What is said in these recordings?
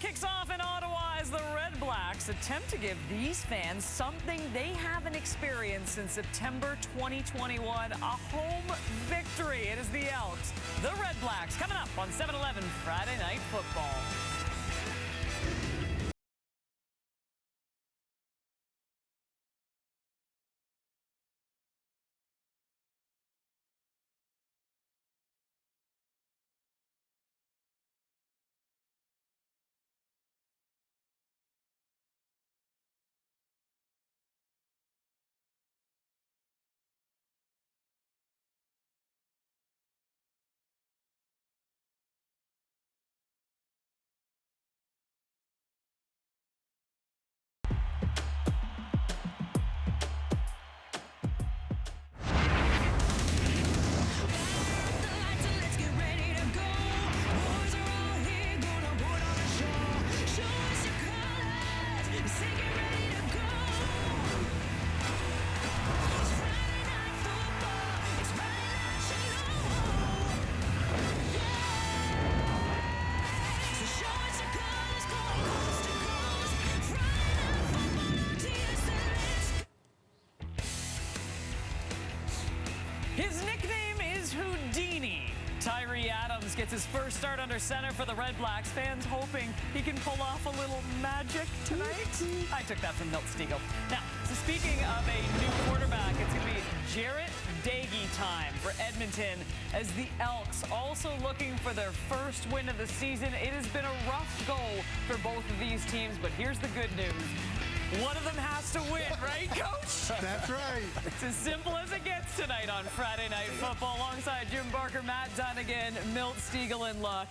kicks off in Ottawa as the RedBlacks attempt to give these fans something they haven't experienced since September 2021, a home victory. It is the Elks, the RedBlacks, coming up on 7-Eleven Friday Night Football. His nickname is Houdini. Tyree Adams gets his first start under center for the RedBlacks. Fans hoping he can pull off a little magic tonight. I took that from Milt Stegall. Now, so speaking of a new quarterback, it's going to be Jarrett Dagey time for Edmonton as the Elks also looking for their first win of the season. It has been a rough go for both of these teams, but here's the good news. One of them has to win, right, Coach? That's right. It's as simple as it gets tonight on Friday Night Football. Alongside Jim Barker, Matt Dunnigan, Milt Stegall, and Luck.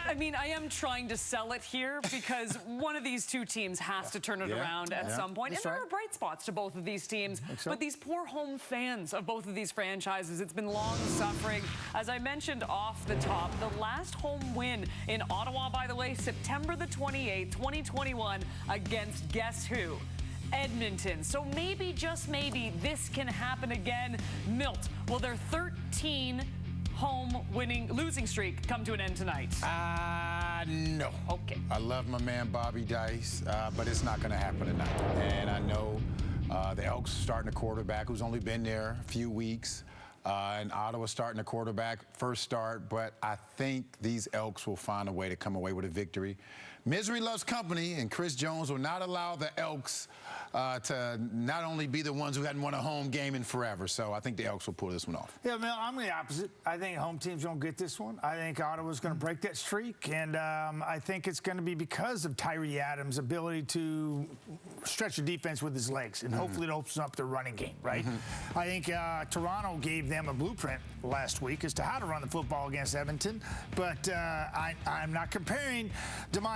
I mean, I am trying to sell it here because one of these two teams has to turn it around at some point. That's and there are bright spots to both of these teams. So. But these poor home fans of both of these franchises, it's been long suffering. As I mentioned off the top, the last home win in Ottawa, by the way, September the 28th, 2021, against guess who? Edmonton. So maybe, just maybe, this can happen again. Milt, will their 13 home losing streak come to an end tonight? No. Okay. I love my man Bobby Dice, but it's not going to happen tonight. And I know the Elks starting a quarterback who's only been there a few weeks. And Ottawa starting a quarterback, first start, but I think these Elks will find a way to come away with a victory. Misery loves company, and Chris Jones will not allow the Elks to not only be the ones who hadn't won a home game in forever. So I think the Elks will pull this one off. Yeah, Mel, I'm the opposite. I think home teams don't get this one. I think Ottawa's going to break that streak, and I think it's going to be because of Tyree Adams' ability to stretch the defense with his legs, and hopefully it opens up their running game, right? I think Toronto gave them a blueprint last week as to how to run the football against Edmonton, but I'm not comparing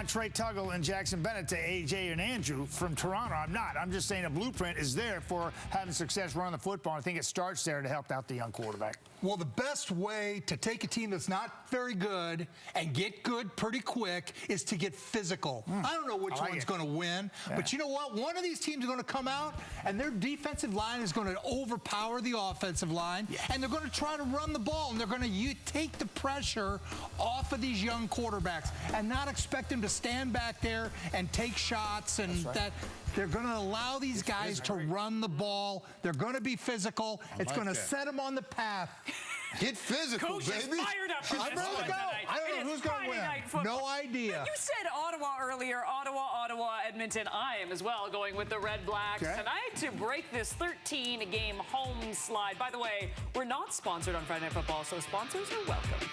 Trey Tuggle and Jackson Bennett to AJ and Andrew from Toronto. I'm not. I'm just saying a blueprint is there for having success running the football. I think it starts there to help out the young quarterback. Well, the best way to take a team that's not very good and get good pretty quick is to get physical. I don't know which one's going to win, but you know what? One of these teams is going to come out, and their defensive line is going to overpower the offensive line, and they're going to try to run the ball, and they're going to take the pressure off of these young quarterbacks and not expect them to stand back there and take shots and that. They're going to allow these guys to run the ball. They're going to be physical. It's going to set them on the path. Get physical, Coach baby. is fired up for I'm this ready one to go. tonight. I don't know who's going to win. No idea. You said Ottawa earlier. Ottawa, Edmonton. I am as well going with the RedBlacks tonight to break this 13-game home slide. By the way, we're not sponsored on Friday Night Football, so sponsors are welcome.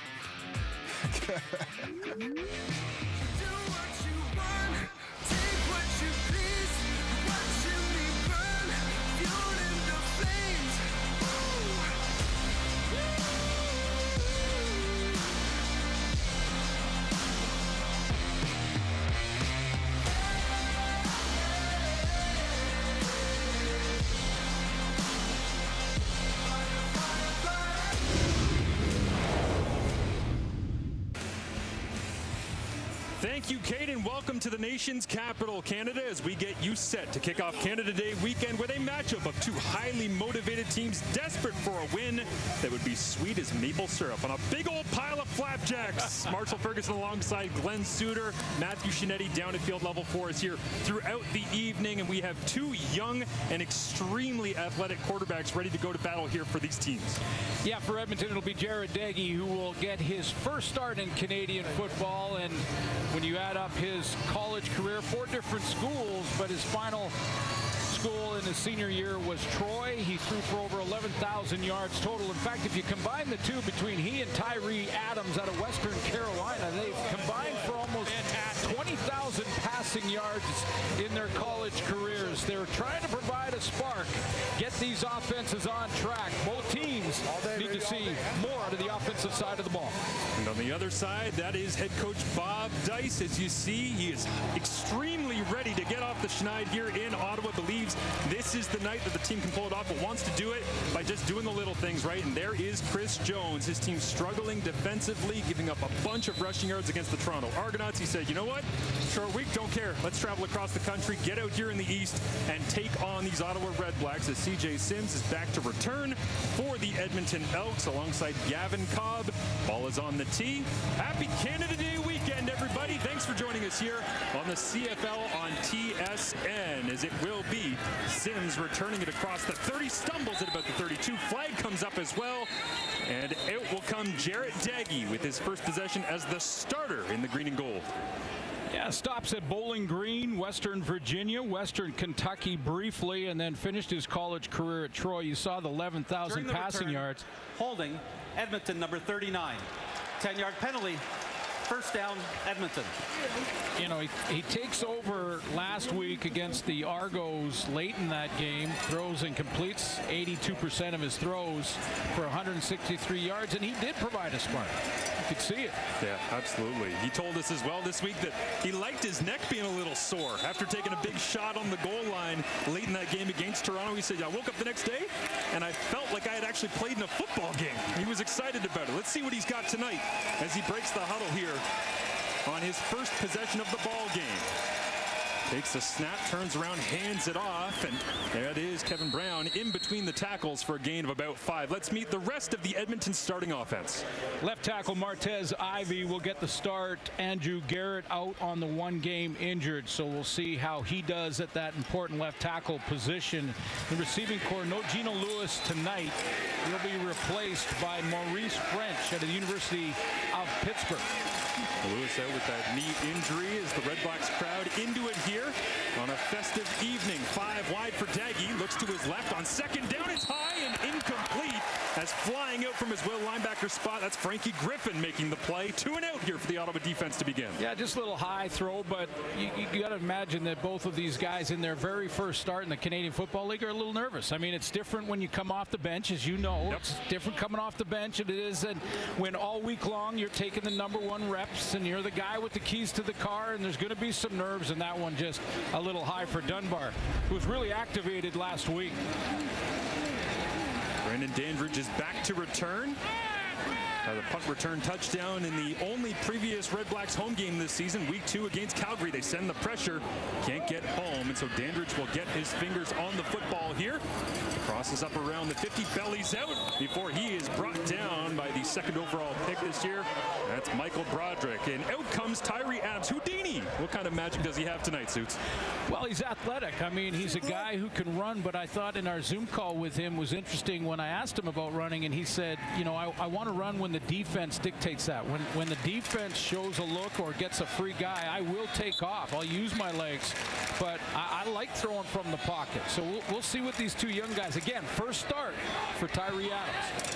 Thank you, Kate, and welcome to the nation's capital, Canada, as we get you set to kick off Canada Day weekend with a matchup of two highly motivated teams desperate for a win that would be sweet as maple syrup on a big old pile of flapjacks. Marshall Ferguson alongside Glenn Suter, Matthew Shinetti down at field level for us here throughout the evening, and we have two young and extremely athletic quarterbacks ready to go to battle here for these teams. Yeah, for Edmonton, it'll be Jared Deggy, who will get his first start in Canadian football, and when you add up his college career, 4 different schools, but his final school in his senior year was Troy. He threw for over 11,000 yards total. In fact, if you combine the two between he and Tyree Adams out of Western Carolina, they've combined for almost 20,000 passing yards in their college careers. They're trying to provide a spark, get these offenses on track. Both teams need to see more out of the offensive side of the ball. And on the other side, that is head coach Bob Dice. As you see, he is extremely ready to get off the schneid here in Ottawa. Believes this is the night that the team can pull it off, but wants to do it by just doing the little things right. And there is Chris Jones. His team struggling defensively, giving up a bunch of rushing yards against the Toronto Argonauts. He said, you know what? Short week, don't care. Let's travel across the country, get out here in the East, and take on these Ottawa RedBlacks as CJ Sims is back to return for the Edmonton Elks alongside Gavin Cobb. Ball is on the tee. Happy Canada Day weekend, everybody. Thanks for joining us here on the CFL on TSN, as it will be Sims returning it across the 30, stumbles at about the 32. Flag comes up as well, and out will come Jarrett Daggy with his first possession as the starter in the green and gold. Yeah, stops at Bowling Green, Western Virginia, Western Kentucky briefly, and then finished his college career at Troy. You saw the 11,000 passing yards. Holding, Edmonton, number 39. 10-yard penalty. First down, Edmonton. You know, he takes over last week against the Argos late in that game, throws and completes 82% of his throws for 163 yards, and he did provide a spark. You could see it. Yeah, absolutely. He told us as well this week that he liked his neck being a little sore after taking a big shot on the goal line late in that game against Toronto. He said, I woke up the next day and I felt like I had actually played in a football game. He was excited about it. Let's see what he's got tonight as he breaks the huddle here on his first possession of the ball game. Takes the snap, turns around, hands it off, and there it is, Kevin Brown in between the tackles for a gain of about 5. Let's meet the rest of the Edmonton starting offense. Left tackle Martez Ivy will get the start. Andrew Garrett out on the 1 game injured, so we'll see how he does at that important left tackle position. The receiving corps, no Gino Lewis tonight. He'll be replaced by Maurice French at the University of Pittsburgh. Lewis out with that knee injury as the RedBlacks crowd into it here on a festive evening. 5 wide for Daggy. Looks to his left on second down. It's high and incomplete as flying out from his will linebacker spot. That's Frankie Griffin making the play. 2 and out here for the Ottawa defense to begin. Yeah, just a little high throw, but you got to imagine that both of these guys in their very first start in the Canadian Football League are a little nervous. I mean, it's different when you come off the bench, as you know. Yep. It's different coming off the bench than it is when all week long you're taking the #1 reps and you're the guy with the keys to the car, and there's going to be some nerves, and that one just a little high for Dunbar, who was really activated last week. Brandon Dandridge is back to return. The punt return touchdown in the only previous RedBlacks home game this season, week 2 against Calgary. They send the pressure, can't get home, and so Dandridge will get his fingers on the football here. Crosses up around the 50, bellies out before he is brought down by the 2nd overall pick this year. That's Michael Broderick, and out comes Tyree Adams. Houdini! What kind of magic does he have tonight, Suits? Well, he's athletic. I mean, he's a guy who can run, but I thought in our Zoom call with him was interesting when I asked him about running, and he said, you know, I want to run when the defense dictates that. When the defense shows a look or gets a free guy, I will take off. I'll use my legs, but I like throwing from the pocket. So we'll see what these 2 young guys. Again, first start for Tyree Adams.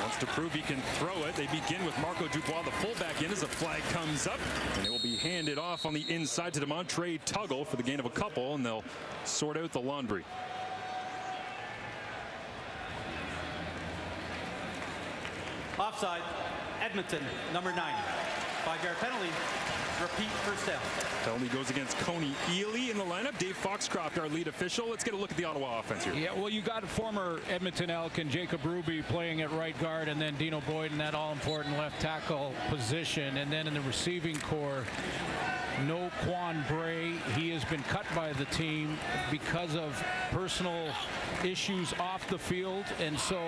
Wants to prove he can throw it. They begin with Marco Dubois, the fullback, in as a flag comes up, and it will be handed off on the inside to Demontre Tuggle for the gain of a couple, and they'll sort out the laundry. Offside, Edmonton, number 9. 5-yard penalty. Repeat, first down. Penalty goes against Coney Ely in the lineup. Dave Foxcroft, our lead official. Let's get a look at the Ottawa offense here. Yeah, well, you got former Edmonton Elk and Jacob Ruby playing at right guard, and then Dino Boyd in that all-important left tackle position. And then in the receiving core, no Quan Bray. He has been cut by the team because of personal issues off the field, and so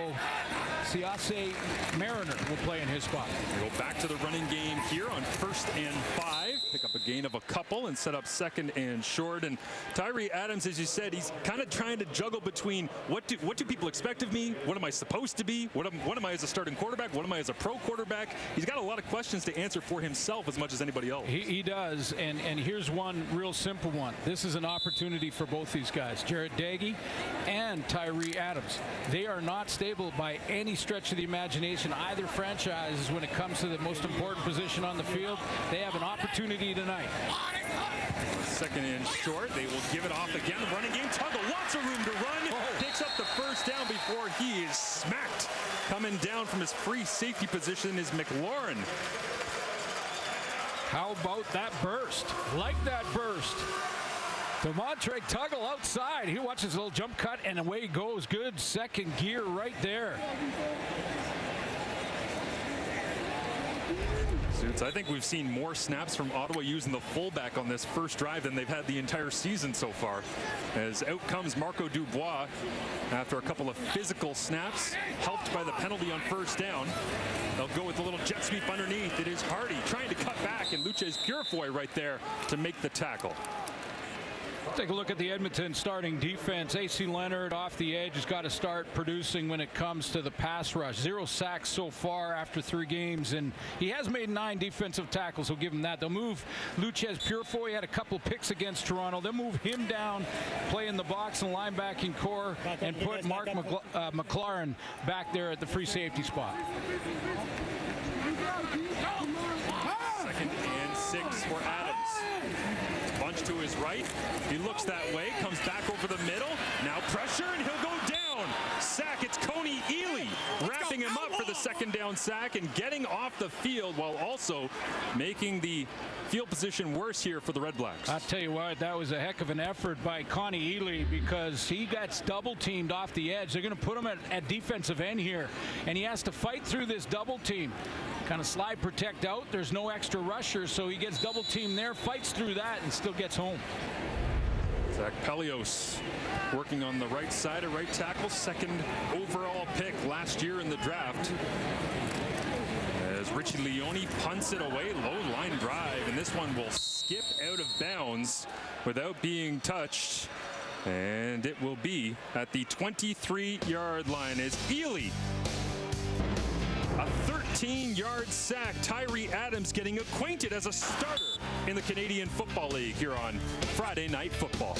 Siase Mariner will play in his spot. We go back to the running game here on 1st and 5. Pick up a gain of a couple and set up 2nd and short. And Tyree Adams, as you said, he's kind of trying to juggle between what do people expect of me? What am I supposed to be? What am I as a starting quarterback? What am I as a pro quarterback? He's got a lot of questions to answer for himself as much as anybody else. He does, and here's one real simple one. This is an opportunity for both these guys, Jarrett Daggy and Tyree Adams. They are not stable by any stretch of the imagination, either franchise, when it comes to the most important position on the field. They have an opportunity tonight. 2nd and short. They will give it off again. The running game. Tuggle, lots of room to run. Takes up the first down before he is smacked. Coming down from his free safety position is McLaurin. How about that burst? Like that burst. Demontre Tuggle outside. He watches a little jump cut, and away he goes. Good second gear right there. I think we've seen more snaps from Ottawa using the fullback on this first drive than they've had the entire season so far. As out comes Marco Dubois after a couple of physical snaps, helped by the penalty on 1st down. They'll go with a little jet sweep underneath. It is Hardy trying to cut back, and Luches Purifoy right there to make the tackle. Take a look at the Edmonton starting defense. AC Leonard off the edge has got to start producing when it comes to the pass rush. 0 sacks so far after 3 games, and he has made 9 defensive tackles. We'll give him that. They'll move Luches Purifoy. He had a couple picks against Toronto. They'll move him down, play in the box and linebacking core, and put Mark McLaurin back there at the free safety spot. 2nd and 6 for Adams. Bunch to his right. He looks that way, comes back over the middle. Now pressure, and he'll go down. Sack. It's Coney Ely wrapping him up for the 2nd down sack and getting off the field while also making the field position worse here for the RedBlacks. I'll tell you what, that was a heck of an effort by Coney Ely because he got double teamed off the edge. They're going to put him at defensive end here, and he has to fight through this double team. Kind of slide protect out. There's no extra rusher, so he gets double teamed there, fights through that, and still gets home. Zach Pelios working on the right side of right tackle, 2nd overall pick last year in the draft. As Richie Leone punts it away, low line drive, and this one will skip out of bounds without being touched. And it will be at the 23-yard line as Ely. A 13-yard sack. Tyree Adams getting acquainted as a starter in the Canadian Football League here on Friday Night Football.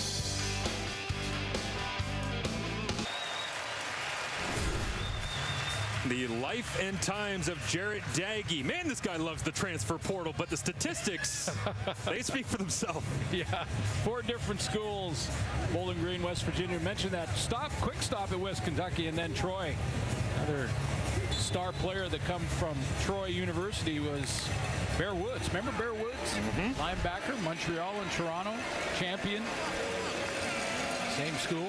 The life and times of Jarrett Daggy. Man, this guy loves the transfer portal, but the statistics, they speak for themselves. Yeah, 4 different schools. Bowling Green, West Virginia. Mentioned that quick stop at West Kentucky, and then Troy. Another star player that come from Troy University was Bear Woods. Remember Bear Woods? Linebacker, Montreal and Toronto, champion. Same school.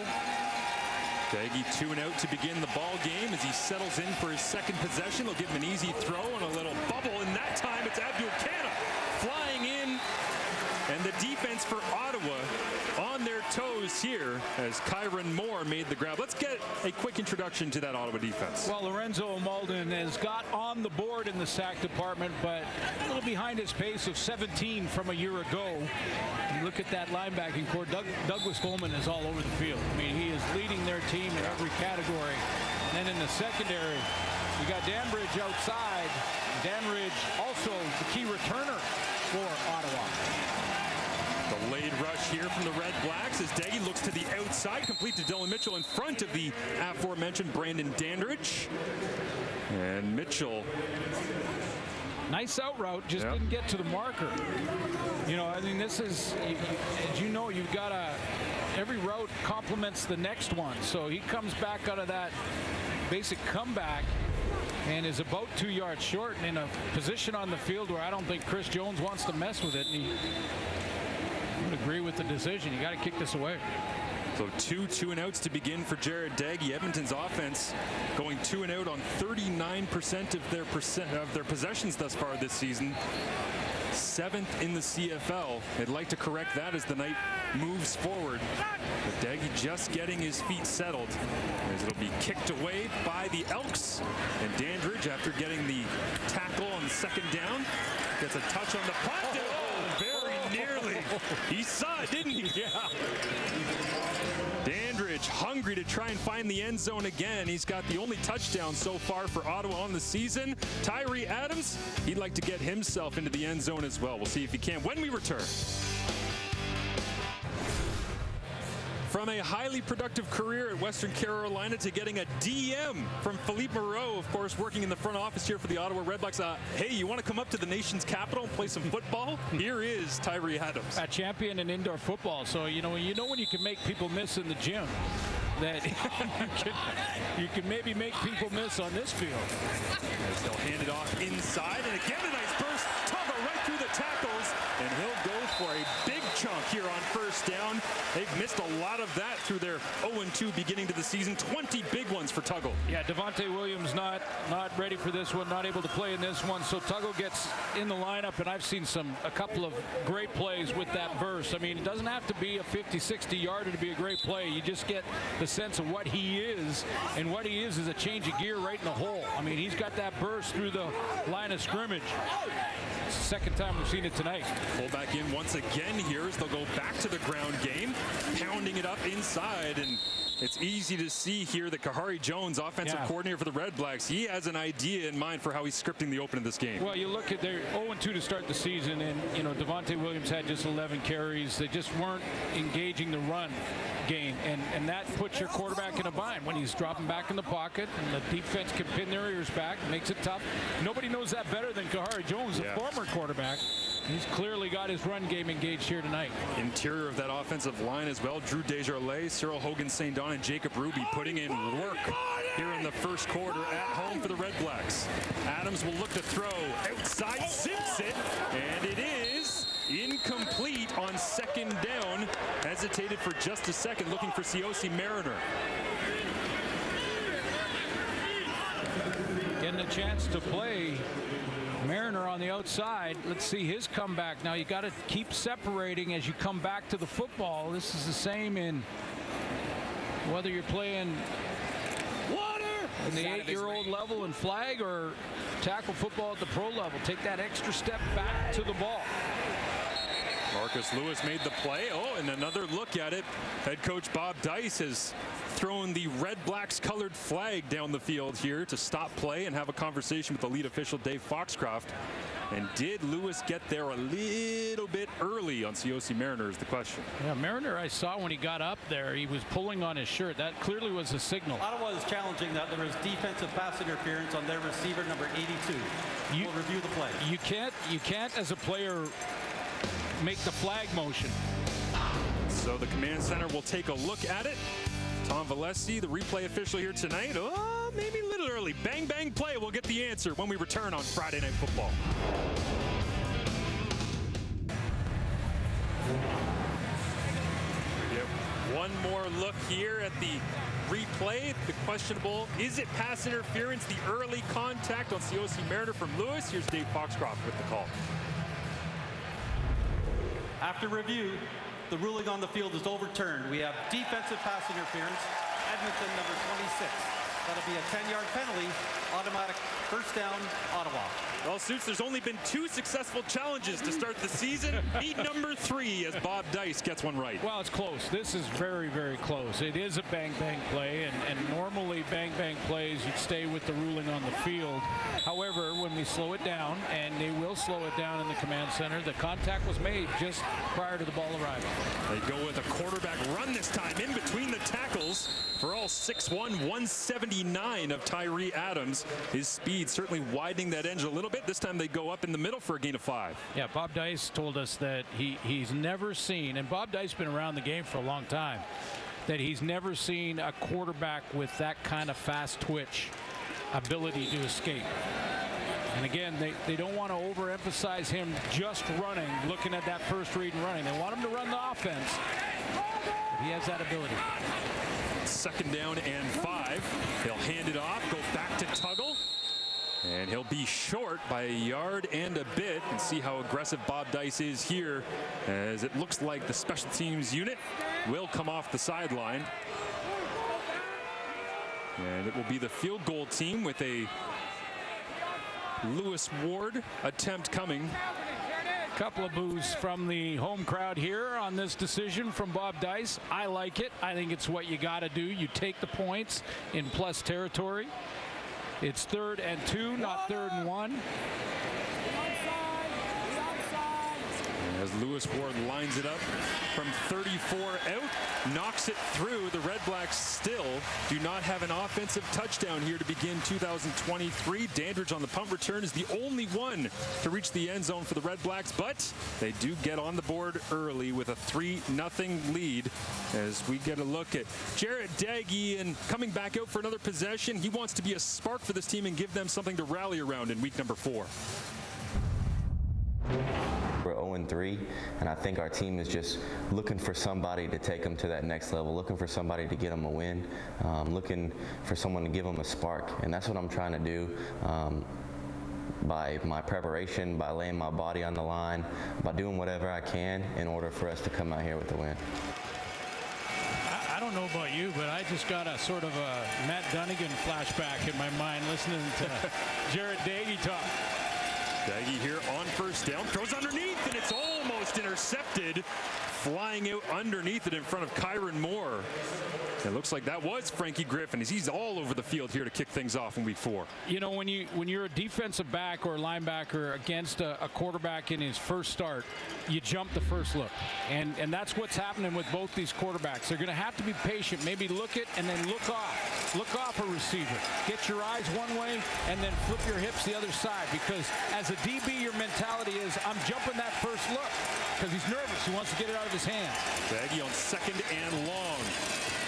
Daggy 2 and out to begin the ball game as he settles in for his 2nd possession. They'll give him an easy throw and a little bubble, and that time it's Abdul Kana flying in, and the defense for Ottawa on their toes here as Kyron Moore made the grab. Let's get a quick introduction to that Ottawa defense. Well, Lorenzo Malden has got on the board in the sack department, but a little behind his pace of 17 from a year ago. You look at that linebacking core. Douglas Coleman is all over the field. I mean, he is leading their team in every category. And then in the secondary, you got Danbridge outside. Danbridge also the key returner for Ottawa. The late rush here from the RedBlacks as Daggy looks to the outside, complete to Dylan Mitchell in front of the aforementioned Brandon Dandridge. And Mitchell. Nice out route, just didn't get to the marker. You know, I mean, this is, as you know, you've got every route complements the next one. So he comes back out of that basic comeback and is about 2 yards short and in a position on the field where I don't think Chris Jones wants to mess with it. And I would agree with the decision. You got to kick this away. So 2 and outs to begin for Jared Daggy. Edmonton's offense going 2 and out on 39% of their possessions thus far this season. 7th in the CFL. They'd like to correct that as the night moves forward. But Daggy just getting his feet settled as it'll be kicked away by the Elks. And Dandridge, after getting the tackle on the second down, gets a touch on the punt. Oh, very nearly. He saw it, didn't he? Yeah. Dandridge hungry to try and find the end zone again. He's got the only touchdown so far for Ottawa on the season. Tyree Adams, he'd like to get himself into the end zone as well. We'll see if he can when we return. From a highly productive career at Western Carolina to getting a DM from Philippe Moreau, of course, working in the front office here for the Ottawa RedBlacks. Hey, you want to come up to the nation's capital and play some football? Here is Tyree Adams. A champion in indoor football. So, you know when you can make people miss in the gym, that you can maybe make people miss on this field. As they'll hand it off inside, and again a nice burst. Tuggle right through the tackles, and he'll go for a big chunk here on first down. They've missed a lot of that through their 0-2 beginning to the season. 20 big ones for Tuggle. Yeah, Devontae Williams not ready for this one, not able to play in this one. So Tuggle gets in the lineup, and I've seen a couple of great plays with that burst. I mean, it doesn't have to be a 50, 60 yarder to be a great play. You just get the sense of what he is, and what he is a change of gear right in the hole. I mean, he's got that burst through the line of scrimmage. It's the second time we've seen it tonight. Pull back in once again here as they'll go back to the ground game, pounding it up inside, and it's easy to see here that Kahari Jones, offensive coordinator for the RedBlacks, he has an idea in mind for how he's scripting the open of this game. Well, you look at their 0-2 to start the season, and Devontae Williams had just 11 carries. They just weren't engaging the run game, and that puts your quarterback in a bind when he's dropping back in the pocket, and the defense can pin their ears back, makes it tough. Nobody knows that better than Kahari Jones, the former quarterback. He's clearly got his run game engaged here tonight. Interior of that offensive line as well. Drew Desjardins, Cyril Hogan-St. Don, and Jacob Ruby putting in work here in the first quarter at home for the RedBlacks. Adams will look to throw outside, sinks it, and it is incomplete on second down. Hesitated for just a second, looking for Ciosi Mariner. Getting a chance to play Mariner on the outside. Let's see his comeback. Now you got to keep separating as you come back to the football. This is the same in whether you're playing in the 8-year-old level in flag or tackle football at the pro level. Take that extra step back to the ball. Marcus Lewis made the play. Oh, and another look at it. Head coach Bob Dice has thrown the RedBlacks colored flag down the field here to stop play and have a conversation with the lead official Dave Foxcroft. And did Lewis get there a little bit early on Ciosi Mariner is the question. Yeah, Mariner, I saw when he got up there, he was pulling on his shirt. That clearly was a signal. Ottawa is challenging that there was defensive pass interference on their receiver number 82. We'll review the play. You can't as a player make the flag motion. So the command center will take a look at it. Tom Valesi, the replay official here tonight. Oh, maybe a little early. Bang, bang play. We'll get the answer when we return on Friday Night Football. One more look here at the replay. The questionable, is it pass interference? The early contact on Ciosi Mariner from Lewis. Here's Dave Foxcroft with the call. After review, the ruling on the field is overturned. We have defensive pass interference, Edmonton number 26. That'll be a 10-yard penalty, automatic first down, Ottawa. Well, Suits, there's only been 2 successful challenges to start the season. Need number 3 as Bob Dice gets one right. Well, it's close. This is very, very close. It is a bang-bang play, and normally bang-bang plays, you'd stay with the ruling on the field. However, when we slow it down, and they will slow it down in the command center, the contact was made just prior to the ball arriving. They go with a quarterback run this time in between the tackles for all 6'1", 179 of Tyree Adams. His speed certainly widening that edge a little bit. This time they go up in the middle for a gain of 5. Yeah, Bob Dice told us that he's never seen, and Bob Dice been around the game for a long time, that he's never seen a quarterback with that kind of fast twitch ability to escape. And again, they don't want to overemphasize him just running, looking at that first read and running. They want him to run the offense. But he has that ability. 2nd down and 5. He'll hand it off, go back to Tuggle. And he'll be short by a yard and a bit. And see how aggressive Bob Dice is here, as it looks like the special teams unit will come off the sideline. And it will be the field goal team with a Lewis Ward attempt coming. Couple of boos from the home crowd here on this decision from Bob Dice. I like it. I think it's what you got to do. You take the points in plus territory. It's 3rd and 2, not 3rd and 1. As Lewis Ward lines it up from 34 out, knocks it through. The RedBlacks still do not have an offensive touchdown here to begin 2023. Dandridge on the punt return is the only one to reach the end zone for the RedBlacks, but they do get on the board early with a 3-0 lead. As we get a look at Jarrett Daggy, and coming back out for another possession, he wants to be a spark for this team and give them something to rally around in week number 4. We're 0-3, and I think our team is just looking for somebody to take them to that next level, looking for somebody to get them a win, looking for someone to give them a spark, and that's what I'm trying to do by my preparation, by laying my body on the line, by doing whatever I can in order for us to come out here with a win. I don't know about you, but I just got a sort of a Matt Dunnigan flashback in my mind listening to Jarrett Daggy talk. Daggy here on 1st down, throws underneath, and it's almost intercepted, flying out underneath it in front of Kyron Moore. It looks like that was Frankie Griffin, as he's all over the field here to kick things off in week 4. You know, when you're a defensive back or linebacker against a quarterback in his first start, you jump the first look. And that's what's happening with both these quarterbacks. They're going to have to be patient, maybe look it and then look off. Look off a receiver. Get your eyes one way and then flip your hips the other side, because as a DB, your mentality is, I'm jumping that first look, because he's nervous. He wants to get it out of his hands. Daggy on 2nd and long.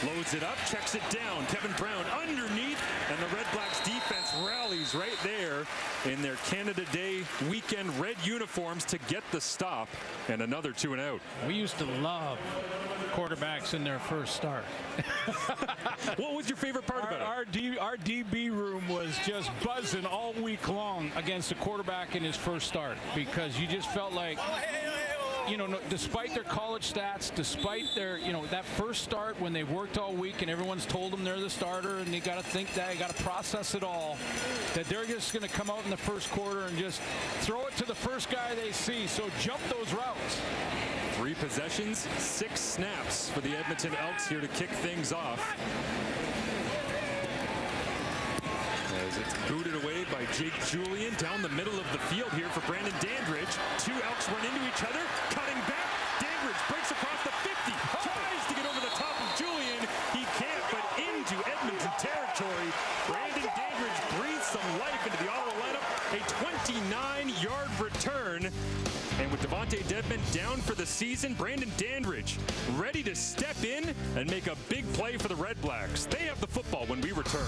Loads it up, checks it down. Kevin Brown underneath, and the RedBlacks defense rallies right there in their Canada Day weekend red uniforms to get the stop, and another 2 and out. We used to love quarterbacks in their first start. What was your favorite part about it? Our DB room was just buzzing all week long against a quarterback in his first start, because you just felt like, you know, despite their college stats, despite their, you know, that first start when they worked all week and everyone's told them they're the starter and you got to think that, you got to process it all, that they're just going to come out in the first quarter and just throw it to the first guy they see. So jump those routes. 3 possessions, 6 snaps for the Edmonton Elks here to kick things off. As it's booted away by Jake Julian down the middle of the field here for Brandon Dandridge. 2 Elks run into each other, cutting back. Dandridge breaks across the 50, tries to get over the top of Julian. He can't, but into Edmonton territory. Brandon Dandridge breathes some life into the Ottawa lineup. A 29-yard return. And with Devontae Dedman down for the season, Brandon Dandridge ready to step in and make a big play for the RedBlacks. They have the football when we return.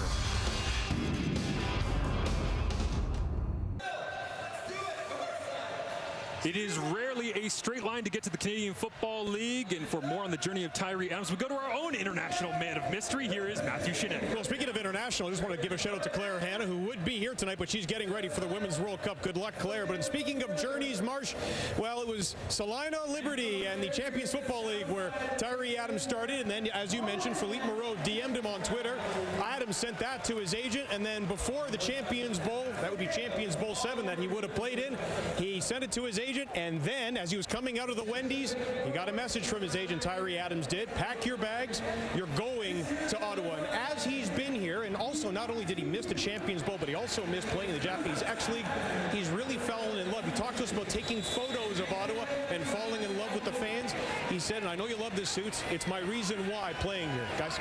It is rarely a straight line to get to the Canadian Football League, and for more on the journey of Tyree Adams, we go to our own international man of mystery. Here is Matthew Shinek. Well, speaking of international, I just want to give a shout out to Claire Hanna, who would be here tonight, but she's getting ready for the Women's World Cup. Good luck, Claire. But speaking of journeys, Marsh, well, it was Salina Liberty and the Champions Football League where Tyree Adams started, and then, as you mentioned, Philippe Moreau DM'd him on Twitter. Adams sent that to his agent, and then before the Champions Bowl, that would be Champions Bowl 7 that he would have played in, he sent it to his agent, and then as he was coming out of the Wendy's, he got a message from his agent, Tyree Adams did. Pack your bags, you're going to Ottawa. And as he's been here, and also not only did he miss the Champions Bowl, but he also missed playing in the Japanese X League, he's really fallen in love. He talked to us about taking photos of Ottawa and falling in love with the fans. He said, and I know you love this suits, it's my reason why playing here. Guys.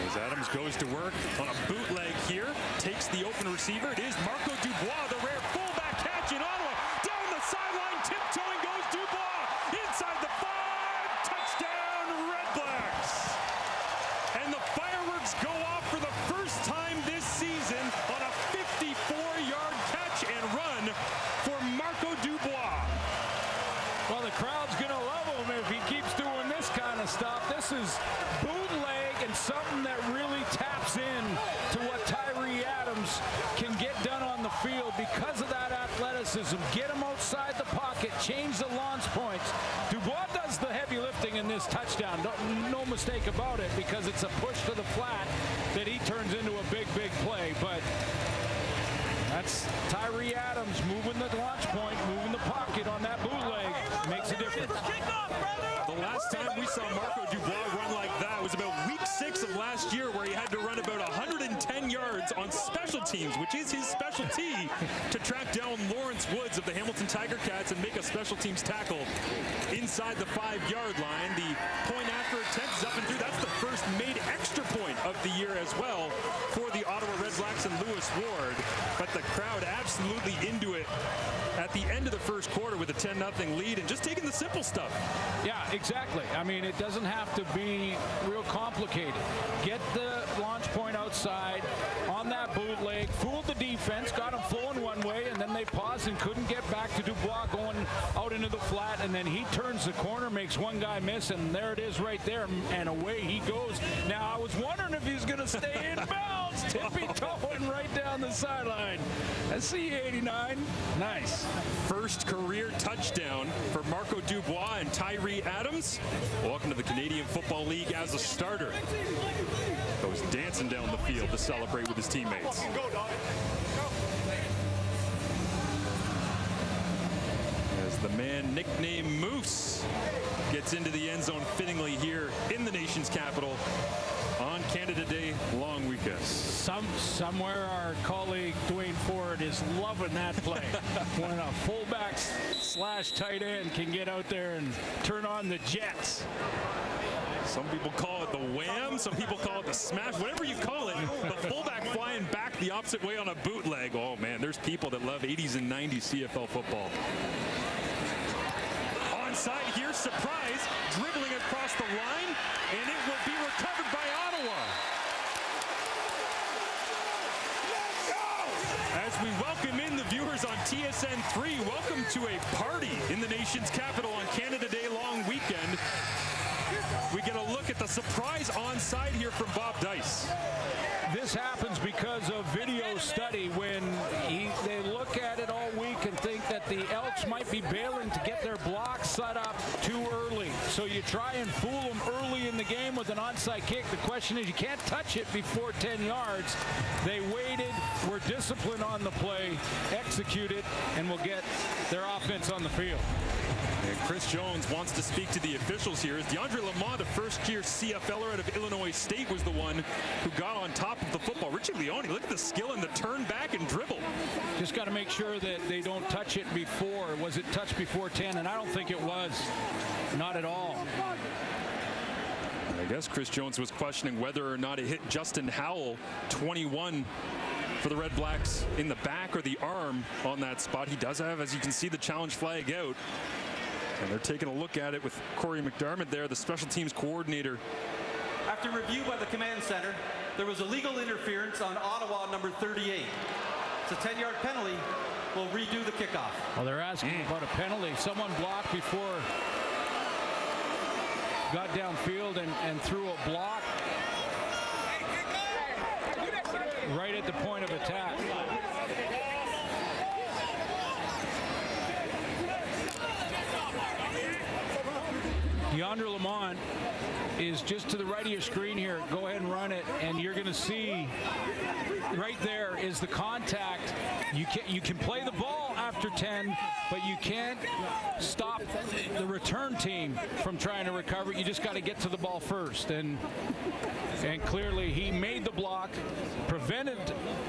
As Adams goes to work on a bootleg here, takes the open receiver. It is Marco Dubois, the rare fullback catch in Ottawa. Down the sideline, tiptoeing goes Dubois. Inside the 5, touchdown RedBlacks. And the fireworks go off for the first time this season on Well, the crowd's going to love him if he keeps doing this kind of stuff. This is bootleg and something that really taps in to what Tyree Adams can get done on the field because of that athleticism. Get him outside the pocket, change the launch points. Dubois does the heavy lifting in this touchdown. No mistake about it, because it's a push to the flat that he turns into a big, big play. But that's Tyree Adams moving the launch point, moving the pocket on that bootleg. Makes a difference. The last time we saw Marco Dubois run like that was about week 6 of last year, where he had to run about 110 yards on special teams, which is his specialty, to track down Lawrence Woods of the Hamilton Tiger Cats and make a special teams tackle inside the 5-yard line. The point after attempt is up and through. That's the first made extra point of the year as well for the Ottawa RedBlacks and Lewis Ward. But the crowd absolutely into it at the end of the first quarter with a 10-0 lead and just taking the simple stuff. Yeah, exactly. I mean, it doesn't have to be real complicated. Get the launch point outside on that bootleg, fooled the defense, got them flowing one way, and then they paused and couldn't get back to Dubois going out into the flat, and then he turns the corner, makes one guy miss, and there it is right there, and away he goes. Now, I was wondering if he's going to stay in bounds, tippy-toeing right down the sideline. That's C89. Nice. First career touchdown for Marco Dubois and Tyree Adams. Welcome to the Canadian Football League as a starter. Goes dancing down the field to celebrate with his teammates. As the man nicknamed Moose gets into the end zone fittingly here in the nation's capital on Canada Day long weekend. Somewhere our colleague Dwayne Ford is loving that play. When a fullback / tight end can get out there and turn on the jets. Some people call it the wham, some people call it the smash, whatever you call it. The fullback flying back the opposite way on a bootleg. Oh man, there's people that love 80s and 90s CFL football. Onside here, surprise, dribbling across the line, and it will be recovered by Ottawa. As we welcome in the viewers on TSN3, welcome to a party in the nation's capital on Canada Day long weekend. We get a look at the surprise onside here from Bob Dice. This happens because of video study when they look at it all week and think that the Elks might be bailing to get their block set up too early. So you try and fool them early in the game with an onside kick. The question is, you can't touch it before 10 yards. They waited, were disciplined on the play, executed, and will get their offense on the field. And Chris Jones wants to speak to the officials here. As DeAndre Lamont, a first-year CFLer out of Illinois State, was the one who got on top of the football. Richie Leone, look at the skill in the turn back and dribble. Just got to make sure that they don't touch it before. Was it touched before 10? And I don't think it was. Not at all. I guess Chris Jones was questioning whether or not it hit Justin Howell, 21, for the RedBlacks, in the back or the arm on that spot. He does have, as you can see, the challenge flag out. And they're taking a look at it with Corey McDermott there, the special teams coordinator. After review by the command center, there was illegal interference on Ottawa number 38. It's a 10-yard penalty. We'll redo the kickoff. Well, they're asking about a penalty. Someone blocked before, got downfield and threw a block right at the point of attack. DeAndre Lamont is just to the right of your screen here. Go ahead and run it, and you're going to see right there is the contact. You can play the ball after 10, but you can't stop the return team from trying to recover. You just got to get to the ball first. And clearly he made the block, prevented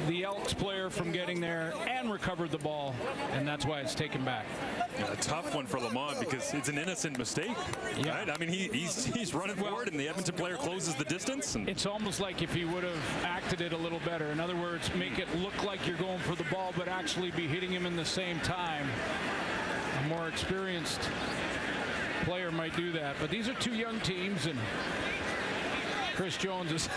the Elks player from getting there, and recovered the ball, and that's why it's taken back. Yeah, a tough one for Lamont because it's an innocent mistake, right? I mean, he's running forward, and the Edmonton player closes the distance. And it's almost like if he would have acted it a little better. In other words, make it look like you're going for the ball, but actually be hitting him in the same time. A more experienced player might do that. But these are two young teams, and Chris Jones is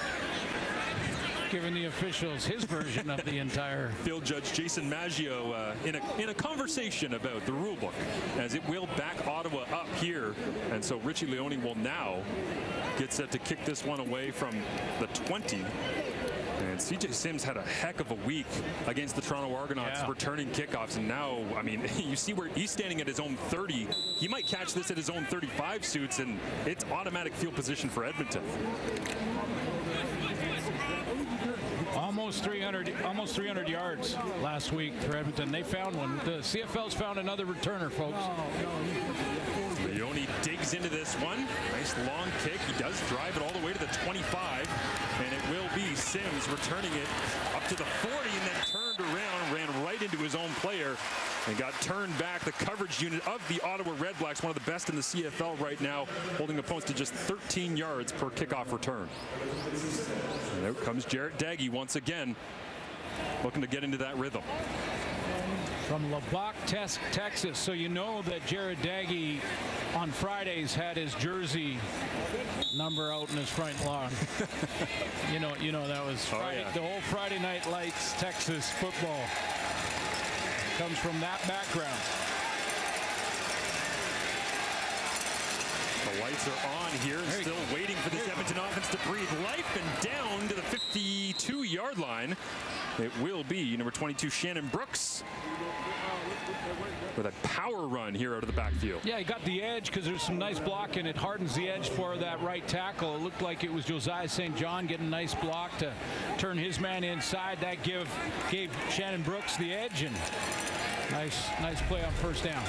giving the officials his version of the entire Field Judge Jason Maggio in a conversation about the rule book, as it will back Ottawa up here. And so Richie Leone will now get set to kick this one away from the 20. And CJ Sims had a heck of a week against the Toronto Argonauts, returning kickoffs. And now, I mean, you see where he's standing at his own 30. He might catch this at his own 35 suits, and it's automatic field position for Edmonton. Almost 300 yards last week for Edmonton. They found one. The CFL's found another returner, folks. Leone digs into this one. Nice long kick. He does drive it all the way to the 25, and it will be Sims returning it up to the 40, and then turned around, ran right into his own player, and got turned back. The coverage unit of the Ottawa RedBlacks, one of the best in the CFL right now, holding opponents to just 13 yards per kickoff return. And out comes Jarrett Daggy once again, looking to get into that rhythm. From Lubbock, Texas. So you know that Jarrett Daggy on Fridays had his jersey number out in his front lawn. you know that was Friday, the whole Friday Night Lights Texas football comes from that background. The lights are on here, still waiting for this Edmonton offense to breathe life, and down to the 52-yard line. It will be number 22, Shannon Brooks, with a power run here out of the backfield. Yeah, he got the edge because there's some nice blocking. It hardens the edge for that right tackle. It looked like it was Josiah St. John getting a nice block to turn his man inside. That gave Shannon Brooks the edge, and nice play on first down.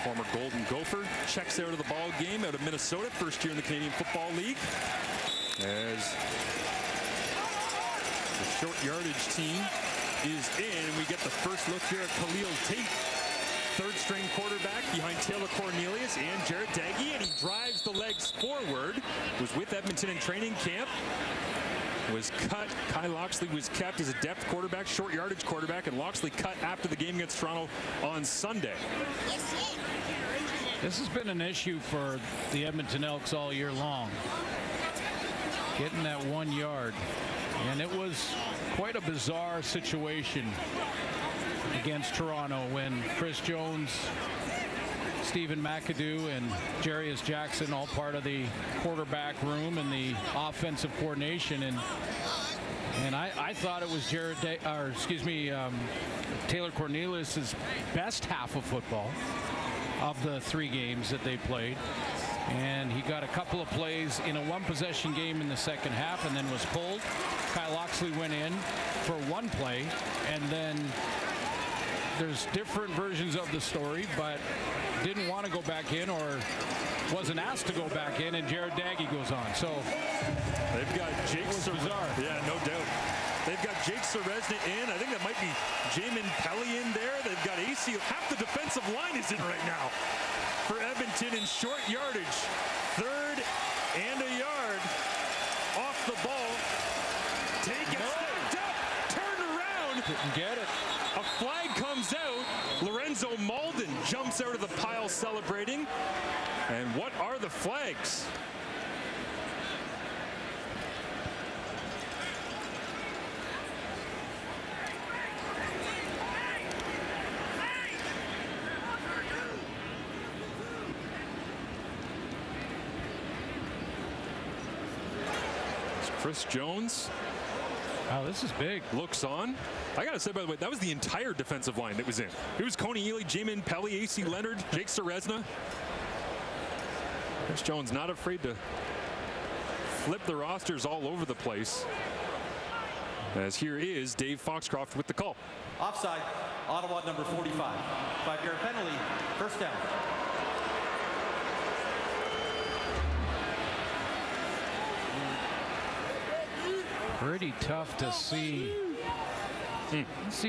Former Golden Gopher checks out of the ball game out of Minnesota, first year in the Canadian Football League. As the short yardage team is in, and we get the first look here at Khalil Tate, third string quarterback behind Taylor Cornelius and Jarrett Daggy, and he drives the legs forward. Was with Edmonton in training camp. Was cut. Kai Loxley was kept as a depth quarterback, short yardage quarterback, and Loxley cut after the game against Toronto on Sunday. This has been an issue for the Edmonton Elks all year long, getting that 1 yard. And it was quite a bizarre situation against Toronto when Chris Jones, Stephen McAdoo, and Jarius Jackson, all part of the quarterback room and the offensive coordination. And I thought it was Taylor Cornelius' best half of football of the 3 games that they played. And he got a couple of plays in a one-possession game in the second half and then was pulled. Kyle Loxley went in for 1 play, and then there's different versions of the story, but didn't want to go back in or wasn't asked to go back in, and Jarrett Daggy goes on. So they've got Jake bizarre. Yeah, no doubt. They've got Jake Seresna in. I think that might be Jamin Pelly in there. They've got AC. Half the defensive line is in right now for Edmonton in short yardage. 3rd and a yard off the ball. Take it, stepped up, turned around. Didn't get it. A flag comes out. Lorenzo Malden jumps out of the pile celebrating. And what are the flags? Chris Jones. Wow, this is big. Looks on. I got to say, by the way, that was the entire defensive line that was in. It was Coney Ely, Jamin Pelly, AC Leonard, Jake Seresna. Chris Jones not afraid to flip the rosters all over the place. As here is Dave Foxcroft with the call. Offside, Ottawa number 45. 5-yard penalty, first down. Pretty tough to see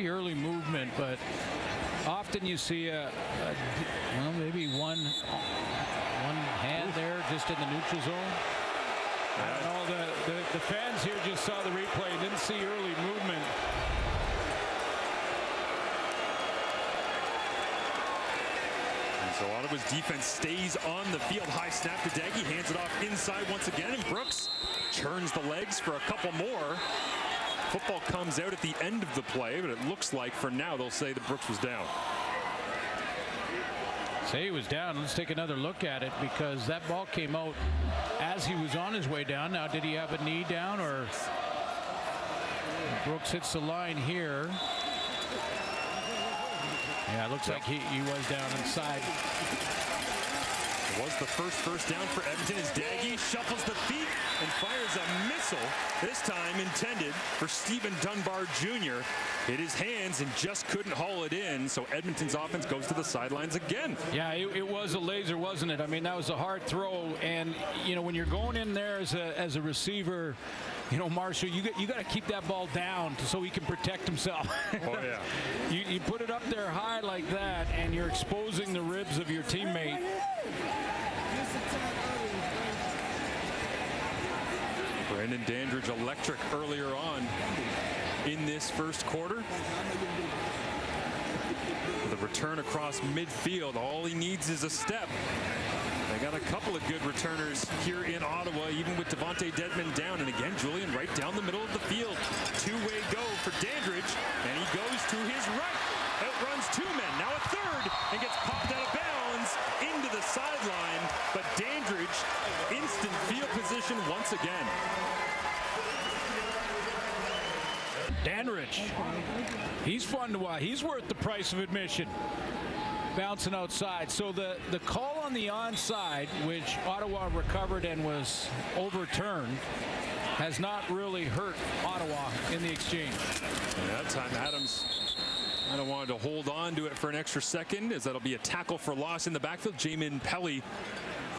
early movement, but often you see maybe one hand there just in the neutral zone. I don't know, the fans here just saw the replay and didn't see early movement. And so Ottawa's defense stays on the field. High snap to Daggy, hands it off inside once again, and Brooks turns the legs for a couple more. Football comes out at the end of the play, but it looks like for now they'll say that Brooks was down. Say he was down. Let's take another look at it, because that ball came out as he was on his way down. Now, did he have a knee down, or Brooks hits the line here? Yeah, it looks like he was down inside. It was the first down for Edmonton as Daggy shuffles the feet and fires a missile, this time intended for Stephen Dunbar Jr. Hit his hands and just couldn't haul it in, so Edmonton's offense goes to the sidelines again. Yeah, it was a laser, wasn't it? I mean, that was a hard throw, and you know, when you're going in there as a receiver, you know, Marshall, you got to keep that ball down so he can protect himself. Oh yeah. You put it up there high like that, and you're exposing the ribs of your teammate. Brandon Dandridge electric earlier on in this first quarter. The return across midfield, all he needs is a step. They got a couple of good returners here in Ottawa, even with Devontae Dedmon down. And again, Julian right down the middle of the field. Two-way go for Dandridge, and he goes to his right. Outruns two men, now a third, and gets popped out of bounds into the sideline. But Dandridge, instant field position once again. Dandridge, he's fun to watch. He's worth the price of admission. Bouncing outside. So the call on the onside, which Ottawa recovered and was overturned, has not really hurt Ottawa in the exchange. And that time Adams kind of wanted to hold on to it for an extra second, as that'll be a tackle for loss in the backfield. Jamin Pelly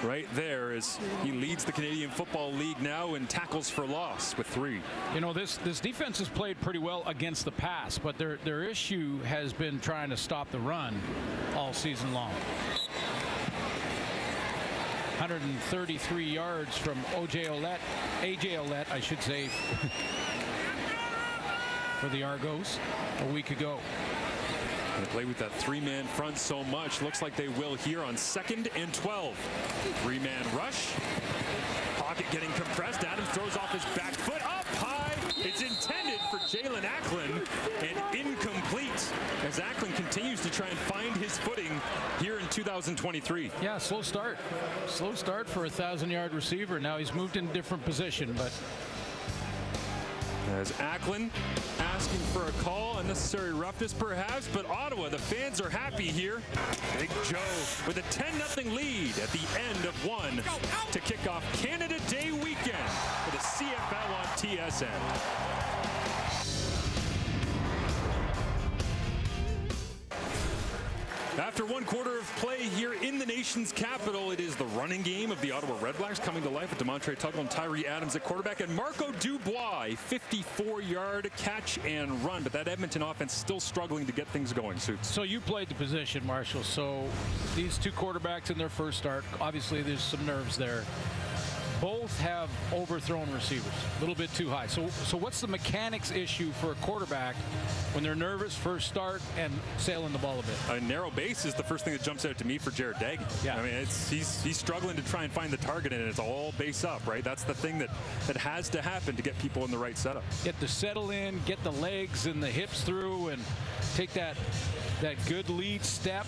right there as he leads the Canadian Football League now in tackles for loss with 3. You know, this defense has played pretty well against the pass, but their issue has been trying to stop the run all season long. 133 yards from AJ Ouellette, I should say, for the Argos a week ago. They play with that 3-man front so much. Looks like they will here on 2nd and 12. 3-man rush. Pocket getting compressed. Adams throws off his back foot up high. It's intended for Jalen Acklin and incomplete, as Acklin continues to try and find his footing here in 2023. Yeah, slow start. Slow start for a 1,000-yard receiver. Now he's moved in a different position, but as Acklin asking for a call, unnecessary roughness perhaps, but Ottawa, the fans are happy here. Big Joe with a 10-0 lead at the end of one to kick off Canada Day weekend for the CFL on TSN. After one quarter of play here in the nation's capital, it is the running game of the Ottawa RedBlacks coming to life with Demontre Tuggle and Tyree Adams at quarterback, and Marco Dubois, a 54-yard catch and run. But that Edmonton offense still struggling to get things going, Suits. So you played the position, Marshall. So these two quarterbacks in their first start, obviously there's some nerves there. Both have overthrown receivers, a little bit too high. So what's the mechanics issue for a quarterback when they're nervous, first start, and sailing the ball a bit? A narrow base is the first thing that jumps out to me for Jared Daggy. Yeah. I mean, he's struggling to try and find the target, and it's all base up, right? That's the thing that has to happen to get people in the right setup. Get the settle in, get the legs and the hips through, and take that good lead step.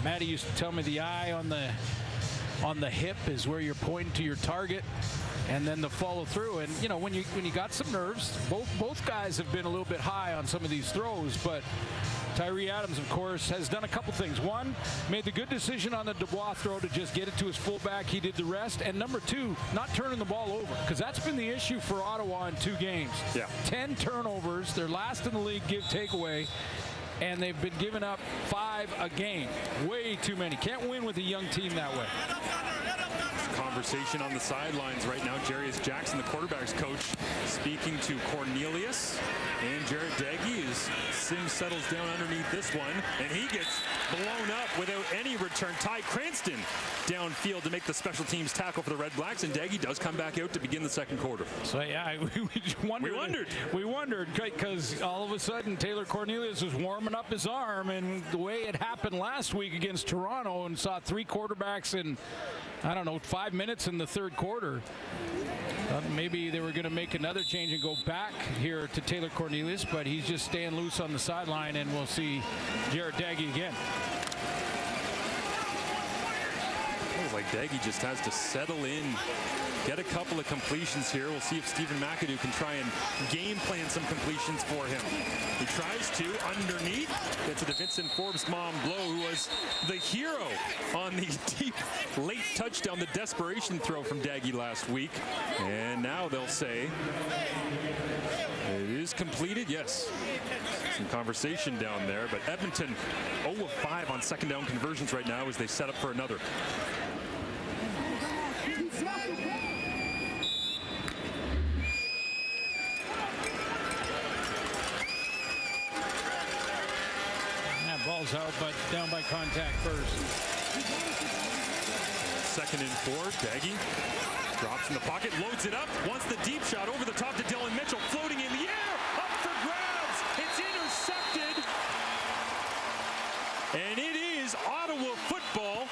Matty used to tell me the eye on the hip is where you're pointing to your target, and then the follow through. And you know, when you got some nerves, both guys have been a little bit high on some of these throws, but Tyree Adams, of course, has done a couple things. One, made the good decision on the Dubois throw to just get it to his fullback. He did the rest. And number two, not turning the ball over, because that's been the issue for Ottawa in 2 games. Yeah. 10 turnovers. They're last in the league takeaway. And they've been giving up 5 a game. Way too many. Can't win with a young team that way. Conversation on the sidelines right now. Jarius Jackson, the quarterback's coach, speaking to Cornelius. And Jared Daggy as Sims settles down underneath this one, and he gets blown up without any return. Ty Cranston downfield to make the special teams tackle for the RedBlacks, and Daggy does come back out to begin the second quarter. So yeah, we wondered because all of a sudden Taylor Cornelius was warming up his arm, and the way it happened last week against Toronto, and saw 3 quarterbacks in, I don't know, 5 minutes in the third quarter. Maybe they were going to make another change and go back here to Taylor Cornelius, but he's just staying loose on the sideline, and we'll see Jared Daggy again. Feels like Daggy just has to settle in, get a couple of completions here. We'll see if Stephen McAdoo can try and game plan some completions for him. He tries to underneath. Gets it to Vincent Forbes' mom, Blow, who was the hero on the deep late touchdown, the desperation throw from Daggy last week. And now they'll say it is completed. Yes. Some conversation down there, but Edmonton 0 of 5 on second down conversions right now as they set up for another. Ball's out, but down by contact first. Second and 4. Daggy drops in the pocket, loads it up, wants the deep shot over the top to Dylan Mitchell, floating in the air, up for grabs. It's intercepted, and it is Ottawa football,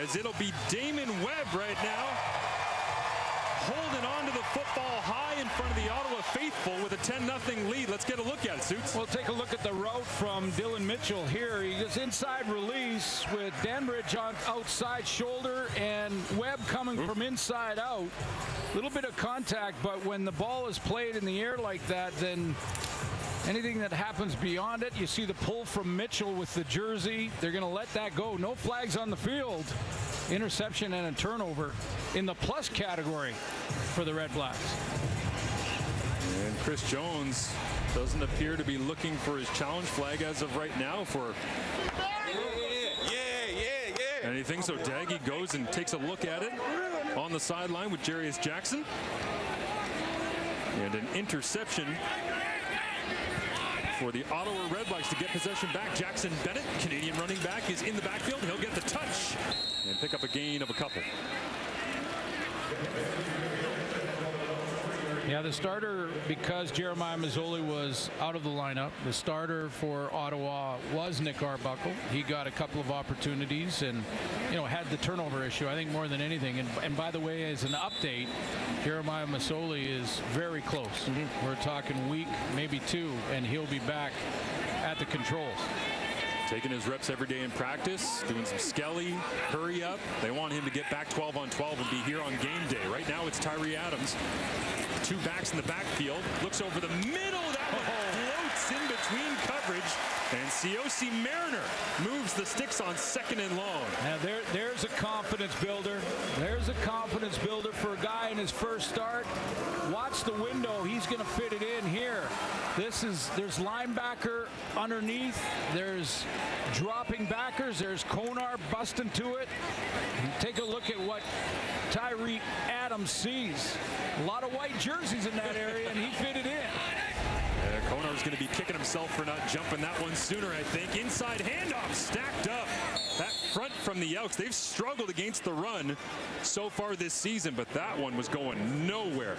as it'll be Damon Webb right now, holding on to the football high in front of the Ottawa faithful with a 10-0 lead. Let's get a look at it, Suits. We'll take a look at the route from Dylan Mitchell here. He goes inside release with Danbridge on outside shoulder and Webb coming from inside out. A little bit of contact, but when the ball is played in the air like that, then anything that happens beyond it, you see the pull from Mitchell with the jersey. They're going to let that go. No flags on the field. Interception and a turnover in the plus category for the RedBlacks. And Chris Jones doesn't appear to be looking for his challenge flag as of right now for anything. So Daggy goes and takes a look at it on the sideline with Jarius Jackson. And an interception for the Ottawa RedBlacks to get possession back. Jackson Bennett, Canadian running back, is in the backfield. He'll get the touch and pick up a gain of a couple. Yeah, the starter, because Jeremiah Mazzoli was out of the lineup, the starter for Ottawa was Nick Arbuckle. He got a couple of opportunities and, had the turnover issue, I think, more than anything. And by the way, as an update, Jeremiah Mazzoli is very close. We're talking week, maybe 2, and he'll be back at the controls. Taking his reps every day in practice, doing some skelly, hurry up. They want him to get back 12 on 12 and be here on game day. Right now it's Tyree Adams. 2 backs in the backfield. Looks over the middle. That one floats in between coverage. And Ciosi Mariner moves the sticks on 2nd and long. Now there's a confidence builder. There's a confidence builder for a guy in his first start. Watch the window. He's going to fit it in here. There's linebacker underneath. There's dropping backers. There's Konar busting to it. Take a look at what Tyree Adams sees. A lot of white jerseys in that area, and he fit it in. Konar's going to be kicking himself for not jumping that one sooner, I think. Inside handoff stacked up. That front from the Elks, they've struggled against the run so far this season, but that one was going nowhere.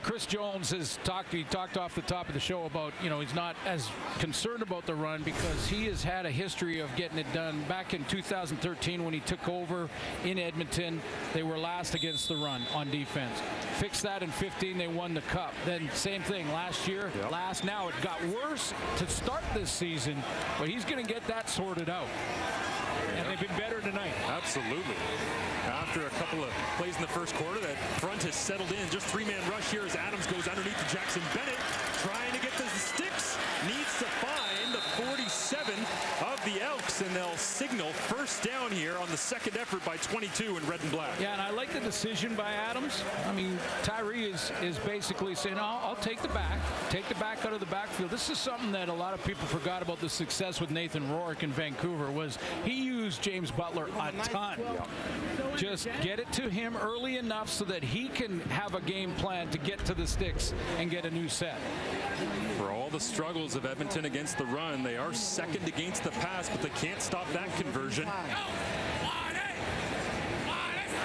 Chris Jones has talked off the top of the show about, he's not as concerned about the run because he has had a history of getting it done. Back in 2013 when he took over in Edmonton, they were last against the run on defense. Fixed that in 15, they won the cup. Then same thing last year, now it got worse to start this season, but he's going to get that sorted out. And they've been better tonight. Absolutely. After a couple of plays in the first quarter, that front has settled in. Just 3-man rush here as Adams goes underneath to Jackson Bennett, trying to get the sticks. Needs to find the 47 of the Elks, and they'll signal first down here on the second effort by 22 in red and black. Yeah, and I like the decision by Adams. I mean, Tyree is basically saying, I'll take the back out of the backfield. This is something that a lot of people forgot about the success with Nathan Rourke in Vancouver was he used James Butler a ton. Just get it to him early enough so that he can have a game plan to get to the sticks and get a new set. For all the struggles of Edmonton against the run, they are second against the pass, but they can't stop that conversion.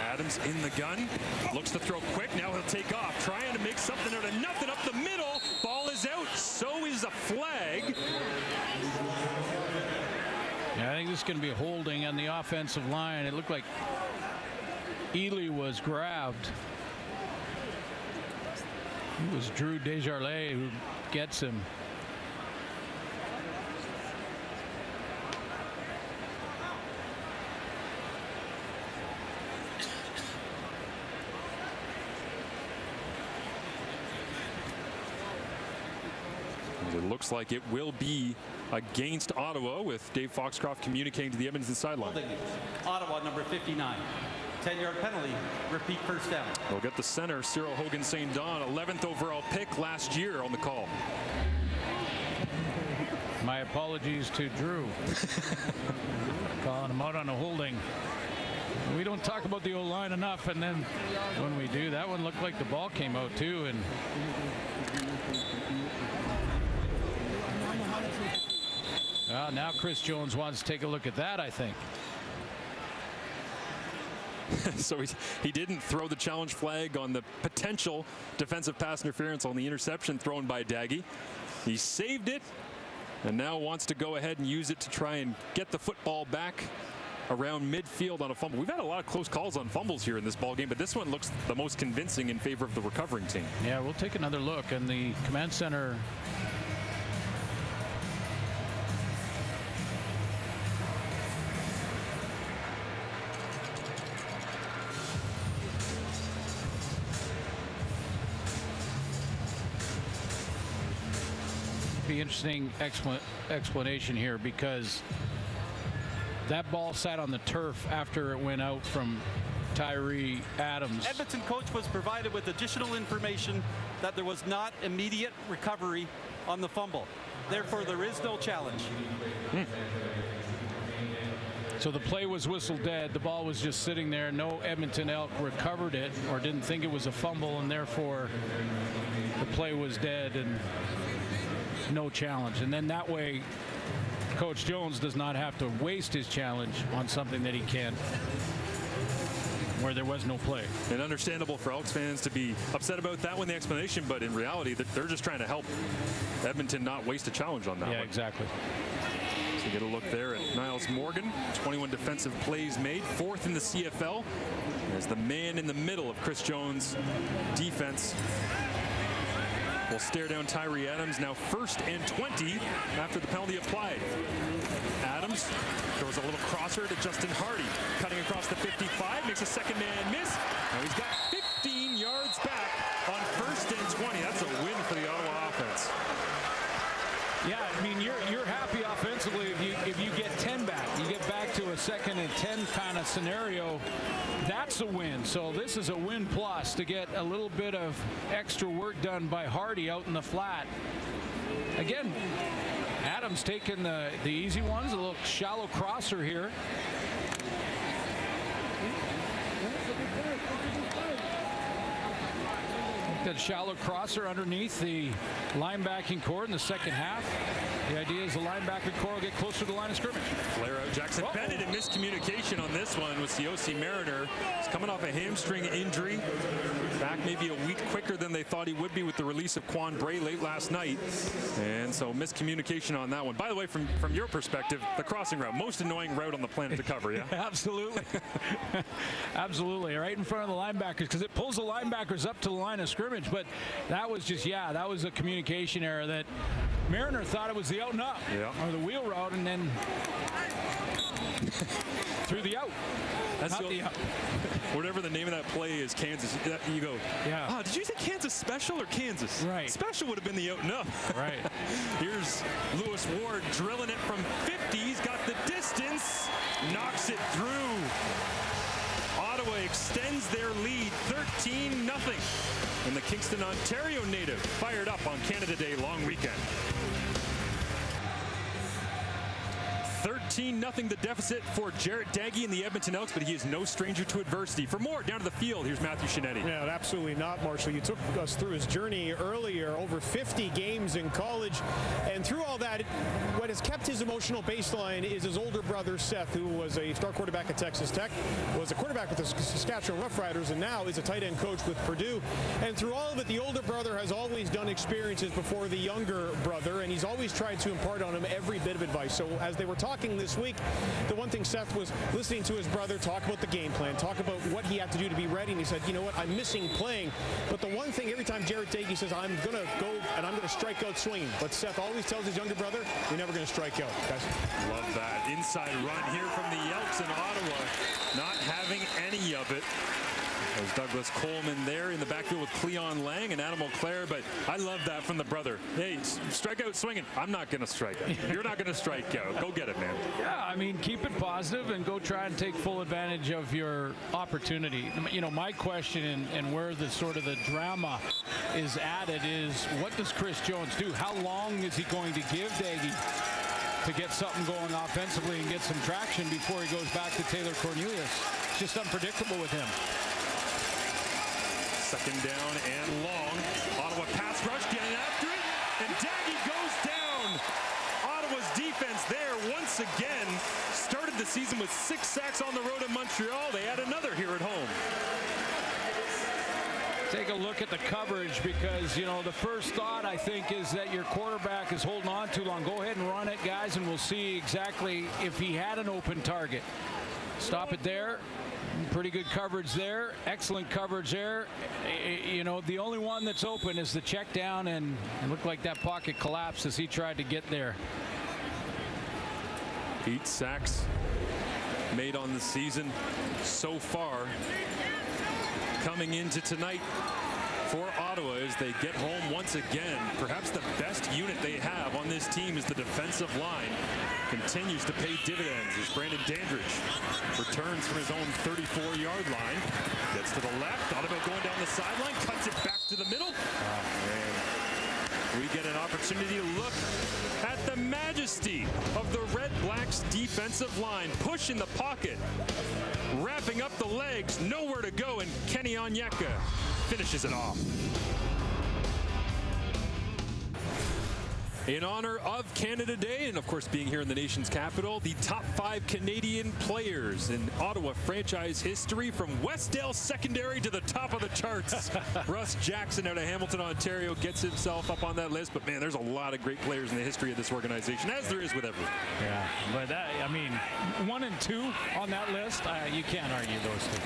Adams in the gun, looks to throw quick, now he'll take off, trying to make something out of nothing up the middle. Ball is out, so is a flag. Yeah, I think this is going to be a holding on the offensive line. It looked like Ely was grabbed. It was Drew Desjardins who gets him. It looks like it will be against Ottawa, with Dave Foxcroft communicating to the Edmonton sideline. Ottawa, number 59. 10-yard penalty, repeat first down. We'll get the center, Cyril Hogan St. John, 11th overall pick last year, on the call. My apologies to Drew. Calling him out on a holding. We don't talk about the O-line enough, and then when we do, that one looked like the ball came out too. And now Chris Jones wants to take a look at that, I think. So he didn't throw the challenge flag on the potential defensive pass interference on the interception thrown by Daggy. He saved it and now wants to go ahead and use it to try and get the football back around midfield on a fumble. We've had a lot of close calls on fumbles here in this ball game, but this one looks the most convincing in favor of the recovering team. Yeah, we'll take another look, and the command center interesting explanation here, because that ball sat on the turf after it went out from Tyree Adams. Edmonton coach was provided with additional information that there was not immediate recovery on the fumble. Therefore, there is no challenge. So the play was whistled dead. The ball was just sitting there. No Edmonton Elk recovered it or didn't think it was a fumble, and therefore the play was dead and no challenge. And then that way Coach Jones does not have to waste his challenge on something that he can't, where there was no play. And understandable for Elks fans to be upset about that one, the explanation, but in reality they're just trying to help Edmonton not waste a challenge on that one. Yeah, exactly. So you get a look there at Niles Morgan. 21 defensive plays made, 4th in the CFL, as the man in the middle of Chris Jones' defense will stare down Tyree Adams. Now 1st and 20 after the penalty applied. Adams throws a little crosser to Justin Hardy, cutting across the 55, makes a second man miss. Now he's got 15 yards back on 1st and 20. That's a win for the Ottawa offense. Yeah, I mean, you're happy offensively if you get 10 back. You get back to a 2nd and 10 kind of scenario. That's a win. So this is a win plus to get a little bit of extra work done by Hardy out in the flat. Again, Adams taking the easy ones, a little shallow crosser here. That shallow crosser underneath the linebacking core in the second half. The idea is the linebacker core will get closer to the line of scrimmage. Flare out Jackson Bennett, and miscommunication on this one with COC Mariner. He's coming off a hamstring injury. Back maybe a week quicker than they thought he would be with the release of Quan Bray late last night. And so miscommunication on that one. By the way, from your perspective, the crossing route, most annoying route on the planet to cover, yeah? Absolutely. Absolutely. Right in front of the linebackers, because it pulls the linebackers up to the line of scrimmage. But that was just, that was a communication error that Mariner thought it was the out and up, or the wheel route, and then through the out. That's not the out. Whatever the name of that play is, Kansas. You go, did you say Kansas Special or Kansas? Right. Special would have been the out and up. Right. Here's Lewis Ward drilling it from 50. He's got the distance, knocks it through. Ottawa extends their lead 13-0. And the Kingston, Ontario native fired up on Canada Day long weekend. 13-0 the deficit for Jarrett Daggy and the Edmonton Elks, but he is no stranger to adversity. For more, down to the field, here's Matthew Shinetti. Yeah, absolutely not, Marshall. You took us through his journey earlier, over 50 games in college, and through all that, what has kept his emotional baseline is his older brother, Seth, who was a star quarterback at Texas Tech, was a quarterback with the Saskatchewan Roughriders, and now is a tight end coach with Purdue. And through all of it, the older brother has always done experiences before the younger brother, and he's always tried to impart on him every bit of advice. So as they were talking this this week, the one thing Seth was listening to his brother talk about the game plan, talk about what he had to do to be ready, and he said, you know what, I'm missing playing. But the one thing, every time Jared Dagey says, I'm going to go and I'm going to strike out swinging. But Seth always tells his younger brother, you're never going to strike out, guys. Love that inside run here from the Elks in Ottawa, not having any of it. There's Douglas Coleman there in the backfield with Cleon Lang and Adam Auclair, but I love that from the brother. Hey, strike out swinging. I'm not going to strike out. You're not going to strike out. Go get it, man. Yeah, I mean, keep it positive and go try and take full advantage of your opportunity. You know, my question and where the sort of the drama is added is, what does Chris Jones do? How long is he going to give Dagey to get something going offensively and get some traction before he goes back to Taylor Cornelius? It's just unpredictable with him. Second down and long. Ottawa pass rush getting after it, and Daggy goes down. Ottawa's defense there once again. Started the season with 6 sacks on the road in Montreal. They had another here at home. Take a look at the coverage, because, you know, the first thought, I think, is that your quarterback is holding on too long. Go ahead and run it, guys, and we'll see exactly if he had an open target. Stop it there. Pretty good coverage there. Excellent coverage there. You know, the only one that's open is the check down, and it looked like that pocket collapsed as he tried to get there. 8 sacks made on the season so far. Coming into tonight for Ottawa as they get home once again. Perhaps the best unit they have on this team is the defensive line. Continues to pay dividends as Brandon Dandridge returns from his own 34-yard line. Gets to the left, thought about going down the sideline, cuts it back to the middle. We get an opportunity to look at the majesty of the RedBlacks defensive line. Push in the pocket, wrapping up the legs, nowhere to go, and Kenny Onyeka finishes it off. In honor of Canada Day, and of course being here in the nation's capital, the top 5 Canadian players in Ottawa franchise history, from Westdale Secondary to the top of the charts. Russ Jackson out of Hamilton, Ontario gets himself up on that list, but man, there's a lot of great players in the history of this organization, as there is with everyone. Yeah, but that, I mean, 1 and 2 on that list, you can't argue those two.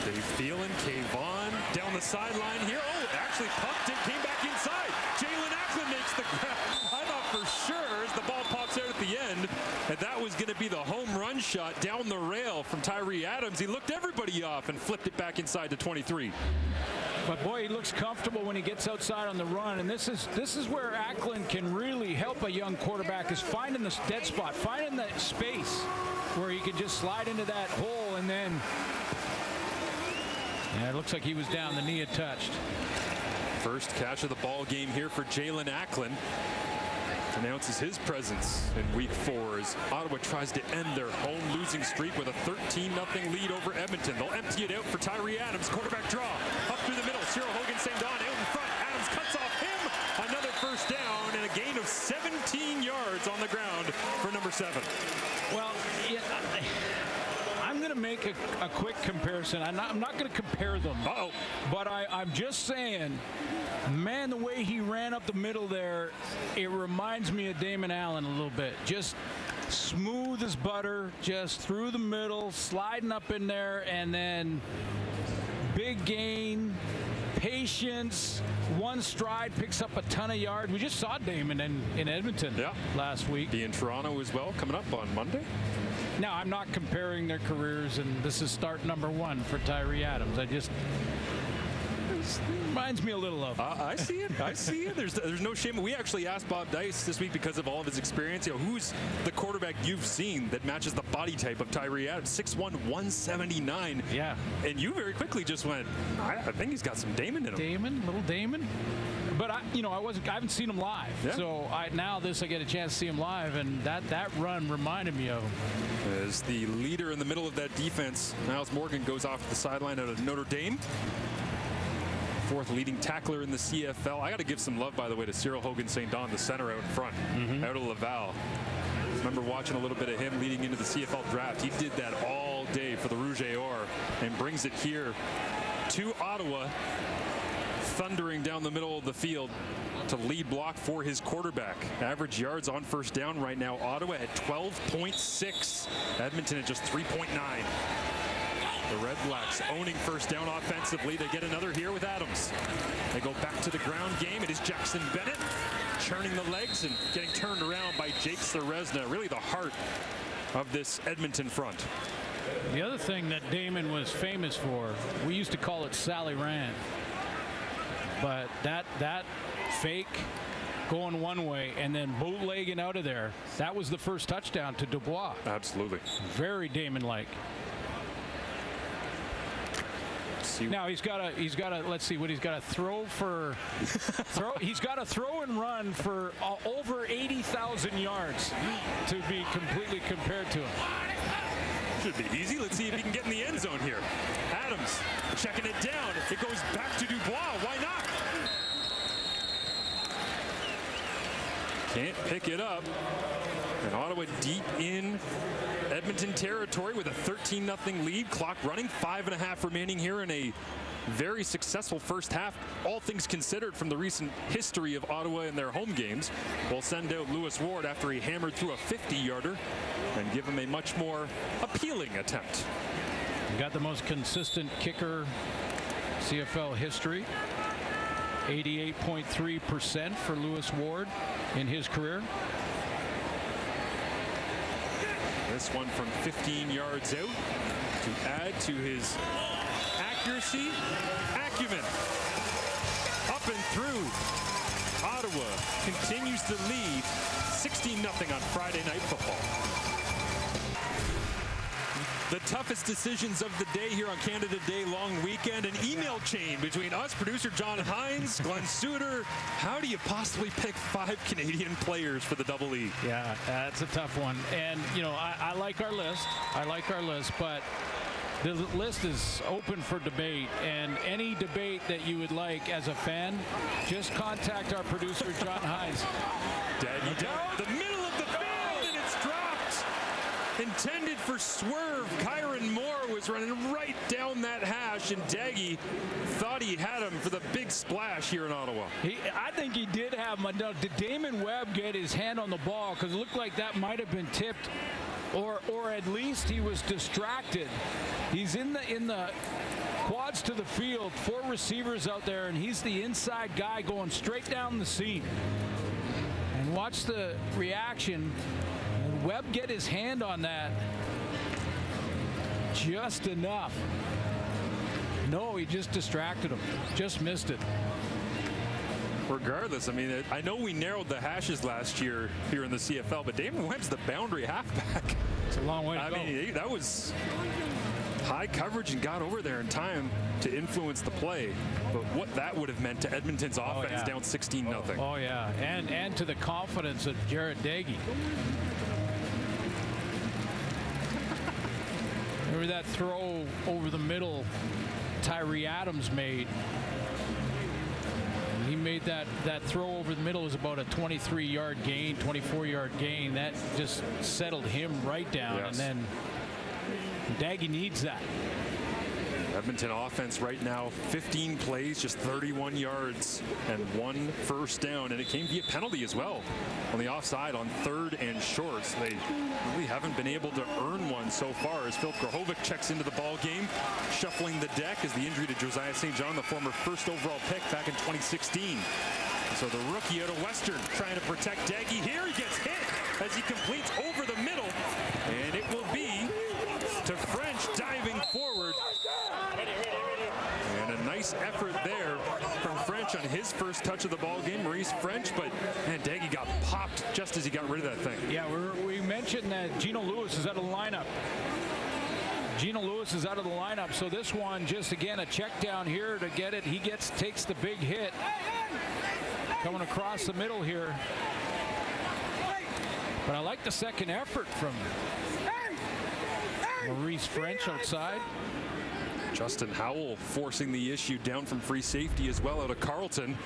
Dave Thielen, Kayvon down the sideline here. Oh, actually pumped it, came back inside. Jalen Ackland makes the grab. I thought for sure as the ball pops out at the end that that was going to be the home run shot down the rail from Tyree Adams. He looked everybody off and flipped it back inside to 23. But boy, he looks comfortable when he gets outside on the run, and this is where Ackland can really help a young quarterback, is finding the dead spot, finding that space where he can just slide into that hole, and then yeah, it looks like he was down. The knee had touched. First catch of the ball game here for Jalen Ackland. Announces his presence in Week 4 as Ottawa tries to end their home losing streak with a 13-0 lead over Edmonton. They'll empty it out for Tyree Adams. Quarterback draw. Up through the middle. Cyril Hogan St. Don out in front. Adams cuts off him. Another first down and a gain of 17 yards on the ground for number 7. Well, yeah, I'm going to make a quick comparison. I'm not going to compare them. Uh-oh. But I'm just saying, man, the way he ran up the middle there, it reminds me of Damon Allen a little bit. Just smooth as butter, just through the middle, sliding up in there, and then big gain, patience, one stride, picks up a ton of yards. We just saw Damon in Edmonton last week. Be in Toronto as well, coming up on Monday. Now, I'm not comparing their careers, and this is start number 1 for Tyree Adams. It reminds me a little of. I see it. I see it. There's no shame. We actually asked Bob Dice this week because of all of his experience. You know, who's the quarterback you've seen that matches the body type of Tyree Adams? 6'1", 179. Yeah. And you very quickly just went, I think he's got some Damon in him. Little Damon. But I haven't seen him live. Yeah. So now I get a chance to see him live, and that run reminded me of him. As the leader in the middle of that defense, Miles Morgan goes off to the sideline out of Notre Dame. 4th leading tackler in the CFL. I got to give some love, by the way, to Cyril Hogan St. Don, the center out in front, out of Laval. Remember watching a little bit of him leading into the CFL draft. He did that all day for the Rouge et Or and brings it here to Ottawa, thundering down the middle of the field. to lead block for his quarterback. Average yards on first down right now, Ottawa at 12.6. Edmonton at just 3.9. The RedBlacks owning first down offensively. They get another here with Adams. They go back to the ground game. It is Jackson Bennett churning the legs and getting turned around by Jake Serezna. Really the heart of this Edmonton front. The other thing that Damon was famous for, we used to call it Sally Rand. But that fake going one way and then bootlegging out of there, that was the first touchdown to Dubois. Absolutely. Very Damon-like. Now he's got to let's see what he's got to throw for. He's got to throw and run for over 80,000 yards to be completely compared to him. Should be easy. Let's see if he can get in the end zone here. Adams checking it down. It goes back to Dubois. Why not? Can't pick it up. And Ottawa deep in Edmonton territory with a 13-0 lead. Clock running, 5.5 remaining here in a very successful first half. All things considered from the recent history of Ottawa in their home games. We'll send out Lewis Ward after he hammered through a 50-yarder and give him a much more appealing attempt. You got the most consistent kicker CFL history. 88.3% for Lewis Ward in his career. This one from 15 yards out to add to his accuracy, acumen. Up and through. Ottawa continues to lead 16-0 on Friday Night Football. The toughest decisions of the day here on Canada Day long weekend. An email chain between us, producer John Hines, Glenn Suter. How do you possibly pick 5 Canadian players for the Double E? Yeah, that's a tough one. And, you know, I like our list. But the list is open for debate. And any debate that you would like as a fan, just contact our producer, John Hines. Daggy down the middle of the field, and it's dropped. Intended for swerve. Kyron Moore was running right down that hash, and Daggy thought he had him for the big splash here in Ottawa. I think he did have him. Did Damon Webb get his hand on the ball? Because it looked like that might have been tipped, or at least he was distracted. He's in the quads to the field, 4 receivers out there, and he's the inside guy going straight down the seam. And watch the reaction. Webb get his hand on that just enough. No, he just distracted him. Just missed it. Regardless, I mean, I know we narrowed the hashes last year here in the CFL, but Damon Webb's the boundary halfback. It's a long way to go. I mean, that was high coverage and got over there in time to influence the play. But what that would have meant to Edmonton's offense down 16-0. Oh, yeah. And to the confidence of Jared Daggy. Remember that throw over the middle Tyree Adams made? He made that throw over the middle. Was about a 23-yard gain, 24-yard gain. That just settled him right down. Yes. And then Daggy needs that. Edmonton offense right now, 15 plays, just 31 yards and 1 first down, and it came via penalty as well on the offside on 3rd and short. So they really haven't been able to earn one so far as Phil Krahovic checks into the ball game, shuffling the deck as the injury to Josiah St. John, the former 1st overall pick back in 2016. So the rookie out of Western trying to protect Daggy here. He gets hit as he completes over the middle, and it will be to French diving forward. And a nice effort there from French on his first touch of the ball game, Maurice French, but man, Daggy got popped just as he got rid of that thing. Yeah, we mentioned that Gino Lewis is out of the lineup. So this one, just again, a check down here to get it. He takes the big hit. Coming across the middle here. But I like the second effort from Maurice French outside. Justin Howell forcing the issue down from free safety as well out of Carleton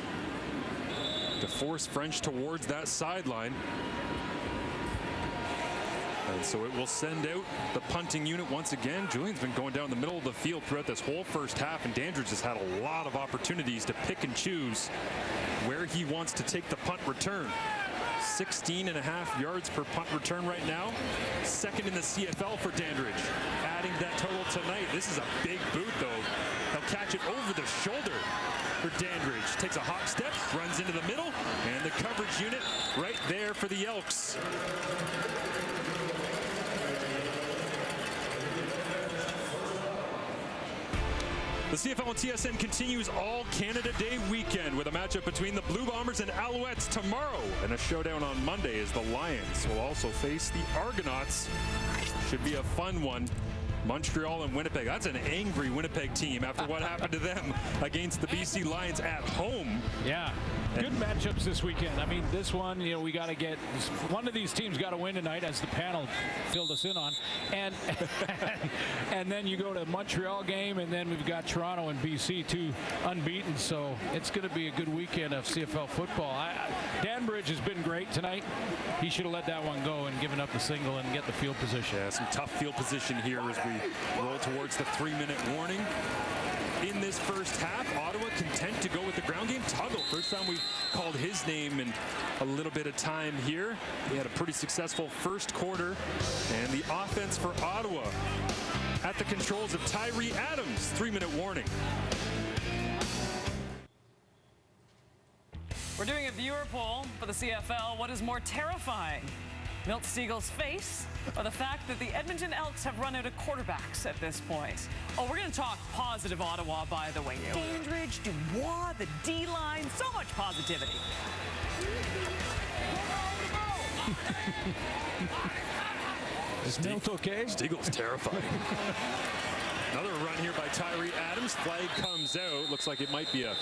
to force French towards that sideline. And so it will send out the punting unit once again. Julian's been going down the middle of the field throughout this whole first half, and Dandridge has had a lot of opportunities to pick and choose where he wants to take the punt return. 16.5 yards per punt return right now. Second in the CFL for Dandridge. Adding that total tonight. This is a big boot, though. He'll catch it over the shoulder for Dandridge. Takes a hop step, runs into the middle, and the coverage unit right there for the Elks. The CFL and TSN continues all Canada Day weekend with a matchup between the Blue Bombers and Alouettes tomorrow, and a showdown on Monday as the Lions will also face the Argonauts. Should be a fun one. Montreal and Winnipeg. That's an angry Winnipeg team after what happened to them against the BC Lions at home. Yeah. Good matchups this weekend. I mean, this one, you know, we got to get one of these teams got to win tonight, as the panel filled us in on, and and then you go to the Montreal game, and then we've got Toronto and BC, two unbeaten. So it's going to be a good weekend of CFL football. Danbridge has been great tonight. He should have let that one go and given up the single and get the field position. Yeah, some tough field position here as we roll towards the 3-minute warning. In this first half, Ottawa content to go with the ground game. Tuggle, first time we've called his name in a little bit of time here. He had a pretty successful first quarter. And the offense for Ottawa at the controls of Tyree Adams. 3-minute warning. We're doing a viewer poll for the CFL. What is more terrifying? Milt Stiegel's face, or the fact that the Edmonton Elks have run out of quarterbacks at this point? Oh, we're going to talk positive Ottawa, by the way. Dandridge, Dubois, the D-line, so much positivity. Is Milt okay? Stiegel's terrifying. Another run here by Tyree Adams. Flag comes out. Looks like it might be a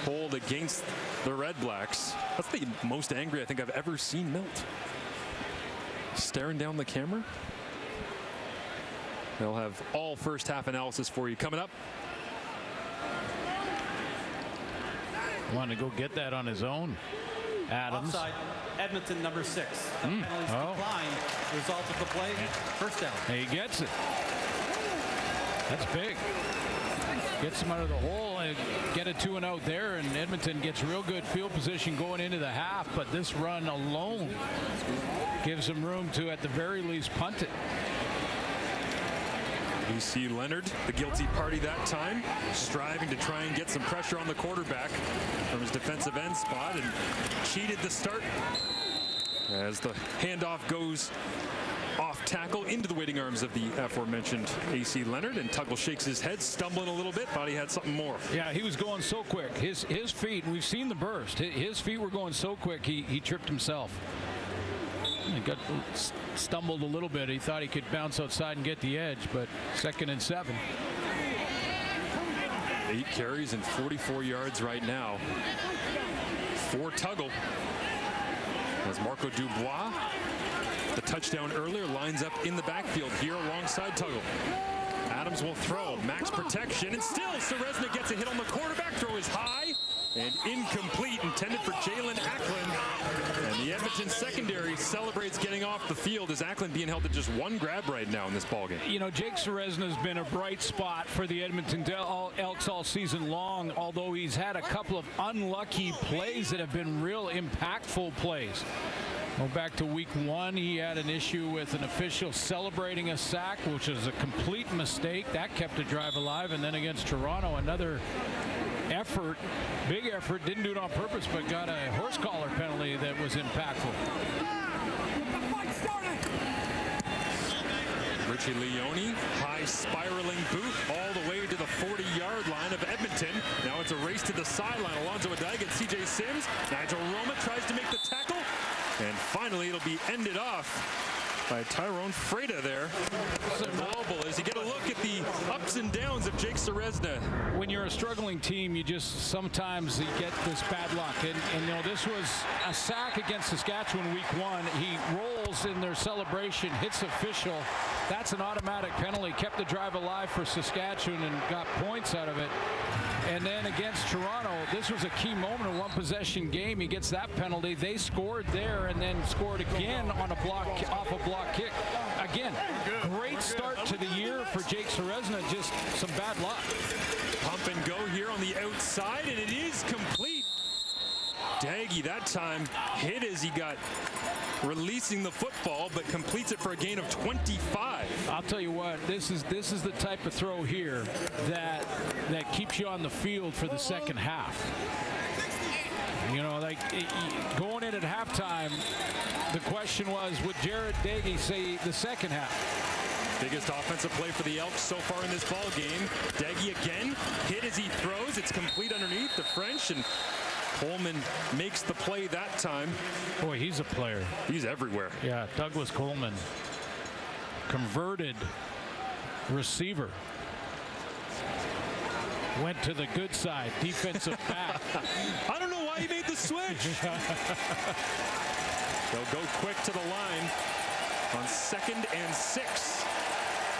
hold against the RedBlacks. That's the most angry I think I've ever seen Milt. Staring down the camera. They'll have all first half analysis for you coming up. Wanted to go get that on his own. Adams. Offside, Edmonton number 6. Penalties declined. Result of the play, first down. He gets it. That's big. Gets him out of the hole and get a 2-and-out there, and Edmonton gets real good field position going into the half, but this run alone gives them room to, at the very least, punt it. AC Leonard, the guilty party that time, striving to try and get some pressure on the quarterback from his defensive end spot, and cheated the start as the handoff goes off tackle into the waiting arms of the aforementioned AC Leonard, and Tuggle shakes his head, stumbling a little bit, thought he had something more. Yeah, he was going so quick. His feet, we've seen the burst, his feet were going so quick he tripped himself. He got stumbled a little bit. He thought he could bounce outside and get the edge, but 2nd and 7. 8 carries and 44 yards right now for Tuggle. As Marco Dubois, the touchdown earlier, lines up in the backfield here alongside Tuggle. Adams will throw, max protection, and still Serezna gets a hit on the quarterback. Throw is high and incomplete, intended for Jalen Acklin. And the Edmonton secondary celebrates getting off the field as Acklin being held to just one grab right now in this ballgame. You know, Jake Serezna has been a bright spot for the Edmonton Elks all season long, although he's had a couple of unlucky plays that have been real impactful plays. Go back to week 1, he had an issue with an official celebrating a sack, which was a complete mistake. That kept the drive alive. And then against Toronto, another effort, big effort, didn't do it on purpose, but got a horse collar penalty that was impactful. Richie Leone, high spiraling boot all the way to the 40-yard line of Edmonton. Now it's a race to the sideline. Alonzo Adai against CJ Sims. Nigel Roma tries to make the tackle. And finally, it'll be ended off by Tyrone Freda there. Global as you get a look at the ups and downs of Jake Serezna. When you're a struggling team, you just sometimes you get this bad luck. And you know, this was a sack against Saskatchewan week 1. He rolls in their celebration, hits official, That's an automatic penalty. Kept the drive alive for Saskatchewan and got points out of it. And then against Toronto, this was a key moment, a one-possession game. He gets that penalty. They scored there and then scored again on a block, off a block kick. Again, great start to the year for Jake Serezna, just some bad luck. Pump and go here on the outside, and it is complete. Daggy that time hit as he got releasing the football, but completes it for a gain of 25. I'll tell you what, this is the type of throw here that keeps you on the field for the second half. You know, like going in at halftime, the question was, would Jared Daggy say the second half? Biggest offensive play for the Elks so far in this ball game. Daggy again, hit as he throws. It's complete underneath the French, and Coleman makes the play that time. Boy, he's a player. He's everywhere. Yeah, Douglas Coleman, converted receiver. Went to the good side, defensive back. I don't know why he made the switch. They'll go quick to the line on 2nd and 6.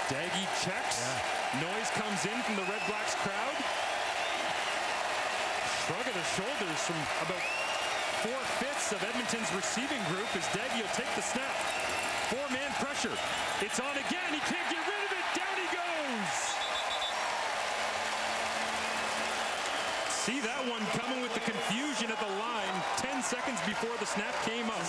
Daggy checks. Yeah. Noise comes in from the RedBlacks crowd. Shrug of the shoulders from about 4/5 of Edmonton's receiving group as Daggy will take the snap. 4-man pressure. It's on again. He can't get rid of it. Down he goes. See that one coming with the confusion at the line 10 seconds before the snap came up.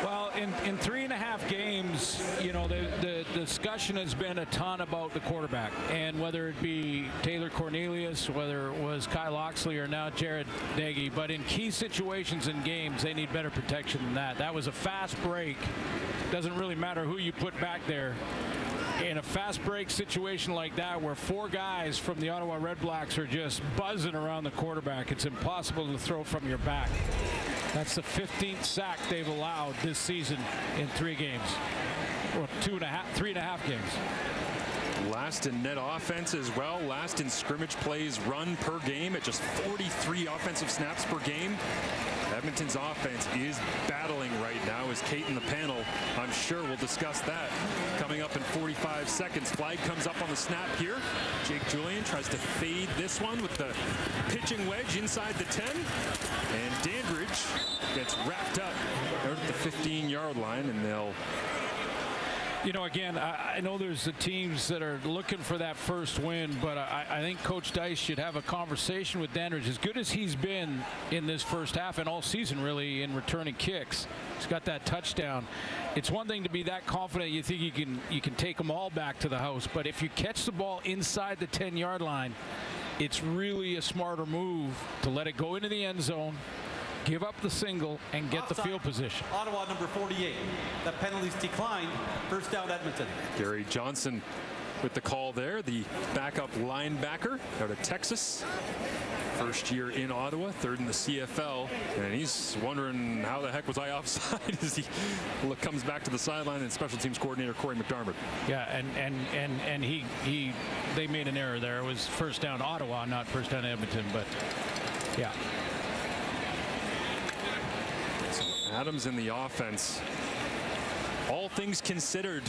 Well, in 3.5 games, you know, the discussion has been a ton about the quarterback, and whether it be Taylor Cornelius, whether it was Kyle Oxley, or now Jared Daggy. But in key situations in games, they need better protection than that. That was a fast break. Doesn't really matter who you put back there. In a fast break situation like that, where 4 guys from the Ottawa RedBlacks are just buzzing around the quarterback, it's impossible to throw from your back. That's the 15th sack they've allowed this season in 3 games, or 3.5 games. Last in net offense as well. Last in scrimmage plays run per game at just 43 offensive snaps per game. Edmonton's offense is battling right now, as Kate in the panel, I'm sure, will discuss that coming up in 45 seconds. Flag comes up on the snap here. Jake Julian tries to fade this one with the pitching wedge inside the 10. And Dandridge gets wrapped up out at the 15-yard line, and they'll... You know, again, I know there's the teams that are looking for that first win, but I think Coach Dice should have a conversation with Dandridge. As good as he's been in this first half and all season, really, in returning kicks, he's got that touchdown. It's one thing to be that confident you think you can take them all back to the house, but if you catch the ball inside the 10-yard line, it's really a smarter move to let it go into the end zone, give up the single, and get the field position. Ottawa number 48. The penalties declined. First down, Edmonton. Gary Johnson with the call there, the backup linebacker out of Texas. First year in Ottawa, 3rd in the CFL, and he's wondering how the heck was I offside as he comes back to the sideline, and special teams coordinator Corey McDermott. Yeah, and they made an error there. It was first down Ottawa, not first down Edmonton, but yeah. Adams in the offense. All things considered,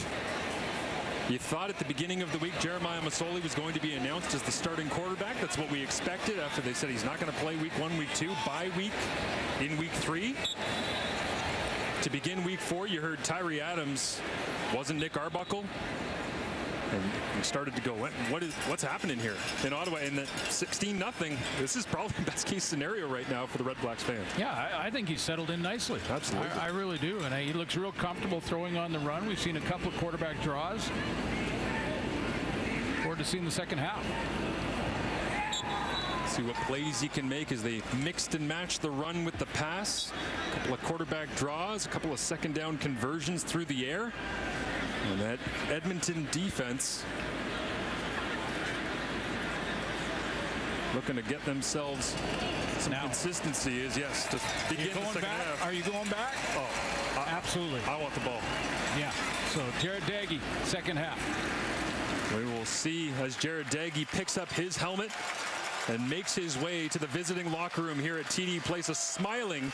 you thought at the beginning of the week Jeremiah Masoli was going to be announced as the starting quarterback. That's what we expected after they said he's not going to play week 1, week 2, bye week in week 3. To begin week 4, you heard Tyree Adams wasn't Nick Arbuckle. And we started to go, what's happening here in Ottawa? And the 16-0, this is probably the best case scenario right now for the RedBlacks fans. Yeah, I think he's settled in nicely. Absolutely. I really do. And he looks real comfortable throwing on the run. We've seen a couple of quarterback draws. Forward to seeing the second half. See what plays he can make as they mixed and matched the run with the pass. A couple of quarterback draws, a couple of second down conversions through the air. And that Edmonton defense looking to get themselves some consistency is, yes, just begin the second half. Are you going back? Oh, absolutely. I want the ball. Yeah. So Jared Daggy, second half. We will see as Jared Daggy picks up his helmet and makes his way to the visiting locker room here at TD Place. A smiling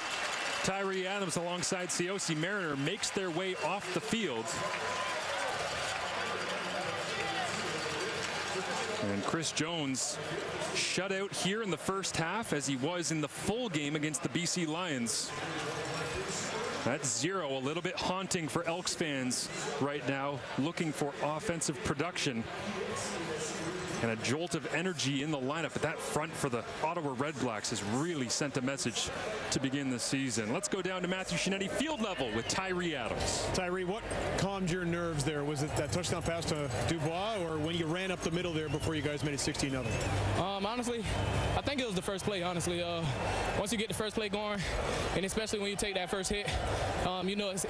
Tyree Adams alongside Ciosi Mariner makes their way off the field. And Chris Jones shut out here in the first half as he was in the full game against the BC Lions. That's 0, a little bit haunting for Elks fans right now, looking for offensive production and a jolt of energy in the lineup. But that front for the Ottawa RedBlacks has really sent a message to begin the season. Let's go down to Matthew Shinetti field level with Tyree Adams. Tyree, what calmed your nerves there? Was it that touchdown pass to Dubois, or when you ran up the middle there before you guys made it 16-0? Honestly, I think it was the first play, honestly. Once you get the first play going, and especially when you take that first hit, you know it's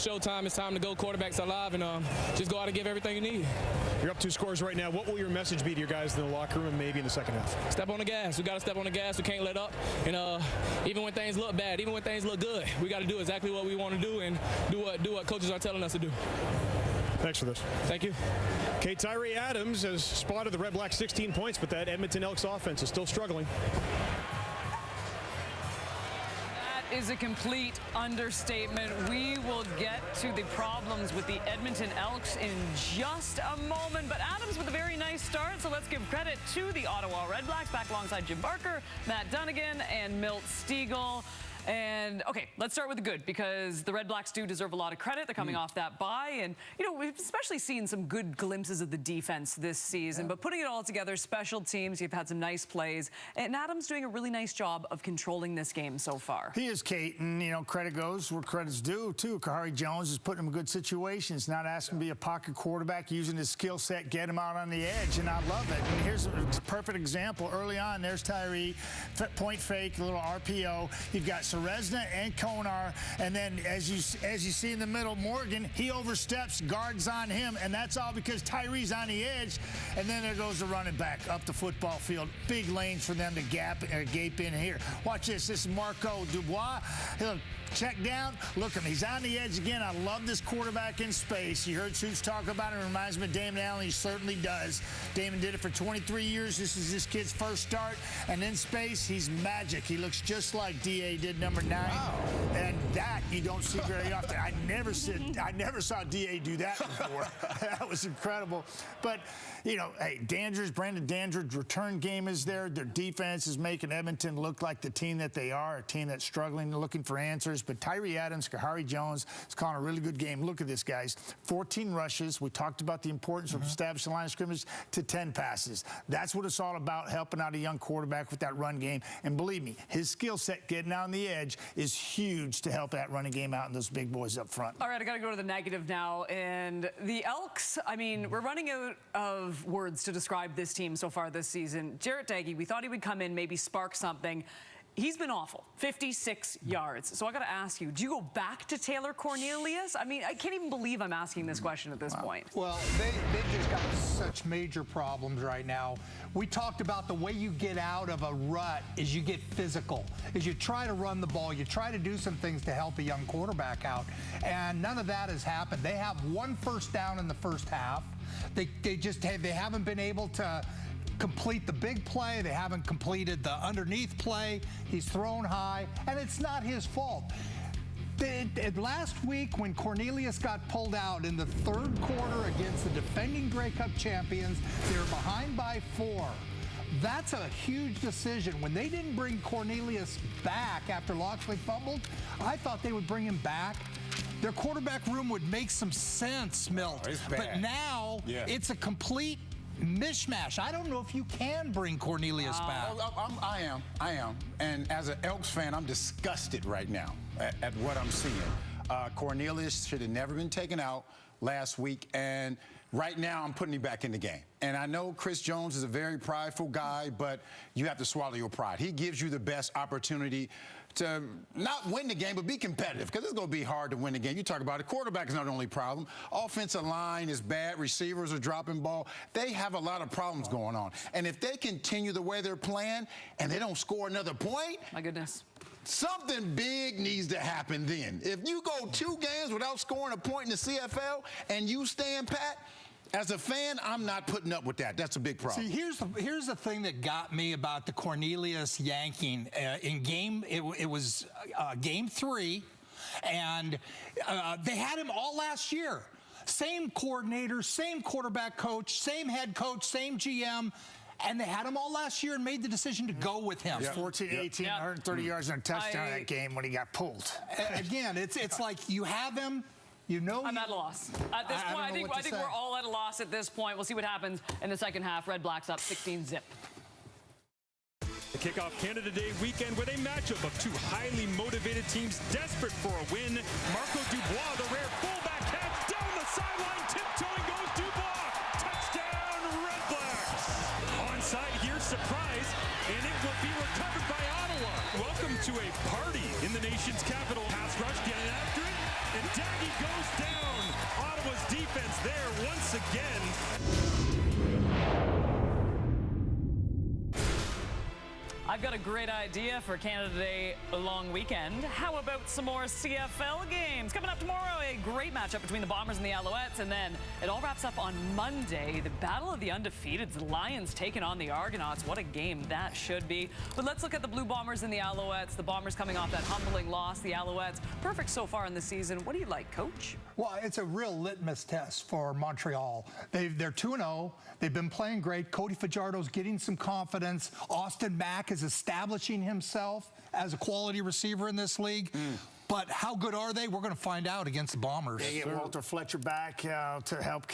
showtime. It's time to go. Quarterback's alive, and just go out and give everything you need. You're up 2 scores right now. What will your message be to your guys in the locker room and maybe in the second half? Step on the gas. We got to step on the gas. We can't let up. And even when things look bad, even when things look good, we got to do exactly what we want to do and do what coaches are telling us to do. Thanks for this. Thank you. Okay, Tyree Adams has spotted the RedBlacks 16 points, but that Edmonton Elks offense is still struggling. Is a complete understatement. We will get to the problems with the Edmonton Elks in just a moment, but Adams with a very nice start, so let's give credit to the Ottawa RedBlacks, back alongside Jim Barker, Matt Dunnigan, and Milt Stiegel. And okay, let's start with the good, because the RedBlacks do deserve a lot of credit. They're coming off that bye, and you know, we've especially seen some good glimpses of the defense this season. But putting it all together, special teams, you've had some nice plays, and Adams doing a really nice job of controlling this game so far. He is, Kate, and you know, credit goes where credit's due too. Kahari Jones is putting him in good situations, not asking to be a pocket quarterback, using his skill set, get him out on the edge, and I love it. And here's a perfect example. Early on, there's Tyree, point fake, a little RPO. You've got Resna and Konar, and then as you see in the middle, Morgan, he oversteps, guards on him, and that's all because Tyree's on the edge. And then there goes the running back up the football field. Big lanes for them to gape in here. Watch this. This is Marco Dubois. He'll check down. Look at him. He's on the edge again. I love this quarterback in space. You heard Suits talk about it. It reminds me of Damon Allen. He certainly does. Damon did it for 23 years. This is this kid's first start. And in space, he's magic. He looks just like D.A. did, number 9. Wow. And that you don't see very often. I never saw D.A. do that before. That was incredible. But, you know, hey, Brandon Dandridge's return game is there. Their defense is making Edmonton look like the team that they are, a team that's struggling, looking for answers. But Tyree Adams, Kahari Jones is calling a really good game. Look at this, guys. 14 rushes. We talked about the importance of establishing the line of scrimmage to 10 passes. That's what it's all about, helping out a young quarterback with that run game. And believe me, his skill set getting on the edge is huge to help that running game out and those big boys up front. All right, I got to go to the negative now. And the Elks, I mean, we're running out of words to describe this team so far this season. Jarrett Daggy, we thought he would come in, maybe spark something. He's been awful, 56 yards. So I got to ask you, do you go back to Taylor Cornelius? I mean, I can't even believe I'm asking this question at this point. Well, they just got such major problems right now. We talked about the way you get out of a rut is you get physical, is you try to run the ball, you try to do some things to help a young quarterback out, and none of that has happened. They have 1 first down in the first half. They haven't been able to complete the big play. They haven't completed the underneath play. He's thrown high, and it's not his fault. Last week, when Cornelius got pulled out in the 3rd quarter against the defending Grey Cup champions, they were behind by 4. That's a huge decision. When they didn't bring Cornelius back after Loxley fumbled, I thought they would bring him back. Their quarterback room would make some sense, Milt. Oh, it's bad. But now it's a complete mishmash. I don't know if you can bring Cornelius back. I am. And as an Elks fan, I'm disgusted right now at what I'm seeing. Cornelius should have never been taken out last week, and right now I'm putting him back in the game. And I know Chris Jones is a very prideful guy, but you have to swallow your pride. He gives you the best opportunity to not win the game, but be competitive, because it's going to be hard to win the game. You talk about it. Quarterback is not the only problem. Offensive line is bad. Receivers are dropping ball. They have a lot of problems going on. And if they continue the way they're playing and they don't score another point, my goodness, something big needs to happen then. If you go 2 games without scoring a point in the CFL and you stand pat, as a fan, I'm not putting up with that. That's a big problem. See, here's the thing that got me about the Cornelius yanking. In game, it was game 3, and they had him all last year. same coordinator, same quarterback coach, same head coach, same GM. And they had him all last year and made the decision to go with him. 14-18, 130 yards and a touchdown that game when he got pulled. Again, it's like you have him. You know, I'm at a loss. At this point, I think we're all at a loss at this point. We'll see what happens in the second half. Red Blacks up 16-zip. The kickoff Canada Day weekend with a matchup of two highly motivated teams desperate for a win. Marco Dubois, the rare fullback catch down the sideline, tiptoeing goes Dubois. Touchdown, Red Blacks. Onside here, surprise, and it will be recovered by Ottawa. Welcome to a party in the nation's capital. Pass rush getting after it, and Daggy goes down. Ottawa's defense there once again. I've got a great idea for Canada Day long weekend. How about some more CFL games? Coming up tomorrow, a great matchup between the Bombers and the Alouettes, and then it all wraps up on Monday. The battle of the undefeateds, the Lions taking on the Argonauts. What a game that should be. But let's look at the Blue Bombers and the Alouettes. The Bombers coming off that humbling loss. The Alouettes, perfect so far in the season. What do you like, Coach? Well, it's a real litmus test for Montreal. They're 2-0. They've been playing great. Cody Fajardo's getting some confidence. Austin Mack is establishing himself as a quality receiver in this league. But how good are they? We're going to find out against the Bombers. They get Walter Fletcher back to help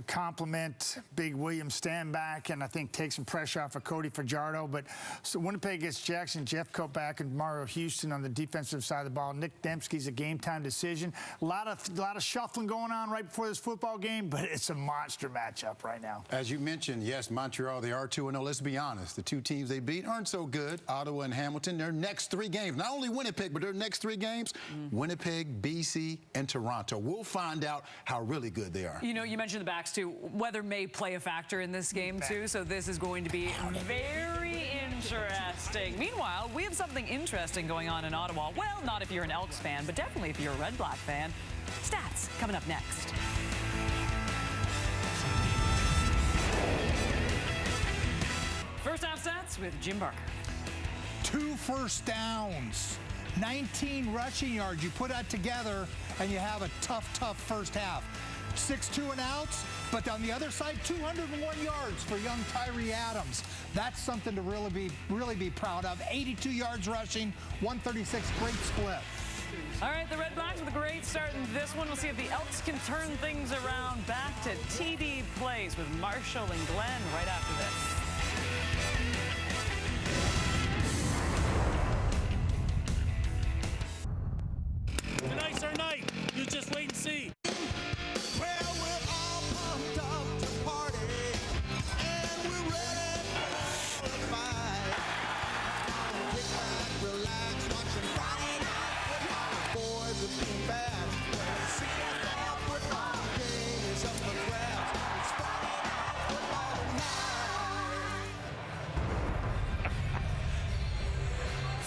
complement Big William Stanback, and I think take some pressure off of Cody Fajardo. But so Winnipeg gets Jackson Jeffcoat back and Mario Houston on the defensive side of the ball. Nick Dembski's a game-time decision. A lot of shuffling going on right before this football game, but it's a monster matchup right now. As you mentioned, yes, Montreal, they are 2-0. Let's be honest. The two teams they beat aren't so good. Ottawa and Hamilton, their next three games, not only Winnipeg, but their next three games, Winnipeg, BC, and Toronto. We'll find out how really good they are. You know, you mentioned the backs, too. Weather may play a factor in this game, too, so this is going to be very interesting. Meanwhile, we have something interesting going on in Ottawa. Well, not if you're an Elks fan, but definitely if you're a Red Black fan. Stats coming up next. First half stats with Jim Barker. 2 first downs, 19 rushing yards. You put that together, and you have a tough first half. 6 2-and-outs, but on the other side, 201 yards for young Tyree Adams. That's something to really be proud of. 82 yards rushing, 136, great split. All right, the Red Blacks with a great start in this one. We'll see if the Elks can turn things around. Back to TD Place with Marshall and Glenn right after this. Tonight's our night. You just wait and see. Well, we're all pumped up to party, and we're ready for the fight. Kick back, relax, watching Friday Night Football. The boys are being bad. CFL football game is up for grabs. It's Friday Night Football tonight.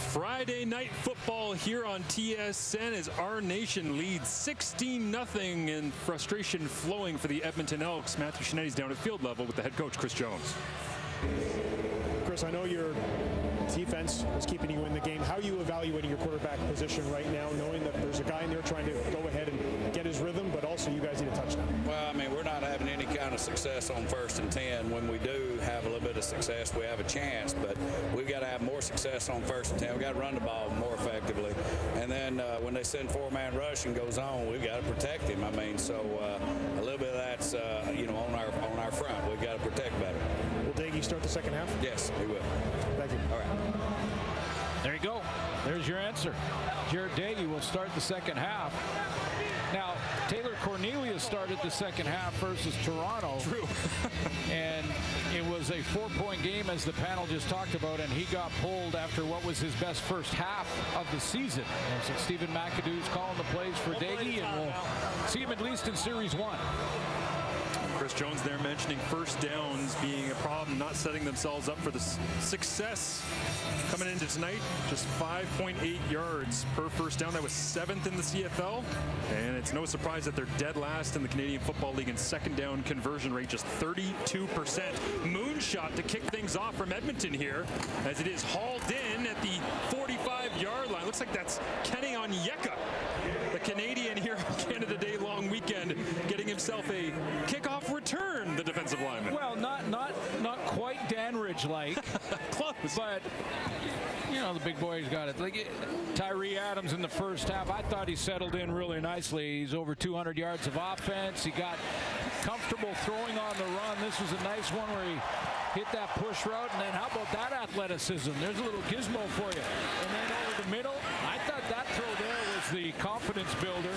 Friday night football here on TSN as our nation leads 16-0 and frustration flowing for the Edmonton Elks. Matthew Shinetti's down at field level with the head coach, Chris Jones. Chris, I know your defense is keeping you in the game. How are you evaluating your quarterback position right now, knowing that there's a guy in there trying to go ahead and get his rhythm, but also you guys need a touchdown? Well, I mean, we're not having any kind of success on 1st and 10. When we do have a little bit of success, we have a chance, but we've got to have more success on 1st and 10. We've got to run the ball more effectively. And then when they send 4-man rush and goes on, we've got to protect him. I mean, so a little bit of that's, on our front. We've got to protect better. Will Daggy start the second half? Yes, he will. Thank you. All right. There you go. There's your answer. Jared Daggy will start the second half. Now, Taylor Cornelius started the second half versus Toronto. True. And it was a 4-point game, as the panel just talked about, and he got pulled after what was his best first half of the season. And so Stephen McAdoo's calling the plays for Daggy, and we'll see him at least in Series 1. Chris Jones there mentioning first downs being a problem, not setting themselves up for the success coming into tonight. Just 5.8 yards per first down. That was 7th in the CFL. And it's no surprise that they're dead last in the Canadian Football League in second down conversion rate, just 32%. Moonshot to kick things off from Edmonton here, as it is hauled in at the 45-yard line. Looks like that's Kenny Onyeka, the Canadian here on Canada Day long weekend, himself a kickoff return, the defensive lineman. Well, not quite Danridge-like. Close. But, you know, the big boy's got it. Like Tyree Adams in the first half, I thought he settled in really nicely. He's over 200 yards of offense. He got comfortable throwing on the run. This was a nice one where he hit that push route. And then how about that athleticism? There's a little gizmo for you. And then over the middle, I thought that throw there was the confidence builder.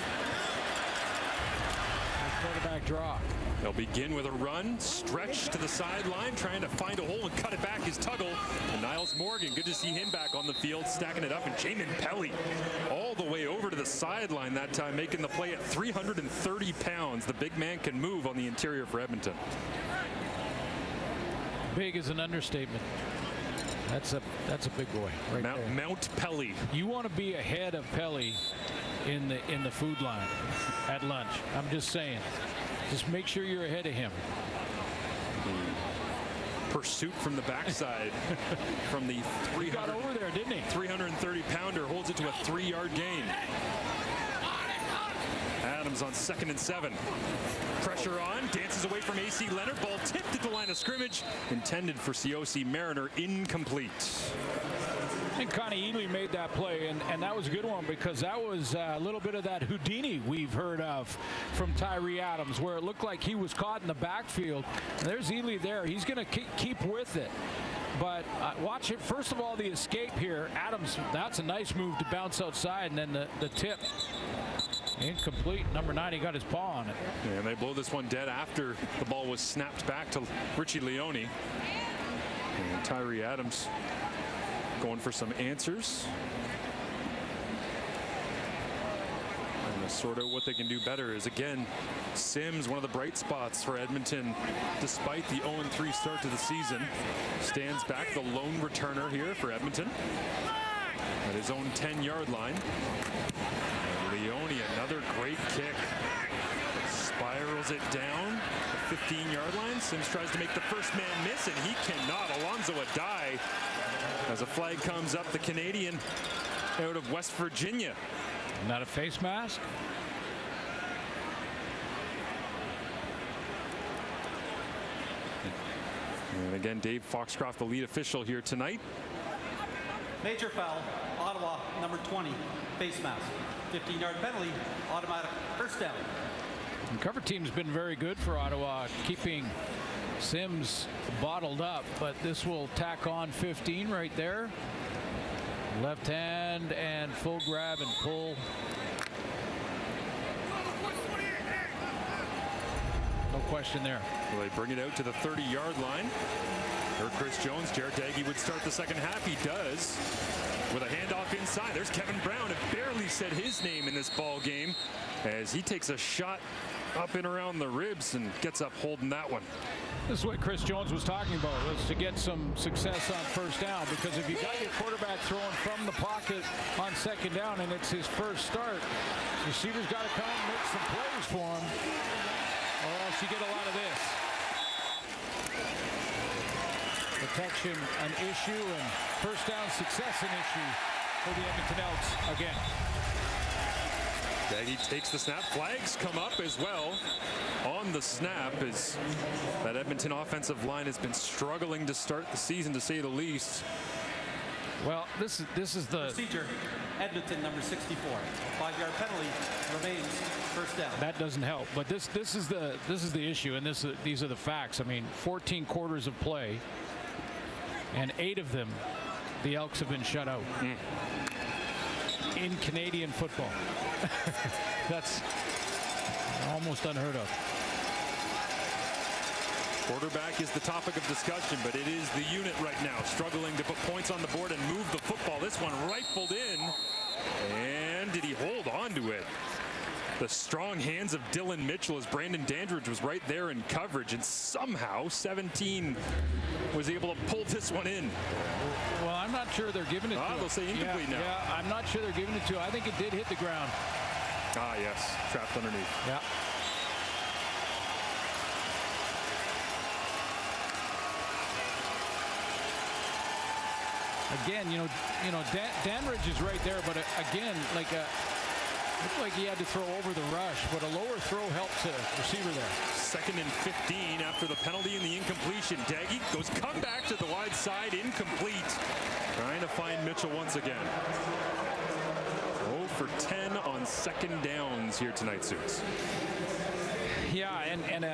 Quarterback draw. They'll begin with a run, stretch to the sideline, trying to find a hole and cut it back is Tuggle. And Niles Morgan, good to see him back on the field, stacking it up. And Jamin Pelly all the way over to the sideline that time, making the play at 330 pounds. The big man can move on the interior for Edmonton. Big is an understatement. That's a big boy right there. Mount Pelly. You want to be ahead of Pelly in the food line at lunch. I'm just saying. Just make sure you're ahead of him. Pursuit from the backside from the 300. He got over there, didn't he? 330-pounder holds it to a 3-yard gain. Adams on 2nd and 7. Pressure on, dances away from AC Leonard. Ball tipped at the line of scrimmage. Intended for COC Mariner, incomplete. I think Connie Ely made that play, and that was a good one because that was a little bit of that Houdini we've heard of from Tyree Adams, where it looked like he was caught in the backfield. And there's Ely there. He's going to keep with it. But watch it. First of all, the escape here. Adams, that's a nice move to bounce outside, and then the tip. Incomplete. Number 9, he got his paw on it. Yeah, and they blow this one dead after the ball was snapped back to Richie Leone. And Tyree Adams going for some answers. And sort of what they can do better is, again, Sims, one of the bright spots for Edmonton, despite the 0-3 start to the season, stands back, the lone returner here for Edmonton at his own 10-yard line. Leone, another great kick. Spirals it down the 15-yard line. Sims tries to make the first man miss, and he cannot. Alonzo Adai, as a flag comes up, the Canadian out of West Virginia. Not a face mask. And again, Dave Foxcroft, the lead official here tonight. Major foul, Ottawa, number 20, face mask. 15-yard penalty, automatic first down. The cover team's been very good for Ottawa, keeping Sims bottled up, but this will tack on 15 right there. Left hand and full grab and pull. No question there. Well, they bring it out to the 30-yard line. Heard Chris Jones, Jared Daggy would start the second half. He does with a handoff inside. There's Kevin Brown. It barely said his name in this ball game as he takes a shot up and around the ribs and gets up holding that one. This is what Chris Jones was talking about, was to get some success on first down, because if you got your quarterback throwing from the pocket on second down and it's his first start, receivers got to come and make some plays for him, or else you get a lot of this. Protection an issue, and first down success an issue for the Edmonton Elks again. Daggy takes the snap. Flags come up as well on the snap, as that Edmonton offensive line has been struggling to start the season, to say the least. Well, this is the procedure. Edmonton, number 64. 5-yard penalty remains first down. That doesn't help, but this is the issue, and these are the facts. I mean, 14 quarters of play, and 8 of them, the Elks have been shut out in Canadian football. That's almost unheard of. Quarterback is the topic of discussion, but it is the unit right now, struggling to put points on the board and move the football. This one rifled in, and did he hold on to it? The strong hands of Dylan Mitchell, as Brandon Dandridge was right there in coverage, and somehow 17 was able to pull this one in. Well, I'm not sure they're giving it to him. They'll say incomplete now. Yeah, I'm not sure they're giving it to him. I think it did hit the ground. Ah, yes, trapped underneath. Yeah. Again, you know, Danridge is right there, but again, like Looked like he had to throw over the rush, but a lower throw helps the receiver there. 2nd and 15 after the penalty and the incompletion. Daggy goes comeback to the wide side, incomplete. Trying to find Mitchell once again. 0 for 10 on 2nd downs here tonight, Suits. Yeah, and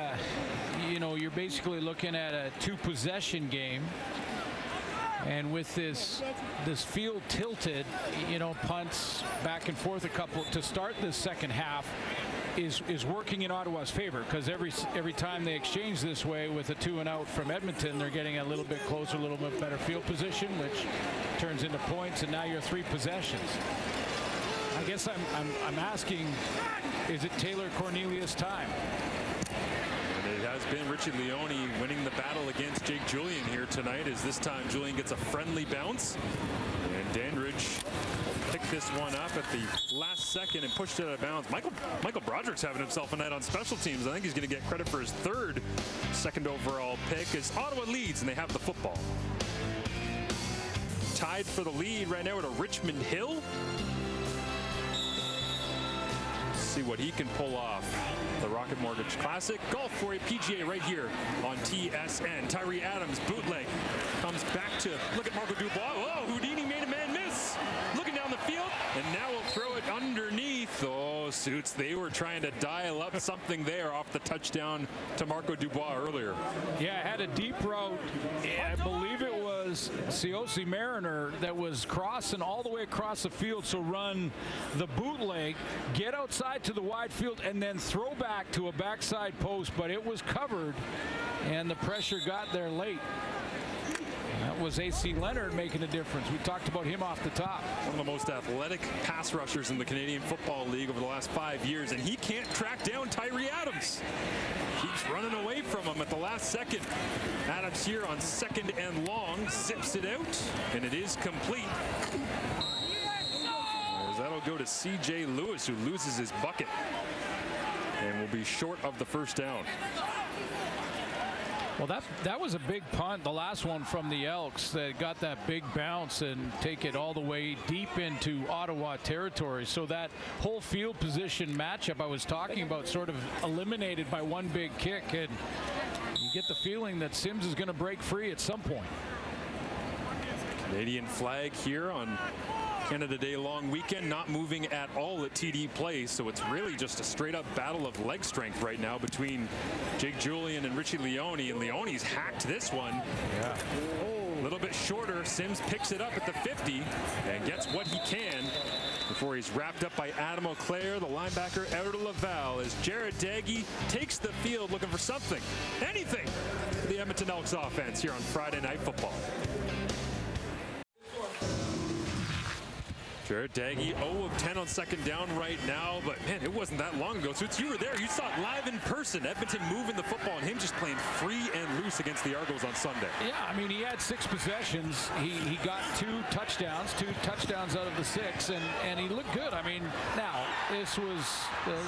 you know, you're basically looking at a 2-possession game. And with this field tilted, you know, punts back and forth a couple to start this second half is working in Ottawa's favor, because every time they exchange this way with a 2-and-out from Edmonton, they're getting a little bit closer, a little bit better field position, which turns into points, and now you're 3 possessions. I guess I'm asking, is it Taylor Cornelius time? It has been Richie Leone winning the battle against Jake Julian here tonight, as this time Julian gets a friendly bounce. And Dandridge picked this one up at the last second and pushed it out of bounds. Michael Broderick's having himself a night on special teams. I think he's going to get credit for his 3rd second overall pick, as Ottawa leads and they have the football. Tied for the lead right now at a Richmond Hill. See what he can pull off. The Rocket Mortgage Classic Golf for a PGA right here on TSN. Tyree Adams bootleg comes back to look at Marco Dubois. Oh, Houdini made a man miss. Looking down the field, and now we'll throw it underneath. Oh, Suits, they were trying to dial up something there off the touchdown to Marco Dubois earlier. Yeah, had a deep route. I believe it was Ciosi Mariner that was crossing all the way across the field. So run the bootleg, get outside to the wide field, and then throw back to a backside post, but it was covered, and the pressure got there late. That was A.C. Leonard making a difference. We talked about him off the top. One of the most athletic pass rushers in the Canadian Football League over the last 5 years, and he can't track down Tyree Adams. Keeps running away from him at the last second. Adams here on 2nd and long, zips it out, and it is complete. As that'll go to C.J. Lewis, who loses his bucket and will be short of the 1st down. Well, that was a big punt, the last one from the Elks, that got that big bounce and take it all the way deep into Ottawa territory. So that whole field position matchup I was talking about sort of eliminated by one big kick, and you get the feeling that Sims is going to break free at some point. Canadian flag here on Canada Day long weekend, not moving at all at TD Place, so it's really just a straight up battle of leg strength right now between Jake Julian and Richie Leone, and Leone's hacked this one. Yeah. A little bit shorter. Sims picks it up at the 50 and gets what he can before he's wrapped up by Adam Auclair, the linebacker out of Laval, as Jared Daggy takes the field looking for something, anything, for the Edmonton Elks offense here on Friday Night Football. Jared Daggy 0 of 10 on 2nd down right now, but man, it wasn't that long ago. So you were there, you saw it live in person. Edmonton moving the football and him just playing free and loose against the Argos on Sunday. Yeah, I mean, he had 6 possessions. He got 2 touchdowns out of the 6, and he looked good. I mean, now, this was,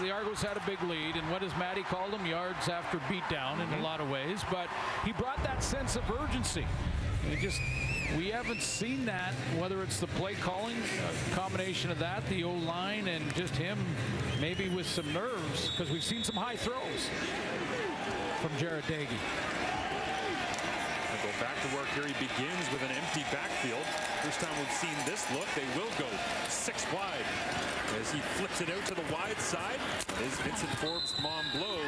the Argos had a big lead, and what has Matty called them? Yards after beatdown in a lot of ways, but he brought that sense of urgency. We haven't seen that, whether it's the play calling, a combination of that, the O-line, and just him maybe with some nerves, because we've seen some high throws from Jared Daggy. Go back to work here. He begins with an empty backfield. First time we've seen this look. They will go 6 wide as he flips it out to the wide side. Is Vincent Forbes Montbleau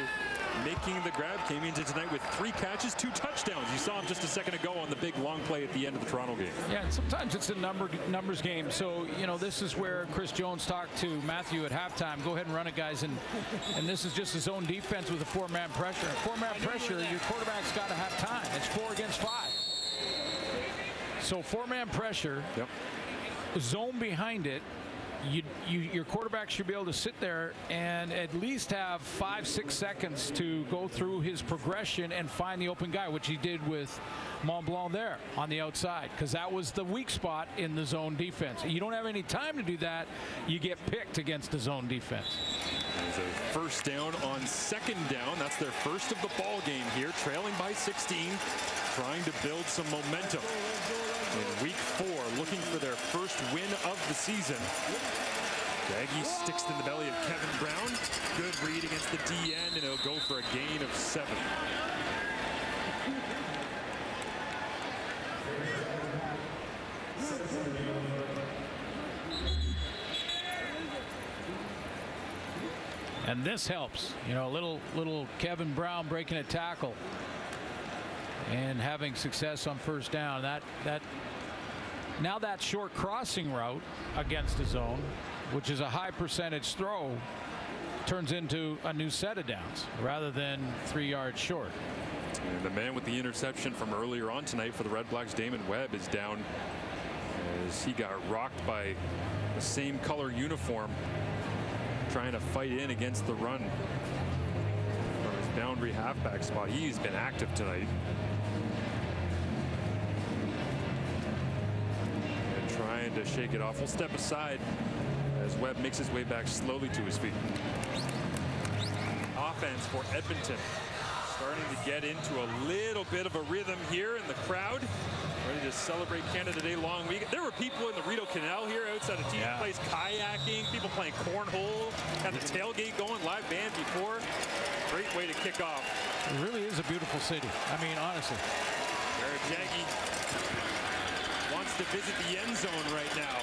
making the grab. Came into tonight with 3 catches, 2 touchdowns. You saw him just a second ago on the big long play at the end of the Toronto game. Yeah, and sometimes it's a numbers game. So, you know, this is where Chris Jones talked to Matthew at halftime. Go ahead and run it, guys. And this is just his own defense with a 4-man pressure. 4-man pressure, your quarterback's got to have time. It's 4 against 5. So 4-man pressure, yep. Zone behind it. Your quarterback should be able to sit there and at least have 5-6 seconds to go through his progression and find the open guy, which he did with Montblanc there on the outside, because that was the weak spot in the zone defense. You don't have any time to do that. You get picked against the zone defense. There's a 1st down on 2nd down. That's their first of the ball game here, trailing by 16, trying to build some momentum. In week 4, looking for their first win of the season. Daggy sticks in the belly of Kevin Brown. Good read against the D end, and it'll go for a gain of 7. And this helps, you know, little Kevin Brown breaking a tackle and having success on first down. Now that short crossing route against the zone, which is a high percentage throw, turns into a new set of downs rather than 3 yards short. And the man with the interception from earlier on tonight for the Red Blacks, Damon Webb, is down as he got rocked by the same color uniform, trying to fight in against the run from his boundary halfback spot. He's been active tonight. And trying to shake it off. We'll step aside as Webb makes his way back slowly to his feet. Offense for Edmonton. Starting to get into a little bit of a rhythm here in the crowd. Ready to celebrate Canada Day long weekend. There were people in the Rideau Canal here outside of team place kayaking, people playing cornhole, had the tailgate going, live band before. Great way to kick off. It really is a beautiful city. I mean, honestly. Jared Daggy wants to visit the end zone right now.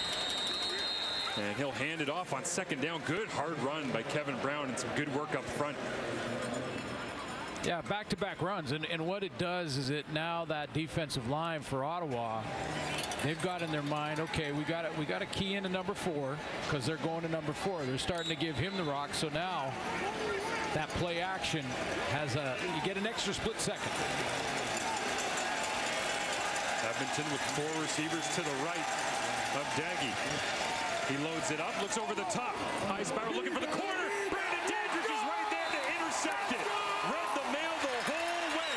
And he'll hand it off on second down. Good hard run by Kevin Brown and some good work up front. Yeah, back-to-back runs, and what it does is it now that defensive line for Ottawa, they've got in their mind, okay, we got to key into number 4 because they're going to number 4. They're starting to give him the rock, so now that play action has you get an extra split second. Edmonton with 4 receivers to the right of Daggy. He loads it up, looks over the top, high spiral looking for the corner. Brandon Dandridge is right there to intercept it. Read the mail the whole way.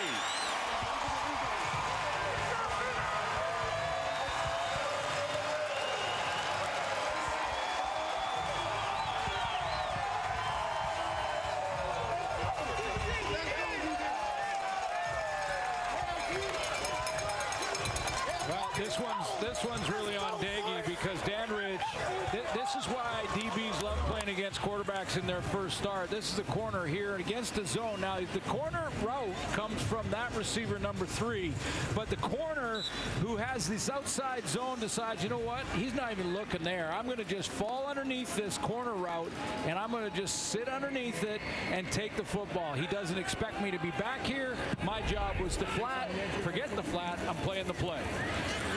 Well, this one's really on Daggy because Dandridge, this is why DBs love playing against quarterbacks in their first start. This is a corner here against the zone. Now, the corner route comes from that receiver number 3, but the corner who has this outside zone decides, you know what, he's not even looking there. I'm going to just fall underneath this corner route, and I'm going to just sit underneath it and take the football. He doesn't expect me to be back here. My job was to flat. Forget the flat. I'm playing the play.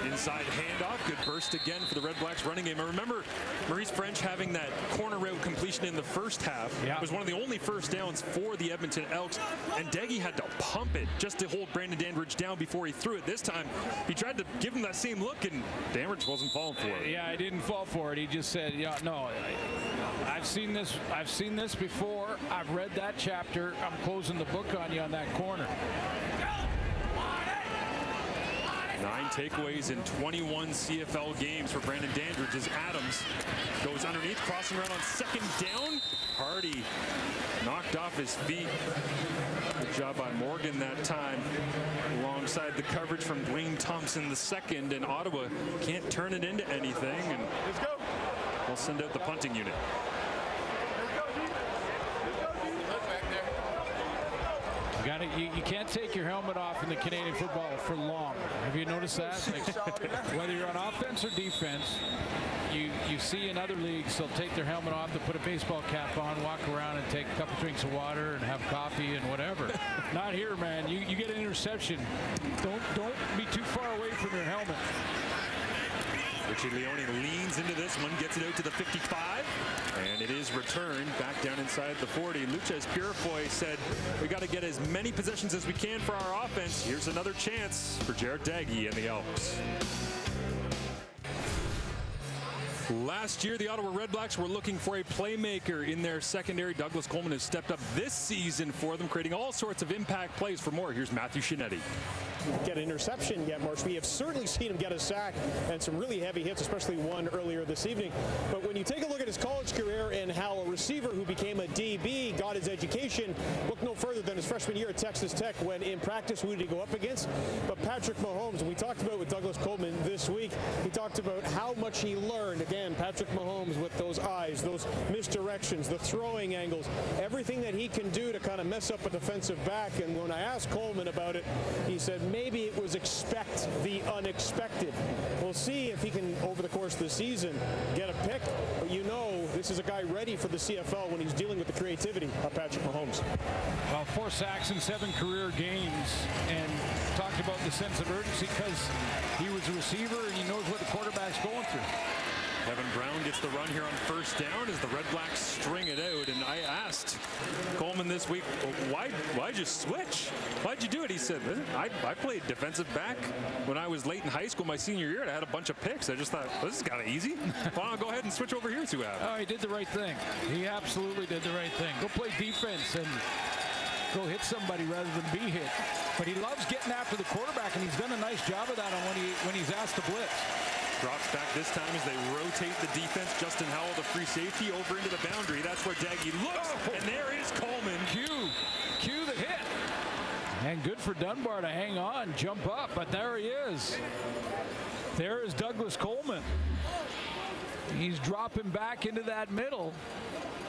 Inside handoff, good burst again for the Red Blacks running game. I remember Maurice French having that corner route completion in the first half. It was one of the only first downs for the Edmonton Elks, and Daggy had to pump it just to hold Brandon Dandridge down before he threw it. This time, he tried to give him that same look, and Dandridge wasn't falling for it. Yeah, he didn't fall for it. He just said, yeah, no, I've seen this before. I've read that chapter. I'm closing the book on you on that corner. 9 takeaways in 21 CFL games for Brandon Dandridge as Adams goes underneath, crossing around on second down. Hardy knocked off his feet. Good job by Morgan that time, alongside the coverage from Dwayne Thompson II, and Ottawa can't turn it into anything, and they'll send out the punting unit. You can't take your helmet off in the Canadian football for long. Have you noticed that? Like, whether you're on offense or defense, you see in other leagues they'll take their helmet off, they'll put a baseball cap on, walk around and take a couple drinks of water and have coffee and whatever. Not here, man. You get an interception. Don't be too far away from your helmet. Richie Leone leans into this one, gets it out to the 55, and it is returned back down inside the 40. Lucas Purifoy said, we got to get as many possessions as we can for our offense. Here's another chance for Jared Daggy and the Elks. Last year, the Ottawa RedBlacks were looking for a playmaker in their secondary. Douglas Coleman has stepped up this season for them, creating all sorts of impact plays. For more, here's Matthew Shinetti. get an interception yet, Marsh. We have certainly seen him get a sack and some really heavy hits, especially one earlier this evening. But when you take a look at his college career and how a receiver who became a DB got his education, look no further than his freshman year at Texas Tech, when in practice, who did he go up against? But Patrick Mahomes. And we talked about with Douglas Coleman this week, he talked about how much he learned. Again, Patrick Mahomes with those eyes, those misdirections, the throwing angles, everything that he can do to kind of mess up a defensive back. And when I asked Coleman about it, he said maybe it was expect the unexpected. We'll see if he can, over the course of the season, get a pick. But you know, this is a guy ready for the CFL when he's dealing with the creativity of Patrick Mahomes. Well, 4 sacks in 7 career games, and talked about the sense of urgency because he was a receiver and he knows what the quarterback's going through. Kevin Brown gets the run here on first down as the RedBlacks string it out. And I asked Coleman this week, why'd you switch? Why'd you do it? He said, I played defensive back when I was late in high school my senior year, and I had a bunch of picks. I just thought, well, this is kind of easy. Why don't I go ahead and switch over here to Adam? Oh, he did the right thing. He absolutely did the right thing. Go play defense and go hit somebody rather than be hit. But he loves getting after the quarterback, and he's done a nice job of that on when he's asked to blitz. Drops back this time as they rotate the defense. Justin Howell, the free safety, over into the boundary. That's where Daggy looks, and there is Coleman. Cue the hit. And good for Dunbar to hang on, jump up, but there he is. There is Douglas Coleman. He's dropping back into that middle.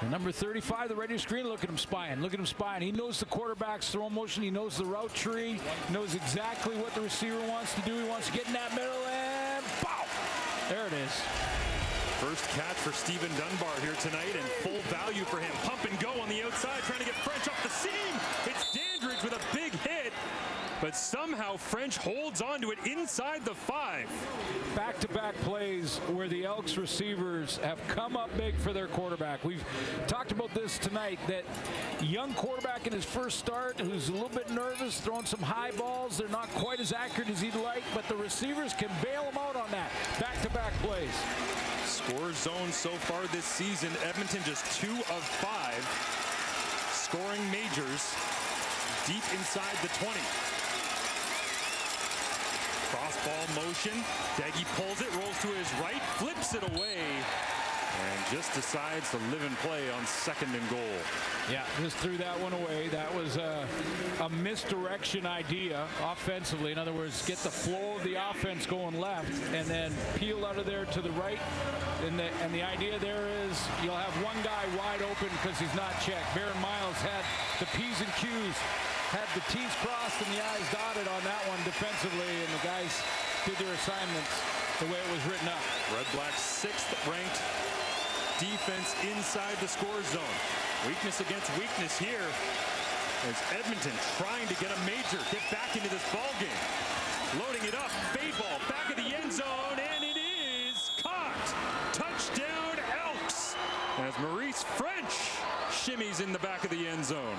And number 35, the radio screen, look at him spying. Look at him spying. He knows the quarterback's throw motion. He knows the route tree. He knows exactly what the receiver wants to do. He wants to get in that middle, and bow! There it is. First catch for Stephen Dunbar here tonight, and full value for him. Pump and go on the outside, trying to get French off the seam. It's Dandridge with a big hit, but somehow French holds on to it inside the 5. Back-to-back plays where the Elks receivers have come up big for their quarterback. We've talked about this tonight, that young quarterback in his first start who's a little bit nervous, throwing some high balls. They're not quite as accurate as he'd like, but the receivers can bail him out on that. Back-to-back plays. Score zone so far this season, Edmonton just 2 of 5. Scoring majors deep inside the 20. Cross ball motion. Daggy pulls it, rolls to his right, flips it away, and just decides to live and play on 2nd and goal. Yeah, just threw that one away. That was a misdirection idea offensively. In other words, get the flow of the offense going left and then peel out of there to the right. And the idea there is you'll have one guy wide open because he's not checked. Baron Miles had the P's and Q's, had the T's crossed and the I's dotted on that one defensively, and the guys did their assignments the way it was written up. RedBlacks 6th ranked defense inside the score zone. Weakness against weakness here as Edmonton trying to get a major, get back into this ball game. Loading it up, fade ball, back of the end zone, and it is caught. Touchdown Elks as Maurice French shimmies in the back of the end zone.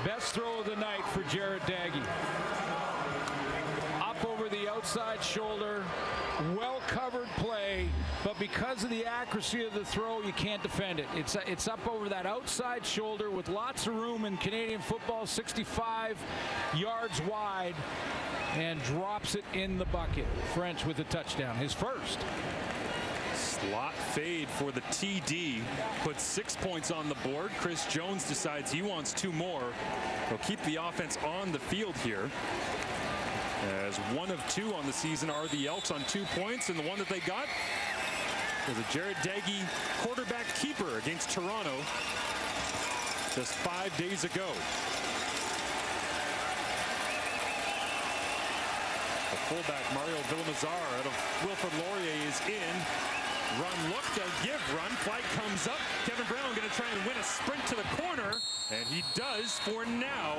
Best throw of the night for Jared Daggy. Up over the outside shoulder, well-covered play, but because of the accuracy of the throw, you can't defend it. It's up over that outside shoulder with lots of room in Canadian football, 65 yards wide, and drops it in the bucket. French with a touchdown, his first. Slot fade for the TD, puts 6 points on the board. Chris Jones decides he wants 2 more. He'll keep the offense on the field here, as 1 of 2 on the season are the Elks on 2 points, and the one that they got was a Jared Daggy quarterback keeper against Toronto just 5 days ago. The fullback Mario Villamazar out of Wilfrid Laurier is in. Run look, they'll give run. Flag comes up. Kevin Brown going to try and win a sprint to the corner, and he does for now.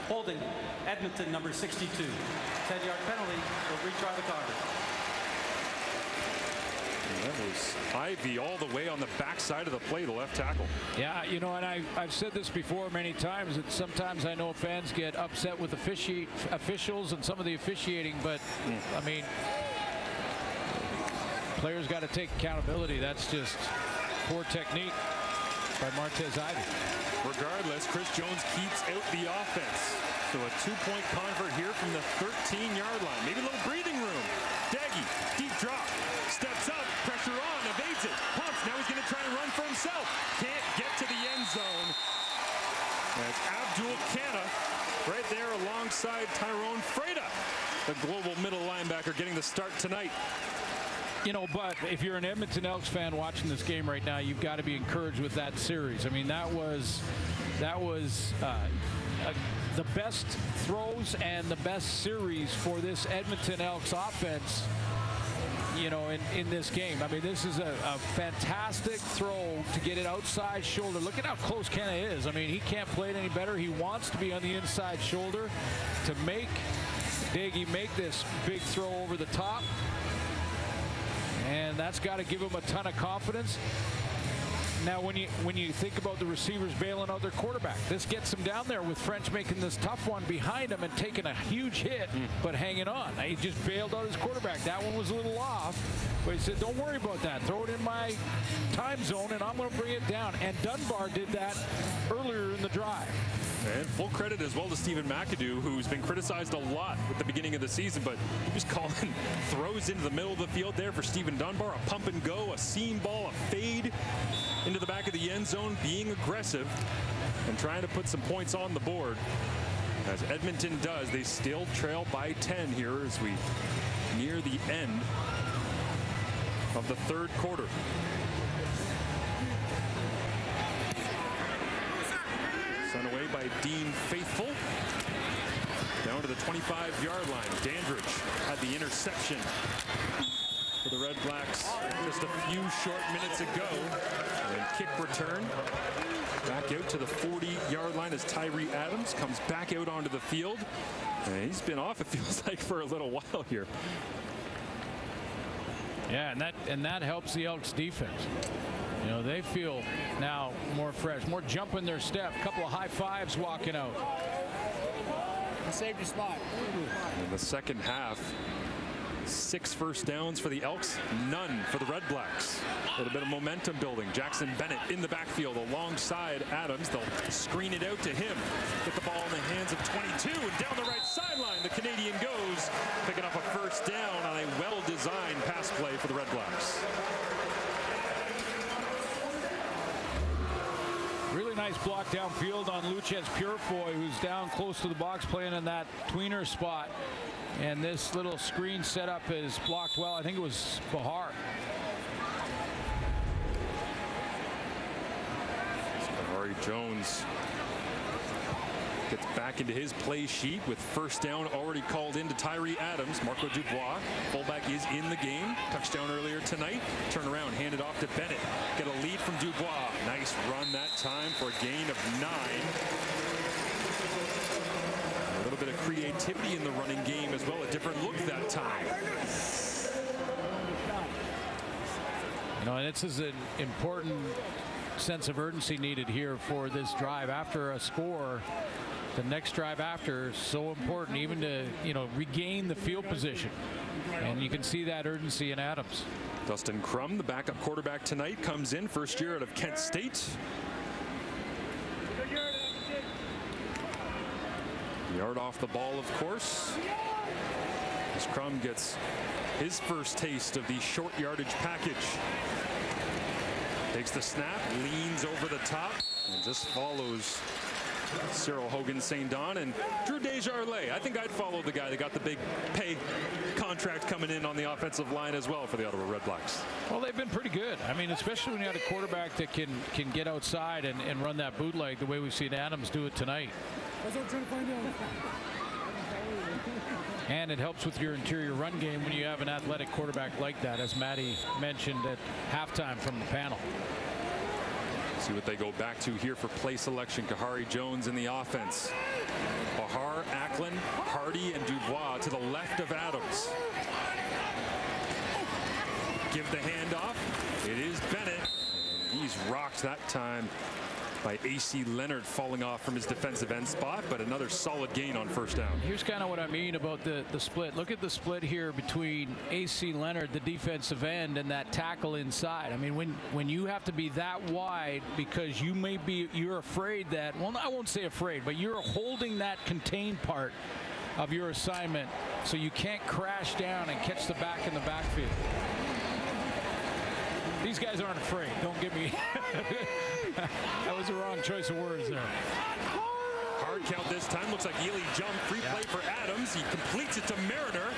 Holding Edmonton, number 62. 10-yard penalty. Will retry the Carter. That was Ivy all the way on the backside of the play, the left tackle. Yeah, you know, and I've said this before many times, that sometimes I know fans get upset with officials and some of the officiating, but I mean, players got to take accountability. That's just poor technique by Martez Ivy. Regardless, Chris Jones keeps out the offense. So a 2-point convert here from the 13-yard line. Maybe a little breathing room. Daggy, deep drop, steps up, pressure on, evades it, pumps. Now he's going to try and run for himself. Can't get to the end zone. That's Abdul Kana right there alongside Tyrone Freda, the global middle linebacker, getting the start tonight. You know, but if you're an Edmonton Elks fan watching this game right now, you've got to be encouraged with that series. I mean, that was the best throws and the best series for this Edmonton Elks offense, you know, in this game. I mean, this is a fantastic throw to get it outside shoulder. Look at how close Kenna is. I mean, he can't play it any better. He wants to be on the inside shoulder to make Daggy make this big throw over the top. And that's got to give him a ton of confidence. Now, when you think about the receivers bailing out their quarterback, this gets him down there with French making this tough one behind him and taking a huge hit, but hanging on. He just bailed out his quarterback. That one was a little off, but he said, don't worry about that. Throw it in my time zone, and I'm going to bring it down. And Dunbar did that earlier in the drive. And full credit as well to Stephen McAdoo, who's been criticized a lot at the beginning of the season, but he was calling throws into the middle of the field there for Stephen Dunbar, a pump and go, a seam ball, a fade into the back of the end zone, being aggressive and trying to put some points on the board. As Edmonton does, they still trail by 10 here as we near the end of the third quarter. Sent away by Dean Faithful. Down to the 25-yard line. Dandridge had the interception for the Red Blacks just a few short minutes ago. And kick return back out to the 40-yard line as Tyree Adams comes back out onto the field. And he's been off, it feels like, for a little while here. Yeah, and that helps the Elks defense. You know, they feel now more fresh, more jump in their step. A couple of high fives walking out. You saved your spot. In the second half, 6 first downs for the Elks, none for the Red Blacks. A little bit of momentum building. Jackson Bennett in the backfield alongside Adams. They'll screen it out to him. Get the ball in the hands of 22 and down the right sideline. The Canadian goes, picking up a first down on a well-designed pass play for the Red Blacks. Really nice block downfield on Luchez Purefoy, who's down close to the box playing in that tweener spot. And this little screen setup is blocked well. I think it was Bahar. Bahari Jones gets back into his play sheet with first down already called into Tyree Adams. Marco Dubois, fullback, is in the game. Touchdown earlier tonight. Turn around, hand it off to Bennett. Get a lead from Dubois. Nice run that time for a gain of 9. A little bit of creativity in the running game as well. A different look that time. You know, and this is an important sense of urgency needed here for this drive after a score. The next drive after is so important, even to, you know, regain the field position. And you can see that urgency in Adams. Dustin Crum, the backup quarterback tonight, comes in, first year out of Kent State. Yard off the ball, of course. As Crum gets his first taste of the short yardage package. Takes the snap, leans over the top, and just follows Cyril Hogan St. Don and Drew Desjardins. I think I'd follow the guy that got the big pay contract coming in on the offensive line as well for the Ottawa RedBlacks. Well, they've been pretty good. I mean, especially when you have a quarterback that can get outside and run that bootleg the way we've seen Adams do it tonight. And it helps with your interior run game when you have an athletic quarterback like that, as Matty mentioned at halftime from the panel. See what they go back to here for play selection. Kahari Jones in the offense. Bahar, Acklin, Hardy, and Dubois to the left of Adams. give the handoff. It is Bennett. He's rocked that time by A.C. Leonard, falling off from his defensive end spot, but another solid gain on first down. Here's kind of what I mean about the split. Look at the split here between A.C. Leonard, the defensive end, and that tackle inside. I mean, when you have to be that wide because you're afraid that, well, I won't say afraid, but you're holding that contained part of your assignment so you can't crash down and catch the back in the backfield. These guys aren't afraid. Don't get me. That was the wrong choice of words there. Hard count this time. Looks like Ely jumped. Free play for Adams. He completes it to Mariner.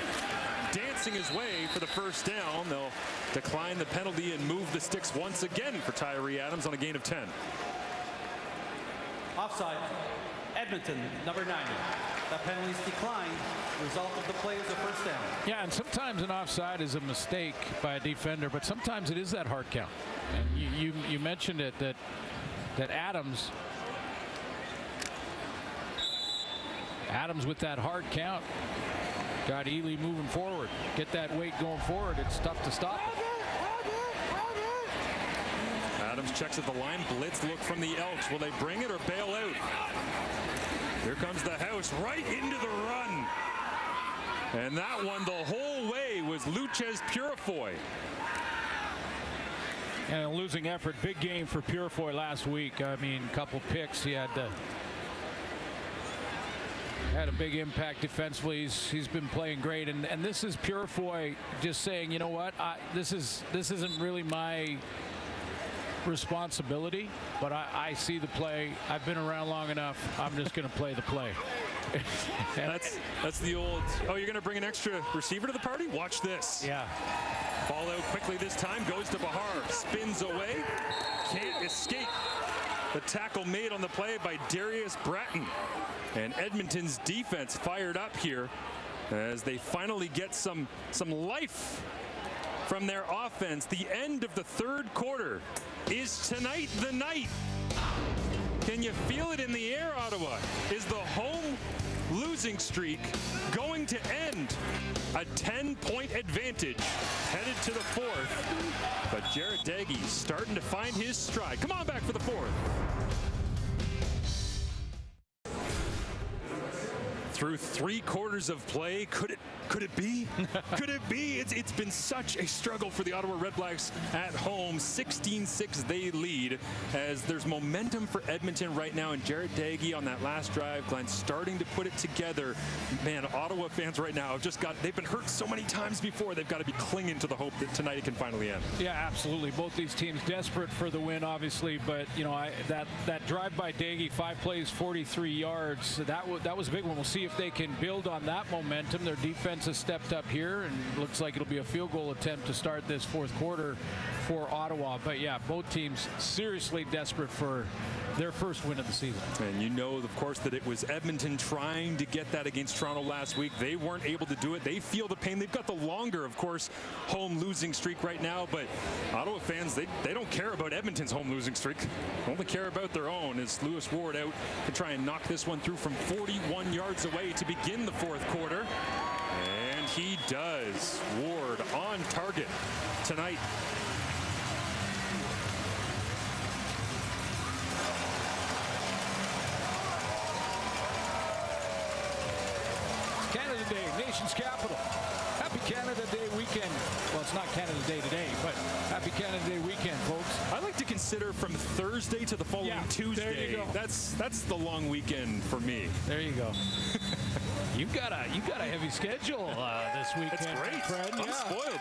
Dancing his way for the first down. They'll decline the penalty and move the sticks once again for Tyree Adams on a gain of 10. Offside. Edmonton, number 90. That penalty's declined. Result of the play is a first down. Yeah, and sometimes an offside is a mistake by a defender, but sometimes it is that hard count. And you mentioned it that Adams with that hard count got Ely moving forward. Get that weight going forward. It's tough to stop it. Adams checks at the line. Blitz look from the Elks. Will they bring it or bail out? Here comes the house right into the run. And that one the whole way was Luches Purifoy. And a losing effort. Big game for Purifoy last week. I mean, a couple picks. He had a big impact defensively. He's been playing great. And this is Purifoy just saying, you know what, this isn't really my responsibility, but I see the play. I've been around long enough. I'm just going to play the play. That's the old, oh, you're going to bring an extra receiver to the party? Watch this. Yeah. Ball out quickly this time, goes to Bahar, spins away, can't escape. The tackle made on the play by Darius Bratton. And Edmonton's defense fired up here as they finally get some life from their offense. The end of the third quarter is tonight the night. Can you feel it in the air, Ottawa? Is the home losing streak going to end? A 10-point advantage headed to the fourth. But Jared Daggy starting to find his stride. Come on back for the fourth. Through 3 quarters of play, could it be? Could it be? It's been such a struggle for the Ottawa RedBlacks at home. 16-6 they lead as there's momentum for Edmonton right now, and Jared Daggy on that last drive, Glenn starting to put it together. Man, Ottawa fans right now they've been hurt so many times before. They've got to be clinging to the hope that tonight it can finally end. Yeah, absolutely. Both these teams desperate for the win, obviously, but you know, that drive by Daggy, 5 plays, 43 yards, that was a big one. We'll see if they can build on that momentum. Their defense has stepped up here, and looks like it'll be a field goal attempt to start this fourth quarter for Ottawa. But yeah, both teams seriously desperate for their first win of the season. And you know, of course, that it was Edmonton trying to get that against Toronto last week. They weren't able to do it. They feel the pain. They've got the longer, of course, home losing streak right now, but Ottawa fans, they don't care about Edmonton's home losing streak. They only care about their own. As Lewis Ward out to try and knock this one through from 41 yards away to begin the fourth quarter. And he does. Ward on target tonight. Canada Day, nation's capital. Happy Canada Day weekend. Well, it's not Canada Day today, but happy Canada Day weekend, folks. I like to consider from Thursday to the following Tuesday. There you go. That's the long weekend for me. There you go. You've got a heavy schedule this weekend. It's great. Friend. I'm spoiled.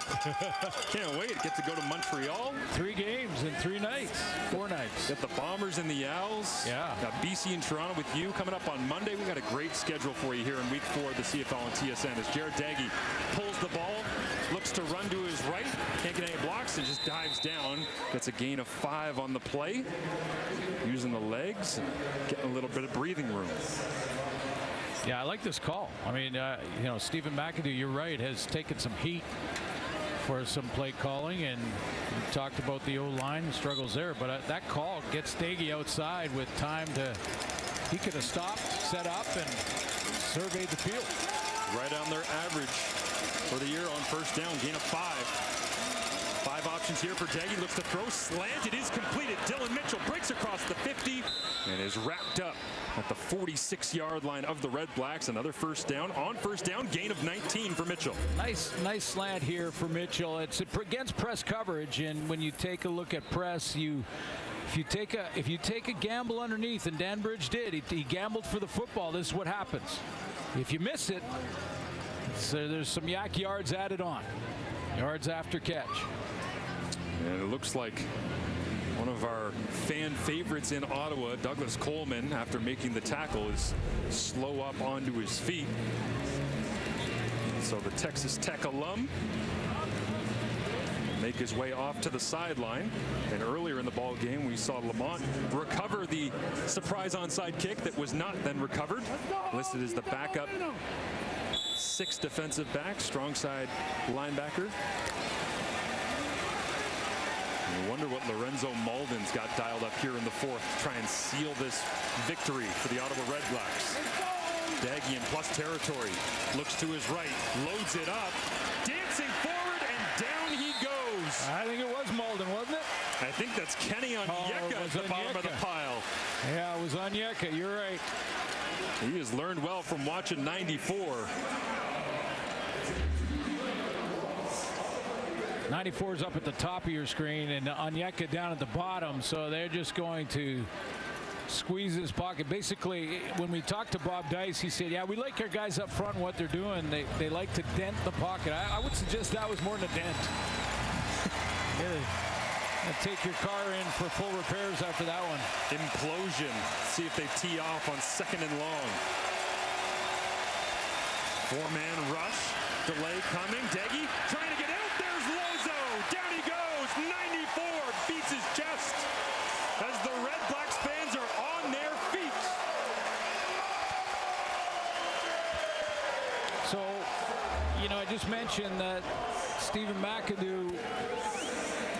Can't wait. Get to go to Montreal. 3 games in 3 nights, 4 nights. Get the Bombers and the Owls. Yeah. Got BC and Toronto with you coming up on Monday. We got a great schedule for you here in week 4 of the CFL and TSN as Jared Daggy pulls the ball, looks to run to his right, can't get any blocks, and just dives down. Gets a gain of 5 on the play, using the legs, getting a little bit of breathing room. Yeah, I like this call. I mean, you know, Stephen McAdoo, you're right, has taken some heat for some play calling, and we talked about the O-line struggles there, but that call gets Daggy outside with time to, he could have stopped, set up, and surveyed the field. Right on their average for the year on first down, gain of 5. 5 options here for Deggy. Looks to throw. Slant. It is completed. Dylan Mitchell breaks across the 50 and is wrapped up at the 46-yard line of the Red Blacks. Another first down. On first down, gain of 19 for Mitchell. Nice slant here for Mitchell. It's against press coverage, and when you take a look at press, if you take a gamble underneath, and Dan Bridge did, he gambled for the football. This is what happens. If you miss it, so there's some yak yards added on. Yards after catch. And it looks like one of our fan favorites in Ottawa, Douglas Coleman, after making the tackle, is slow up onto his feet. So the Texas Tech alum make his way off to the sideline. And earlier in the ball game, we saw Lamont recover the surprise onside kick that was not then recovered. Listed as the backup 6th defensive back, strong side linebacker. I wonder what Lorenzo Malden's got dialed up here in the 4th to try and seal this victory for the Ottawa RedBlacks. Daggy in plus territory, looks to his right, loads it up, dancing forward, and down he goes. I think it was Malden, wasn't it? I think that's Kenny Onyeka at the bottom of the pile. Yeah, it was Onyeka. You're right. He has learned well from watching 94. 94 is up at the top of your screen, and Onyeka down at the bottom, so they're just going to squeeze his pocket. Basically, when we talked to Bob Dice, he said, yeah, we like our guys up front and what they're doing. They like to dent the pocket. I would suggest that was more than a dent. Take your car in for full repairs after that one. Implosion. See if they tee off on 2nd and long. 4-man rush. Delay coming. Deggy trying to get out. There's Lozo. Down he goes. 94 beats his chest as the Red Blacks fans are on their feet. So, I just mentioned that Stephen McAdoo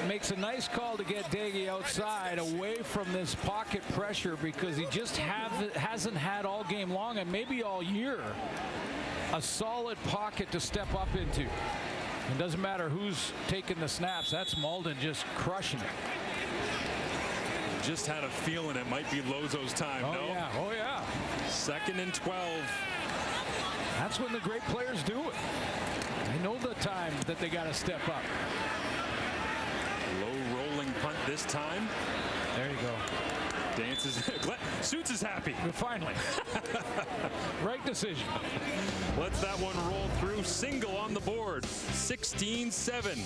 makes a nice call to get Daggy outside away from this pocket pressure, because he just hasn't had all game long and maybe all year a solid pocket to step up into. It doesn't matter who's taking the snaps. That's Malden just crushing it. Just had a feeling it might be Lozo's time. Oh yeah. 2nd and 12. That's when the great players do it. They know the time that they got to step up. Low rolling punt this time. There you go. Dances. Suits is happy. Finally. Right decision. Lets that one roll through. Single on the board. 16-7.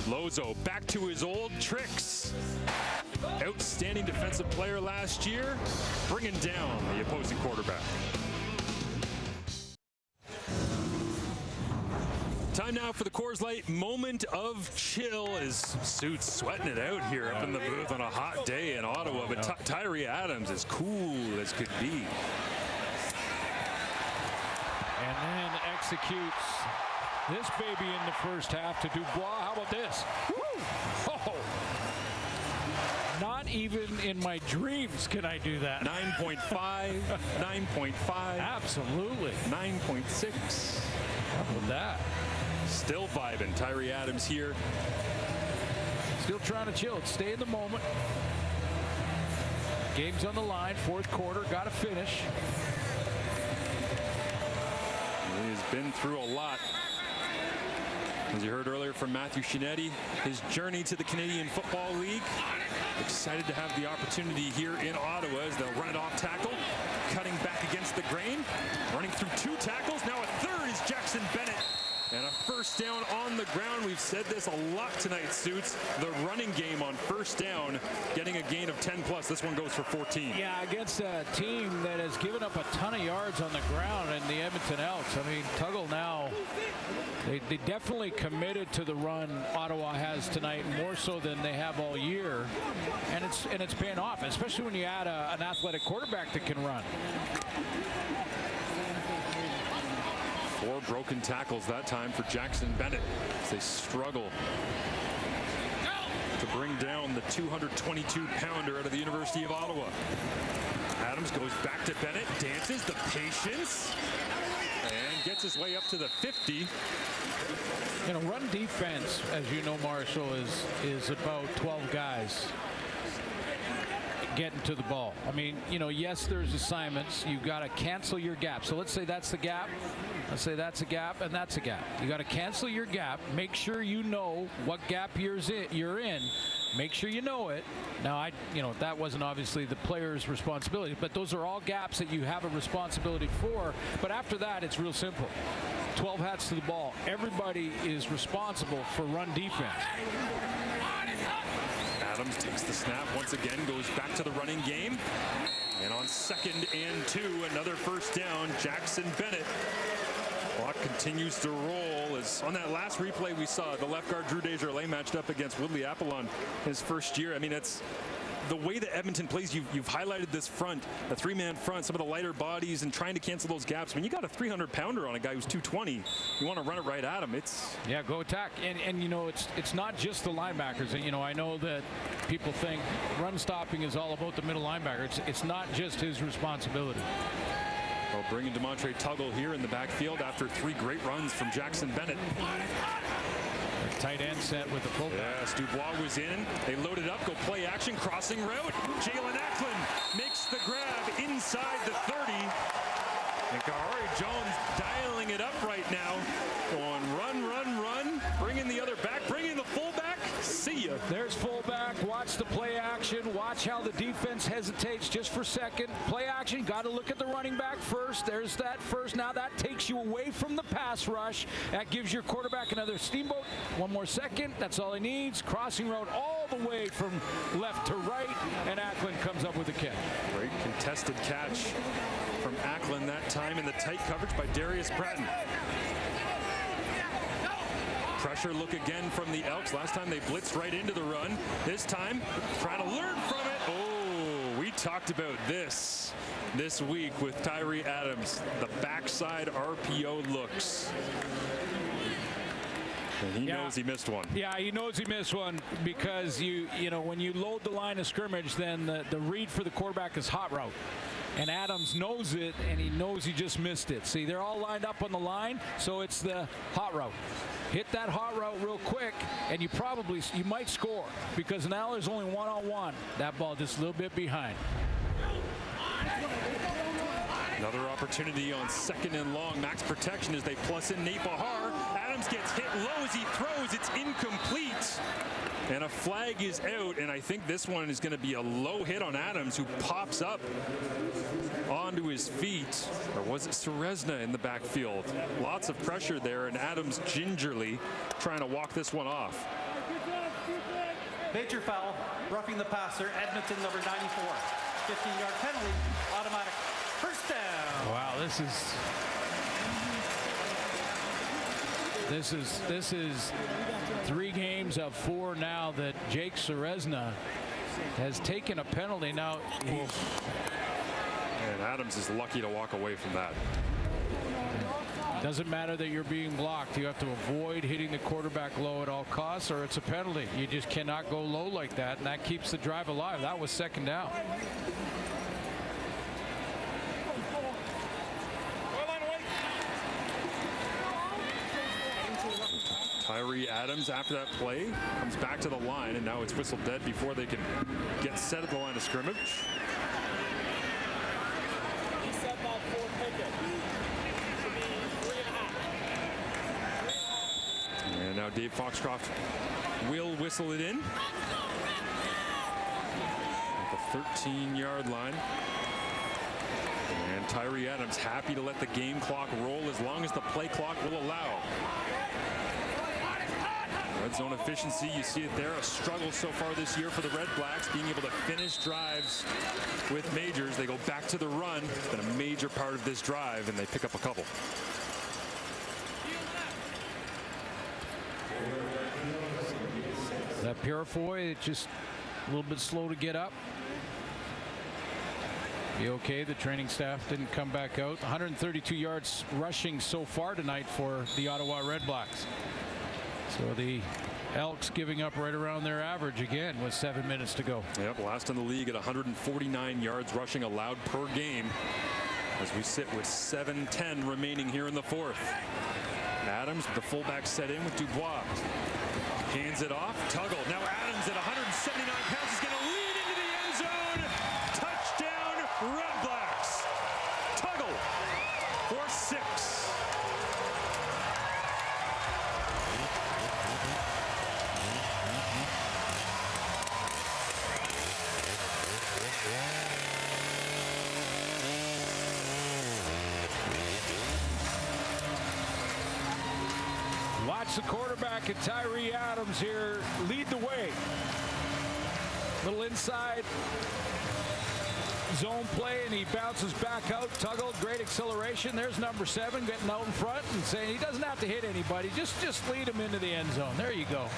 Lozo back to his old tricks. Outstanding defensive player last year, bringing down the opposing quarterback. Time now for the Coors Light moment of chill as Suits sweating it out here up in the booth on a hot day in Ottawa. But Tyree Adams is cool as could be. And then executes this baby in the first half to Dubois. How about this? Woo! Oh. Not even in my dreams can I do that. 9.5, 9.5. Absolutely. 9.6. How about that? Still vibing. Tyree Adams here. Still trying to chill. Stay in the moment. Game's on the line. 4th quarter. Got to finish. He's been through a lot. As you heard earlier from Matthew Shinetti, his journey to the Canadian Football League. Excited to have the opportunity here in Ottawa as they'll run it off tackle. Cutting back against the grain. Running through 2 tackles. Now a 3rd is Jackson Bennett. And a first down on the ground. We've said this a lot tonight, Suits. The running game on first down, getting a gain of 10+. This one goes for 14. Yeah, against a team that has given up a ton of yards on the ground in the Edmonton Elks. I mean, Tuggle now, they definitely committed to the run Ottawa has tonight, more so than they have all year. And it's paying off, especially when you add an athletic quarterback that can run. 4 broken tackles that time for Jackson Bennett as they struggle to bring down the 222-pounder out of the University of Ottawa. Adams goes back to Bennett, dances, the patience, and gets his way up to the 50. You know, run defense, as you know, Marshall, is about 12 guys getting to the ball. I mean, you know, yes, there's assignments. You've got to cancel your gap. So let's say that's the gap. Let's say that's a gap and that's a gap. You got to cancel your gap. Make sure you know what gap you're in. Make sure you know it. Now, that wasn't obviously the player's responsibility, but those are all gaps that you have a responsibility for. But after that, it's real simple. 12 hats to the ball. Everybody is responsible for run defense. Adams takes the snap once again, goes back to the running game. And on 2nd and 2, another first down, Jackson Bennett. Clock continues to roll. As on that last replay we saw, the left guard Drew Desjardins matched up against Woodley Apollon his first year. I mean, it's the way that Edmonton plays. You've highlighted this front, a 3-man front, some of the lighter bodies, and trying to cancel those gaps. When you got a 300-pounder on a guy who's 220, you want to run it right at him. Yeah, go attack. And you know, it's not just the linebackers. You know, I know that people think run stopping is all about the middle linebacker. It's not just his responsibility. Well, bringing Demontre Tuggle here in the backfield after 3 great runs from Jackson Bennett. Tight end set with the fullback. Yes, Dubois was in. They loaded up, go play action, crossing route. Jalen Ackland makes the grab inside the 30. And Kahari Jones dialing it up right now. Going run, run, run. Bringing the other back, bringing the fullback. See ya. There's fullback. Watch the play action. Watch how the defense hesitates just for a second. Play action. Got to look at the running back first. There's that first. Now that takes you away from the pass rush. That gives your quarterback another steamboat. 1 more second. That's all he needs. Crossing route all the way from left to right. And Ackland comes up with a catch. Great contested catch from Ackland that time in the tight coverage by Darius Bratton. Pressure look again from the Elks. Last time they blitzed right into the run. This time, trying to learn from it. Oh, we talked about this week with Tyree Adams. The backside RPO looks. And he knows he missed one. Yeah, he knows he missed one because you know when you load the line of scrimmage, then the read for the quarterback is hot route. And Adams knows it, and he knows he just missed it. See, they're all lined up on the line, so it's the hot route. Hit that hot route real quick, and you might score because now there's only one-on-one. That ball just a little bit behind. Another opportunity on 2nd and long. Max protection as they plus in Nate Bahar. Adams gets hit low as he throws. It's incomplete. And a flag is out, and I think this one is going to be a low hit on Adams, who pops up onto his feet. Or was it Serezna in the backfield? Lots of pressure there, and Adams gingerly trying to walk this one off. Major foul, roughing the passer, Edmonton number 94. 15-yard penalty, automatic first down. Wow, this is 3 games of 4 now that Jake Serezna has taken a penalty. Now, and Adams is lucky to walk away from that. Doesn't matter that you're being blocked. You have to avoid hitting the quarterback low at all costs, or it's a penalty. You just cannot go low like that, and that keeps the drive alive. That was 2nd down. Tyree Adams, after that play, comes back to the line, and now it's whistled dead before they can get set at the line of scrimmage. And now Dave Foxcroft will whistle it in at the 13-yard line. And Tyree Adams happy to let the game clock roll as long as the play clock will allow. Red zone efficiency, you see it there, a struggle so far this year for the RedBlacks, being able to finish drives with majors. They go back to the run. It's been a major part of this drive, and they pick up a couple. That Purifoy, it's just a little bit slow to get up. Be okay. The training staff didn't come back out. 132 yards rushing so far tonight for the Ottawa RedBlacks. So the Elks giving up right around their average again with 7 minutes to go. Yep, last in the league at 149 yards rushing allowed per game. as we sit with 7:10 remaining here in the fourth. Adams with the fullback set in with Dubois. Hands it off. Tuggle. Now Adams at 179 pounds is going to lead into the end zone. Touchdown, RedBlacks. Tuggle for 6. Watch the quarterback and Tyree Adams here lead the way. Little inside zone play, and he bounces back out. Tuggle, great acceleration. There's number 7 getting out in front and saying he doesn't have to hit anybody. Just lead him into the end zone. There you go.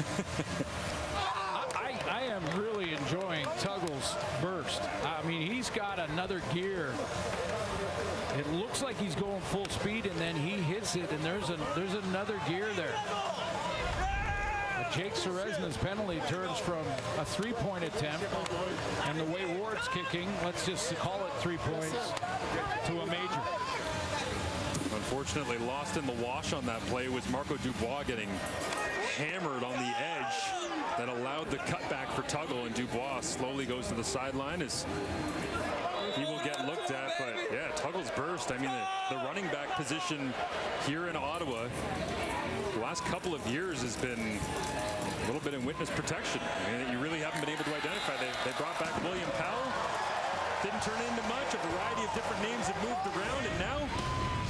I am really enjoying Tuggle's burst. I mean, he's got another gear. It looks like he's going full speed, and then he hits it, and there's another gear there. Jake Serezna's penalty turns from a 3-point attempt, and the way Ward's kicking, let's just call it 3 points, to a major. Unfortunately, lost in the wash on that play was Marco Dubois getting hammered on the edge that allowed the cutback for Tuggle, and Dubois slowly goes to the sideline as he will get looked at. But yeah, Tuggle's burst. I mean, the running back position here in Ottawa the last couple of years has been a little bit in witness protection. I mean, you really haven't been able to identify. They brought back William Powell. Didn't turn into much. A variety of different names have moved around, and now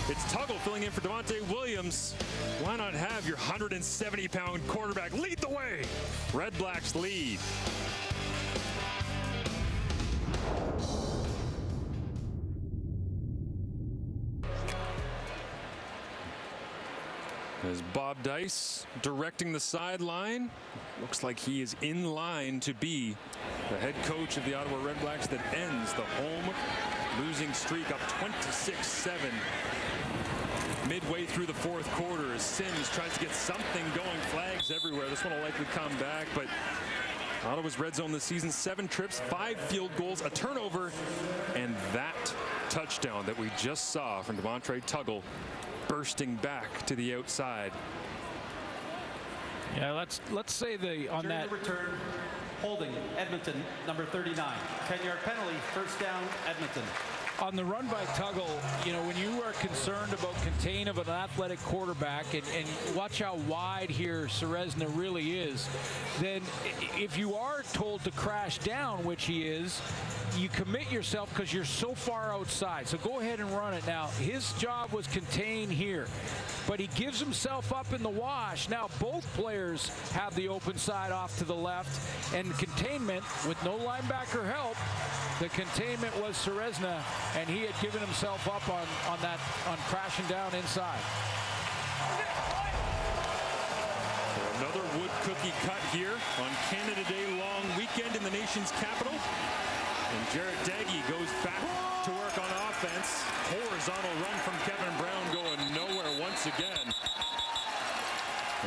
it's Tuggle filling in for Devontae Williams. Why not have your 170-pound quarterback lead the way? RedBlacks lead. As Bob Dice directing the sideline. Looks like he is in line to be the head coach of the Ottawa RedBlacks that ends the home losing streak up 26-7. Midway through the fourth quarter as Sims tries to get something going. Flags everywhere. This one will likely come back, but Ottawa's red zone this season, 7 trips, 5 field goals, a turnover, and that touchdown that we just saw from Devontae Tuggle bursting back to the outside. Yeah, let's say on During that the return, holding Edmonton, number 39. 10-yard penalty, first down, Edmonton. On the run by Tuggle, you know, when you are concerned about contain of an athletic quarterback, and watch how wide here Serezna really is, then if you are told to crash down, which he is, you commit yourself because you're so far outside. So go ahead and run it. Now, his job was contain here, but he gives himself up in the wash. Now, both players have the open side off to the left, and containment with no linebacker help. The containment was Serezna, and he had given himself up on crashing down inside. Another wood cookie cut here on Canada Day long weekend in the nation's capital. And Jarrett Daggy goes back to work on offense. Horizontal run from Kevin Brown going nowhere once again.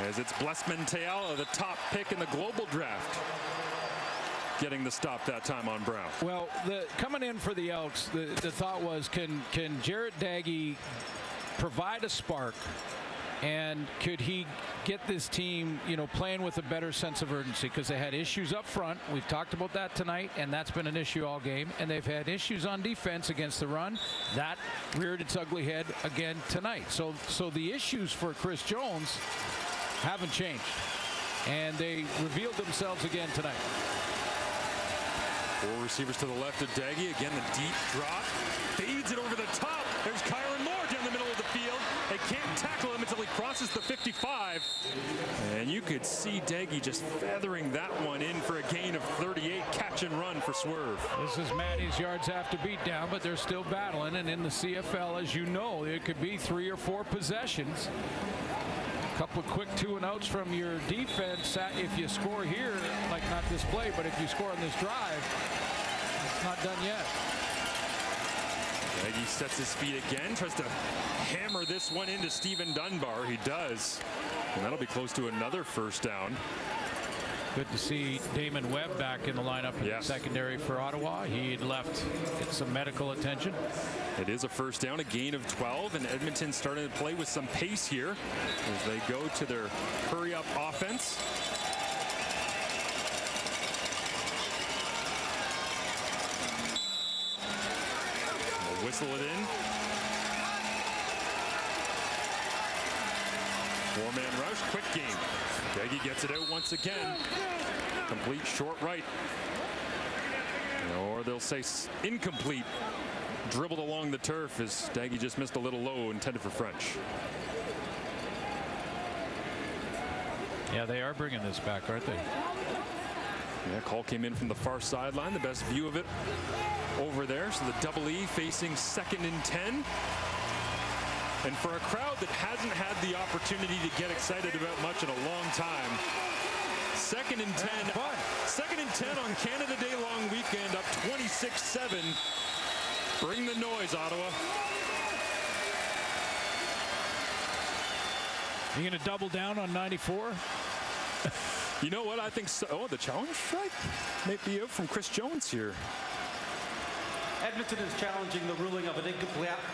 As it's Blessman Teala, the top pick in the global draft, getting the stop that time on Brown. Well, coming in for the Elks, the thought was, can Jarrett Daggy provide a spark, and could he get this team, you know, playing with a better sense of urgency? Because they had issues up front. We've talked about that tonight, and that's been an issue all game. And they've had issues on defense against the run. That reared its ugly head again tonight. So the issues for Chris Jones haven't changed, and they revealed themselves again tonight. 4 receivers to the left of Daggy. Again, the deep drop. Fades it over the top. There's Kyron Moore down the middle of the field. They can't tackle him until he crosses the 55. And you could see Daggy just feathering that one in for a gain of 38. Catch and run for Swerve. This is Manny's yards after beat down, but they're still battling. And in the CFL, as you know, it could be 3 or 4 possessions. A couple of quick 2-and-outs from your defense. If you score here, like not this play, but if you score on this drive, it's not done yet. Daggy sets his feet again, tries to hammer this one into Stephen Dunbar. He does, and that'll be close to another first down. Good to see Damon Webb back in the lineup in the secondary for Ottawa. He had left to get some medical attention. It is a first down, a gain of 12, and Edmonton starting to play with some pace here as they go to their hurry-up offense. They'll whistle it in. Four-man rush, quick game. Daggy gets it out once again. Complete short right. Or they'll say incomplete. Dribbled along the turf as Daggy just missed a little low, intended for French. Yeah, they are bringing this back, aren't they? Yeah, call came in from the far sideline. The best view of it over there. So the double E facing 2nd and 10. And for a crowd that hasn't had the opportunity to get excited about much in a long time, 2nd and 10. 2nd and 10 on Canada Day long weekend, up 26-7. Bring the noise, Ottawa. You going to double down on 94? You know what? I think so. Oh, the challenge strike may be out from Chris Jones here. Edmonton is challenging the ruling of an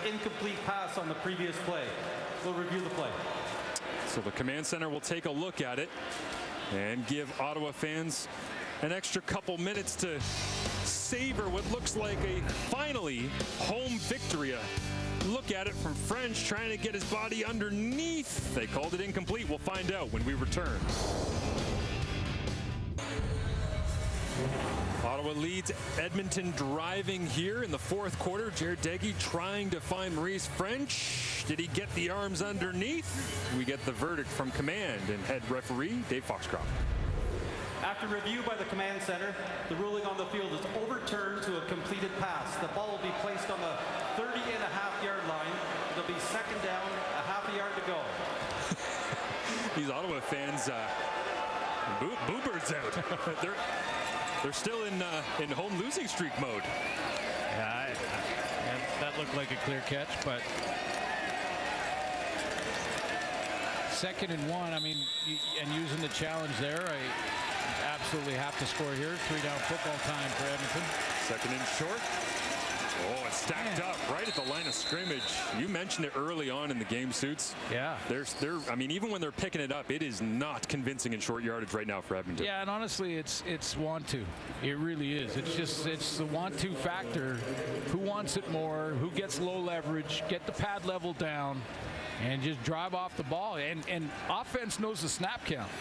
incomplete pass on the previous play. We'll review the play. So the command center will take a look at it and give Ottawa fans an extra couple minutes to savor what looks like a finally home victory. A look at it from French trying to get his body underneath. They called it incomplete. We'll find out when we return. Ottawa leads Edmonton driving here in the 4th quarter. Jared Daggy trying to find Maurice French. Did he get the arms underneath? We get the verdict from command and head referee Dave Foxcroft. After review by the command center, the ruling on the field is overturned to a completed pass. The ball will be placed on the 30.5-yard line. It'll be 2nd down, a half a yard to go. These Ottawa fans, boo birds out. They're still in home losing streak mode. Yeah, that looked like a clear catch, but 2nd and 1. I mean, and using the challenge there, I absolutely have to score here. 3-down football time for Edmonton. 2nd and short. Oh, it's stacked up right at the line of scrimmage. You mentioned it early on in the game, Suits. Yeah. I mean, even when they're picking it up, it is not convincing in short yardage right now for Edmonton. Yeah, and honestly, it's want to. It really is. It's the want to factor. Who wants it more? Who gets low leverage? Get the pad level down, and just drive off the ball. And offense knows the snap count.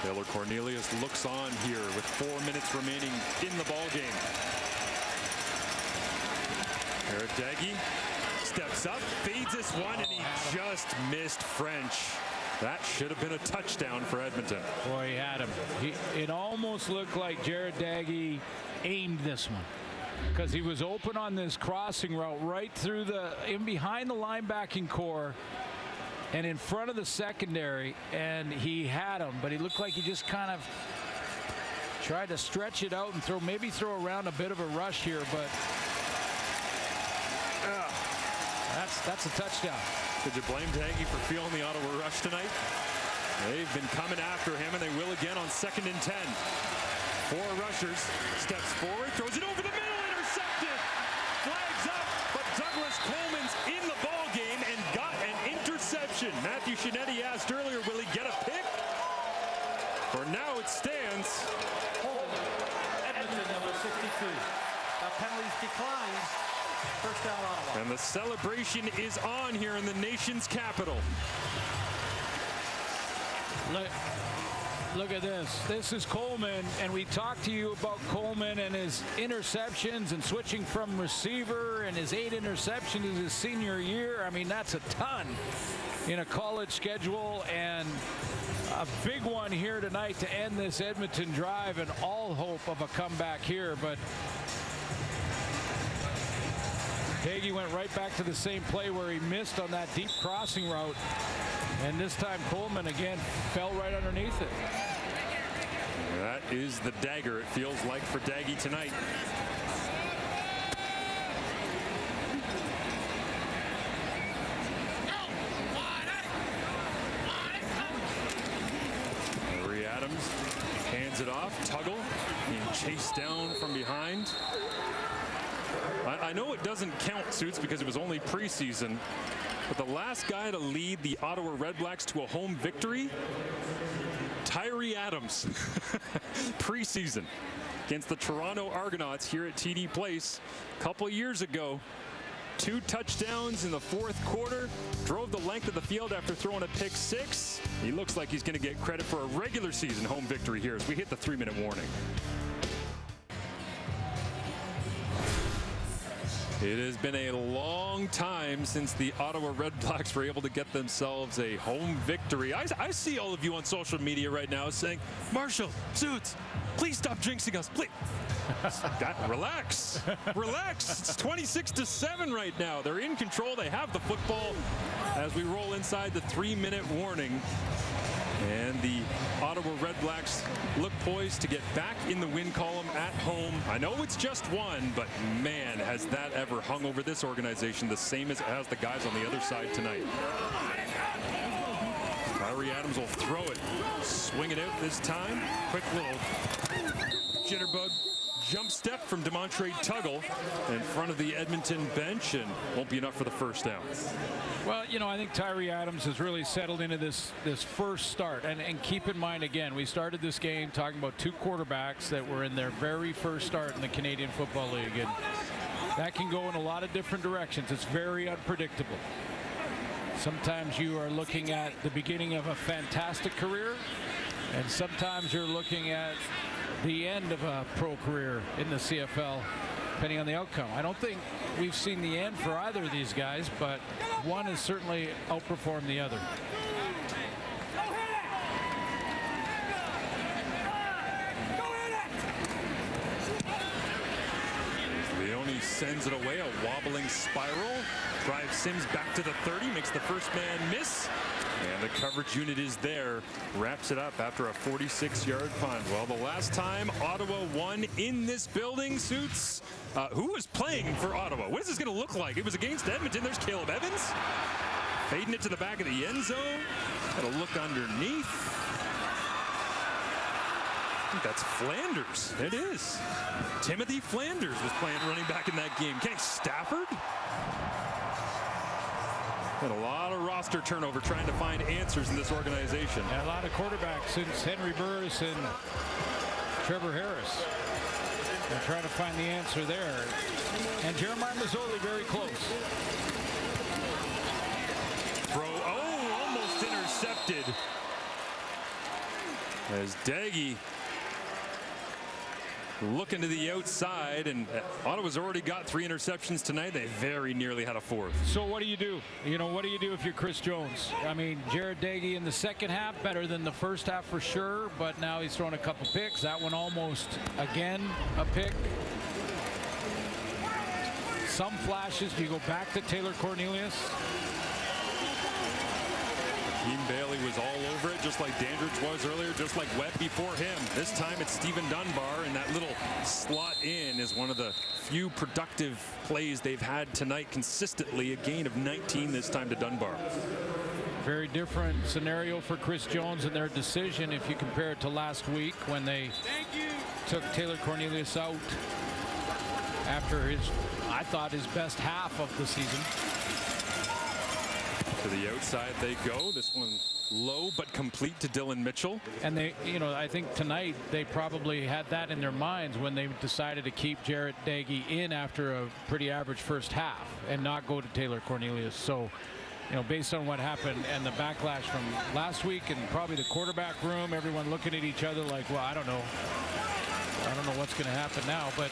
Taylor Cornelius looks on here with 4 minutes remaining in the ball game. Jared Daggy steps up, fades this one, and he just missed French. That should have been a touchdown for Edmonton. Boy, he had him. It almost looked like Jared Daggy aimed this one, because he was open on this crossing route right through in behind the linebacking core and in front of the secondary, and he had him, but he looked like he just kind of tried to stretch it out and maybe throw around a bit of a rush here, but that's a touchdown. Did you blame Daggy for feeling the Ottawa rush tonight? They've been coming after him, and they will again on 2nd and 10. 4 rushers, steps forward, throws it over the middle, intercepted. Flags up, but Douglas Coleman's in the ball game and got an interception. Matthew Shinetti asked earlier, will he get a pick? For now, it stands. Edmonton, number 62. Penalties declined. First down, Ottawa. And the celebration is on here in the nation's capital. Look at this. This is Coleman, and we talked to you about Coleman and his interceptions and switching from receiver and his 8 interceptions in his senior year. I mean, that's a ton in a college schedule, and a big one here tonight to end this Edmonton drive, and all hope of a comeback here. But Daggy went right back to the same play where he missed on that deep crossing route. And this time Coleman again fell right underneath it. That is the dagger, it feels like, for Daggy tonight. Hands it off. Tuggle being chased down from behind. I know it doesn't count, Suits, because it was only preseason, but the last guy to lead the Ottawa RedBlacks to a home victory, Tyree Adams, preseason against the Toronto Argonauts here at TD Place a couple years ago. 2 touchdowns in the fourth quarter, drove the length of the field after throwing a pick 6. He looks like he's going to get credit for a regular season home victory here as we hit the 3-minute warning. It has been a long time since the Ottawa RedBlacks were able to get themselves a home victory. I see all of you on social media right now saying, Marshall, Suits, please stop jinxing us, please. Relax, relax. It's 26-7 right now. They're in control. They have the football as we roll inside the 3-minute warning. And the Ottawa RedBlacks look poised to get back in the win column at home. I know it's just one, but man, has that ever hung over this organization the same as it has the guys on the other side tonight. Tyree Adams will throw it, swing it out this time. Quick little jitterbug jump step from Demontre Tuggle in front of the Edmonton bench, and won't be enough for the first down. Well, you know, I think Tyree Adams has really settled into this first start. And keep in mind, again, we started this game talking about 2 quarterbacks that were in their very first start in the Canadian Football League. And that can go in a lot of different directions. It's very unpredictable. Sometimes you are looking at the beginning of a fantastic career, and sometimes you're looking at the end of a pro career in the CFL, depending on the outcome. I don't think we've seen the end for either of these guys, but one has certainly outperformed the other. Leone sends it away, a wobbling spiral. Drives Sims back to the 30, makes the first man miss. And the coverage unit is there, wraps it up after a 46-yard punt. Well, the last time Ottawa won in this building, Suits, who was playing for Ottawa? What is this going to look like? It was against Edmonton. There's Caleb Evans fading it to the back of the end zone. Got a look underneath. I think that's Flanders. It is. Timothy Flanders was playing running back in that game. Kenny Stafford. Had a lot of roster turnover trying to find answers in this organization. And a lot of quarterbacks since Henry Burris and Trevor Harris. They're trying to find the answer there. And Jeremiah Mazzoli very close. Throw, almost intercepted. As Daggy looking to the outside, and Ottawa's already got 3 interceptions tonight. They very nearly had a 4th. So what do you do? You know, what do you do if you're Chris Jones? I mean, Jared Daggy in the second half, better than the first half for sure, but now he's thrown a couple picks. That one almost, again, a pick. Some flashes. Do you go back to Taylor Cornelius? Team Bailey was all over it, just like Dandridge was earlier, just like Webb before him. This time it's Stephen Dunbar, and that little slot in is one of the few productive plays they've had tonight consistently. A gain of 19 this time to Dunbar. Very different scenario for Chris Jones and their decision if you compare it to last week when they took Taylor Cornelius out after I thought, his best half of the season. To the outside they go. This one low but complete to Dylan Mitchell. And they, you know, I think tonight they probably had that in their minds when they decided to keep Jarrett Daggy in after a pretty average first half and not go to Taylor Cornelius. So, you know, based on what happened and the backlash from last week and probably the quarterback room, everyone looking at each other like, well, I don't know what's going to happen now. But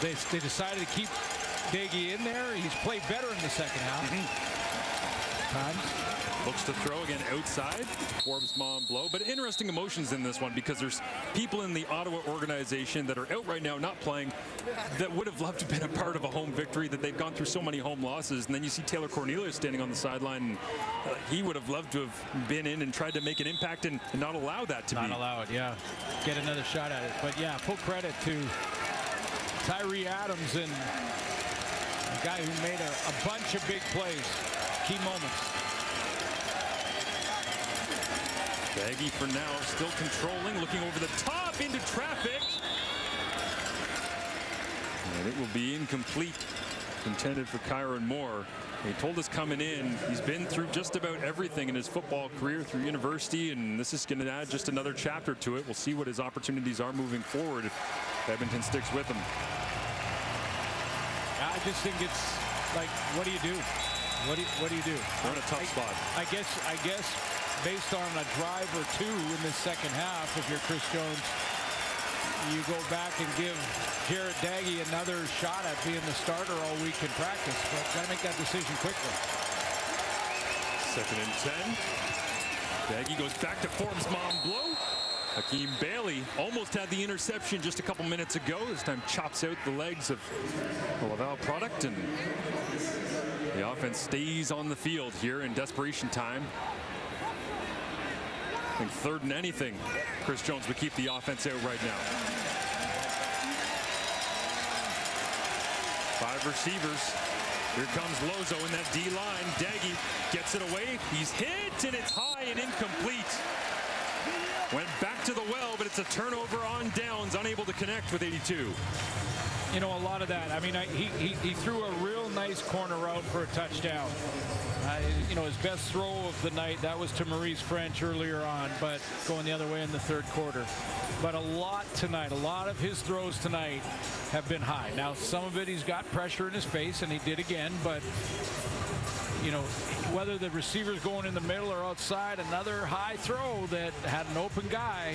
they decided to keep Daggy in there. He's played better in the second half. Times. Looks to throw again outside. Forbes mom blow, but interesting emotions in this one because there's people in the Ottawa organization that are out right now not playing that would have loved to have been a part of a home victory, that they've gone through so many home losses. And then you see Taylor Cornelius standing on the sideline. And, he would have loved to have been in and tried to make an impact and not allow that to be. Not allow it, yeah. Get another shot at it. But yeah, full credit to Tyree Adams and a guy who made a bunch of big plays. Key moments. Daggy for now, still controlling, looking over the top into traffic. And it will be incomplete, intended for Kyron Moore. He told us coming in, he's been through just about everything in his football career through university, and this is going to add just another chapter to it. We'll see what his opportunities are moving forward if Edmonton sticks with him. I just think it's like, what do you do? What do you do? We're in a tough spot. I guess based on a drive or two in the second half, if you're Chris Jones, you go back and give Jarrett Daggy another shot at being the starter all week in practice, but got to make that decision quickly. 2nd and 10. Daggy goes back to Forbes' mom blow. Hakeem Bailey almost had the interception just a couple minutes ago. This time chops out the legs of the Laval product, and the offense stays on the field here in desperation time. I think 3rd and anything, Chris Jones would keep the offense out right now. 5 receivers. Here comes Lozo in that D-line. Daggy gets it away. He's hit, and it's high and incomplete. Went back to the well, but it's a turnover on downs, unable to connect with 82. You know, a lot of that. I mean, he threw a real nice corner route for a touchdown. You know, his best throw of the night, that was to Maurice French earlier on, but going the other way in the 3rd quarter. But a lot tonight, a lot of his throws tonight have been high. Now, some of it he's got pressure in his face, and he did again, but you know, whether the receiver's going in the middle or outside, another high throw that had an open guy.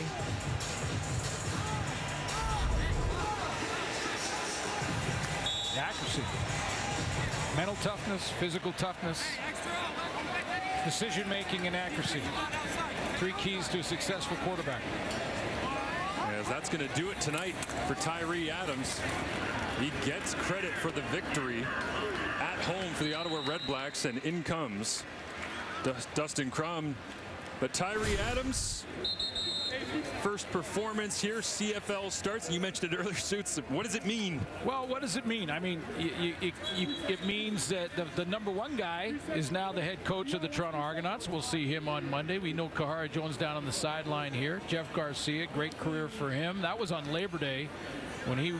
The accuracy. Mental toughness, physical toughness, decision-making, and accuracy. 3 keys to a successful quarterback. As that's going to do it tonight for Tyree Adams. He gets credit for the victory at home for the Ottawa RedBlacks, and in comes Dustin Crum. But Tyree Adams, first performance here, CFL starts. You mentioned it earlier, Suits. What does it mean? Well, what does it mean? I mean, it means that the #1 guy is now the head coach of the Toronto Argonauts. We'll see him on Monday. We know Kahara Jones down on the sideline here. Jeff Garcia, great career for him. That was on Labor Day when he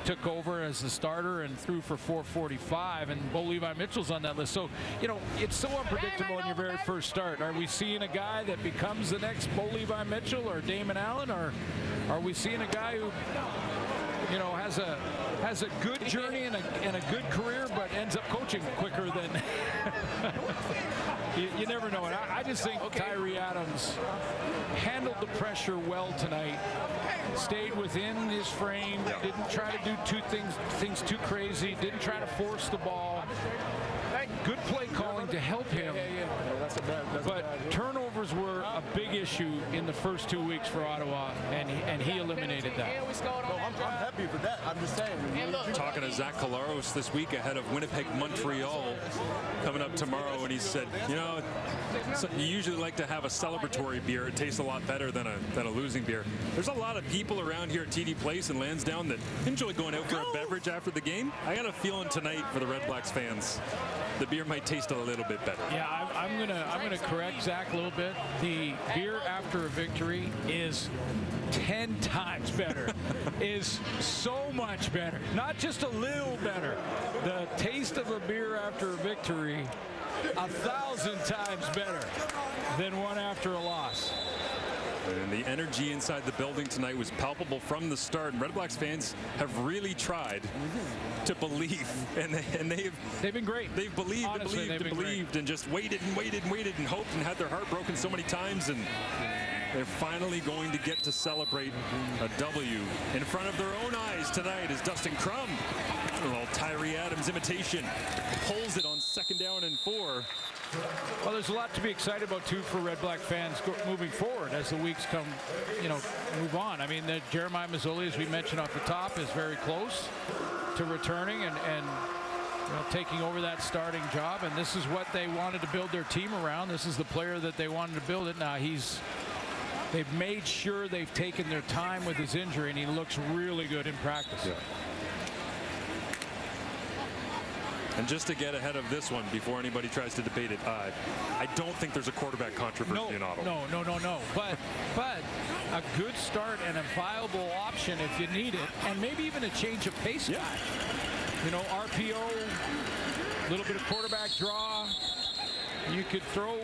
took over as the starter and threw for 445, and Bo Levi Mitchell's on that list. So, you know, it's so unpredictable in your very first start. Are we seeing a guy that becomes the next Bo Levi Mitchell or Damon Allen, or are we seeing a guy who, you know, has a good journey and a good career, but ends up coaching quicker than you never know. And I just think Tyree Adams handled the pressure well tonight. Stayed within his frame, didn't try to do things too crazy, didn't try to force the ball. Good play calling to help him. But turnovers were a big issue in the first 2 weeks for Ottawa, and he eliminated that. I'm happy for that. I'm just saying. Talking to Zach Collaros this week ahead of Winnipeg Montreal coming up tomorrow, and he said, you know, you usually like to have a celebratory beer. It tastes a lot better than a losing beer. There's a lot of people around here at TD Place and Lansdowne that enjoy going out for a beverage after the game. I got a feeling tonight for the RedBlacks fans, the beer might taste a little bit better. Yeah, I'm gonna correct Zach a little bit. The beer after a victory is 10 times better. Is so much better. Not just a little better. The taste of a beer after a victory, 1,000 times better than one after a loss. And the energy inside the building tonight was palpable from the start. And RedBlacks fans have really tried to believe, and they've been great. They've believed. Honestly, and believed, and just waited and waited and waited and hoped and had their heart broken so many times, and they're finally going to get to celebrate a W in front of their own eyes tonight as Dustin Crum, a little Tyree Adams imitation, pulls it on 2nd down and 4. Well, there's a lot to be excited about, too, for Red Black fans moving forward as the weeks come, you know, move on. I mean, Jeremiah Mazzoli, as we mentioned off the top, is very close to returning and you know, taking over that starting job. And this is what they wanted to build their team around. This is the player that they wanted to build it. Now, they've made sure they've taken their time with his injury, and he looks really good in practice. Yeah. And just to get ahead of this one before anybody tries to debate it, I don't think there's a quarterback controversy in Ottawa. No. But a good start and a viable option if you need it, and maybe even a change of pace guy. You know, RPO, a little bit of quarterback draw. You could throw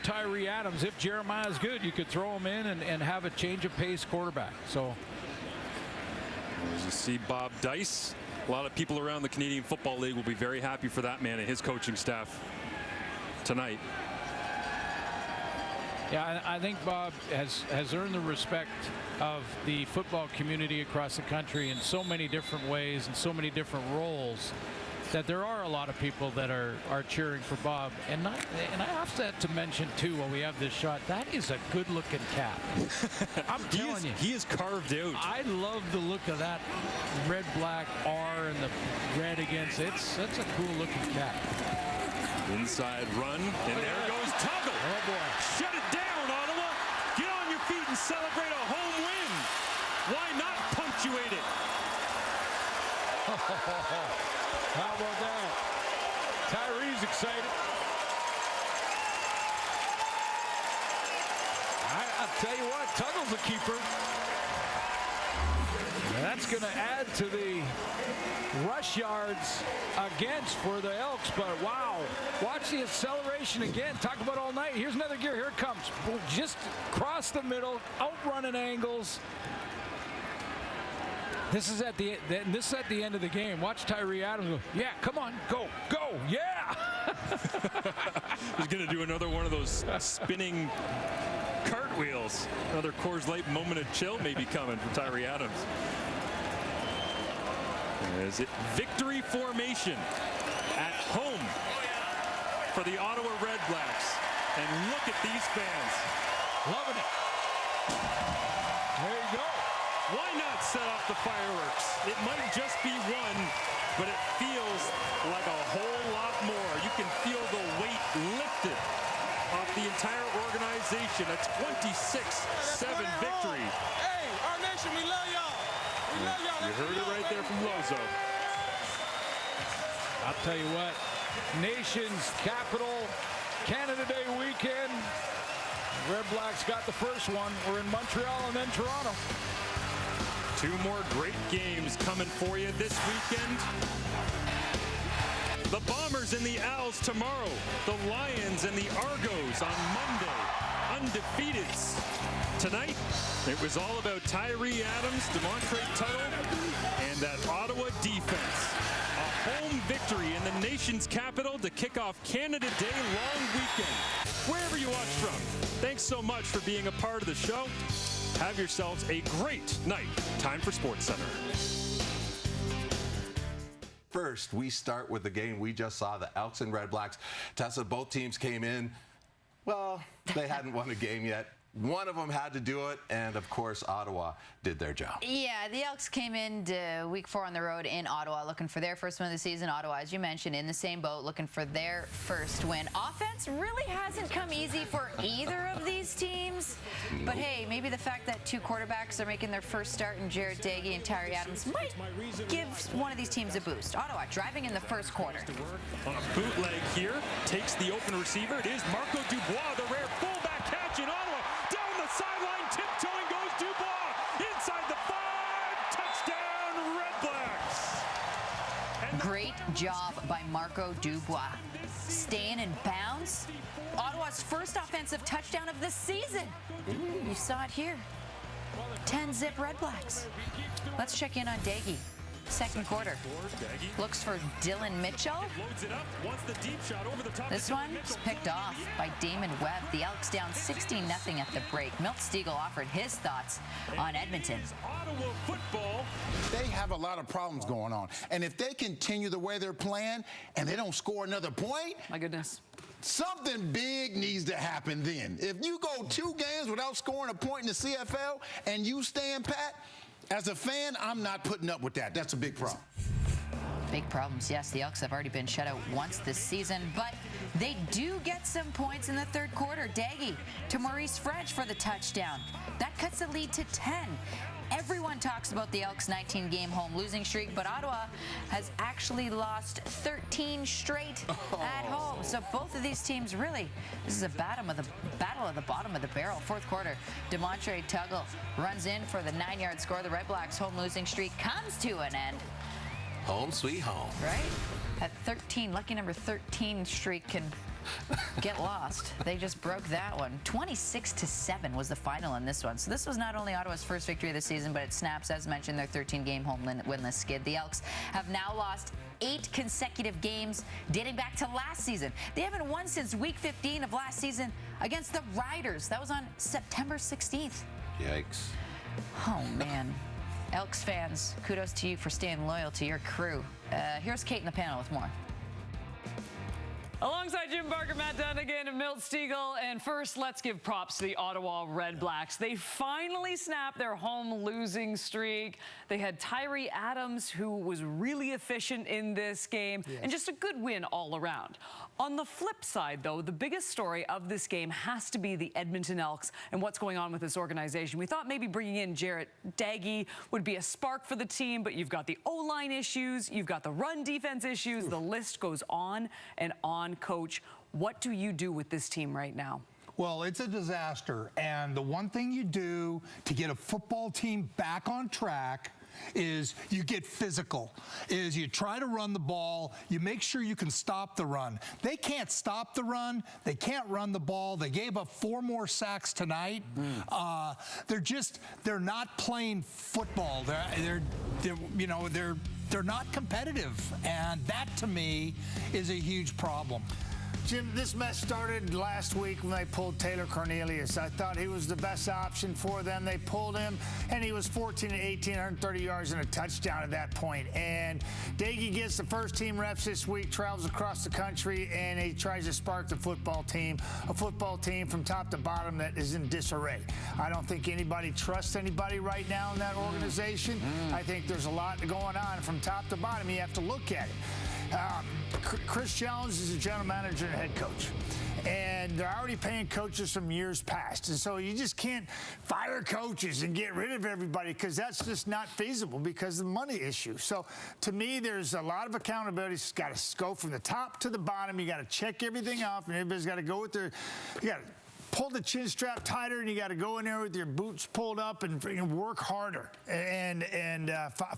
Tyree Adams. If Jeremiah's good, you could throw him in and have a change of pace quarterback. So as you see Bob Dice, a lot of people around the Canadian Football League will be very happy for that man and his coaching staff tonight. Yeah, I think Bob has earned the respect of the football community across the country in so many different ways and so many different roles, that there are a lot of people that are cheering for Bob. And I have to mention too, while we have this shot, that is a good-looking cap. I'm telling you, he is carved out. I love the look of that red, black R and the red against it. That's a cool-looking cap. Inside run, and there goes Tuggle. Oh boy! Shut it down, Ottawa. Get on your feet and celebrate a home win. Why not punctuate it? How about that? Tyree's excited. I'll tell you what, Tuggle's a keeper. That's going to add to the rush yards against for the Elks, but wow, watch the acceleration again. Talk about all night. Here's another gear. Here it comes. Just across the middle, outrunning angles. This is at the end of the game. Watch Tyree Adams go, yeah, come on, go, yeah. He's going to do another one of those spinning cartwheels. Another Coors Light moment of chill may be coming from Tyree Adams. Is it victory formation at home for the Ottawa RedBlacks? And look at these fans. Loving it. There you go. Why not set off the fireworks? It might just be one, but it feels like a whole lot more. You can feel the weight lifted off the entire organization. A 26-7 victory. Hey, our nation, we love y'all. We love y'all. You heard it right there from Lozo. I'll tell you what, nation's capital, Canada Day weekend. RedBlacks got the first one. We're in Montreal and then Toronto. Two more great games coming for you this weekend. The Bombers and the Owls tomorrow. The Lions and the Argos on Monday. Undefeated. Tonight, it was all about Tyree Adams, Demontre Tuttle, and that Ottawa defense. A home victory in the nation's capital to kick off Canada Day long weekend. Wherever you watch from, thanks so much for being a part of the show. Have yourselves a great night. Time for SportsCenter. First, we start with the game we just saw, the Elks and RedBlacks. Tessa, both teams came in, well, they hadn't won a game yet. One of them had to do it, and of course, Ottawa did their job. Yeah, the Elks came into week 4 on the road in Ottawa looking for their first win of the season. Ottawa, as you mentioned, in the same boat, looking for their first win. Offense really hasn't come easy for either of these teams. But hey, maybe the fact that two quarterbacks are making their first start in Jared Dagey and Tyree Adams might give one of these teams a boost. Ottawa driving in the first quarter. On a bootleg here, takes the open receiver. It is Marco Dubois, the rare fullback catch in Ottawa. Down the sideline, tiptoeing goes Dubois. Inside the 5, touchdown RedBlacks. Great job by Marco Dubois. Staying in bounds. Ottawa's first offensive touchdown of the season. You saw it here. 10-zip RedBlacks. Let's check in on Dagey. Second quarter. Looks for Dylan Mitchell. This one is picked off by Damon Webb. The Elks down 16-0 at the break. Milt Stiegel offered his thoughts on Edmonton. Ottawa football. They have a lot of problems going on. And if they continue the way they're playing and they don't score another point, my goodness, something big needs to happen then. If you go 2 games without scoring a point in the CFL and you stand pat, as a fan, I'm not putting up with that. That's a big problem. Big problems. Yes, the Elks have already been shut out once this season, but they do get some points in the third quarter. Daggy to Maurice French for the touchdown. That cuts the lead to 10. Everyone talks about the Elks' 19-game home losing streak, but Ottawa has actually lost 13 straight at home. So both of these teams really, this is a battle of the bottom of the barrel. Fourth quarter, Demontre Tuggle runs in for the 9-yard score. The RedBlacks' home losing streak comes to an end. Home sweet home. Right? At 13, lucky number 13 streak can get lost. They just broke that one. 26-7 was the final in this one. So this was not only Ottawa's first victory of the season, but it snaps, as mentioned, their 13-game home winless skid. The Elks have now lost 8 consecutive games dating back to last season. They haven't won since week 15 of last season against the Riders. That was on September 16th. Yikes. Oh, man. Elks fans, kudos to you for staying loyal to your crew. Here's Kate in the panel with more. Alongside Jim Barker, Matt Dunnigan, and Milt Stiegel. And first, let's give props to the Ottawa RedBlacks. They finally snapped their home losing streak. They had Tyree Adams, who was really efficient in this game, and just a good win all around. On the flip side, though, the biggest story of this game has to be the Edmonton Elks and what's going on with this organization. We thought maybe bringing in Jarrett Daggy would be a spark for the team, but you've got the O-line issues, you've got the run defense issues, the list goes on and on. Coach, what do you do with this team right now? Well, it's a disaster, and the one thing you do to get a football team back on track is you get physical, is you try to run the ball, you make sure you can stop the run. They can't stop the run, they can't run the ball. They gave up 4 more sacks tonight. They're not playing football. They're not competitive, and that to me is a huge problem. Jim, this mess started last week when they pulled Taylor Cornelius. I thought he was the best option for them. They pulled him, and he was 14 and 18, 130 yards and a touchdown at that point. And Daggy gets the first team reps this week, travels across the country, and he tries to spark the football team, a football team from top to bottom that is in disarray. I don't think anybody trusts anybody right now in that organization. I think there's a lot going on from top to bottom. You have to look at it. Chris Jones is a general manager and head coach, and they're already paying coaches from years past, and so you just can't fire coaches and get rid of everybody, because that's just not feasible because of the money issue. So to me, there's a lot of accountability. It's got to go from the top to the bottom. You got to check everything off, and everybody's got to go with their, you got to pull the chin strap tighter, and you got to go in there with your boots pulled up and work harder and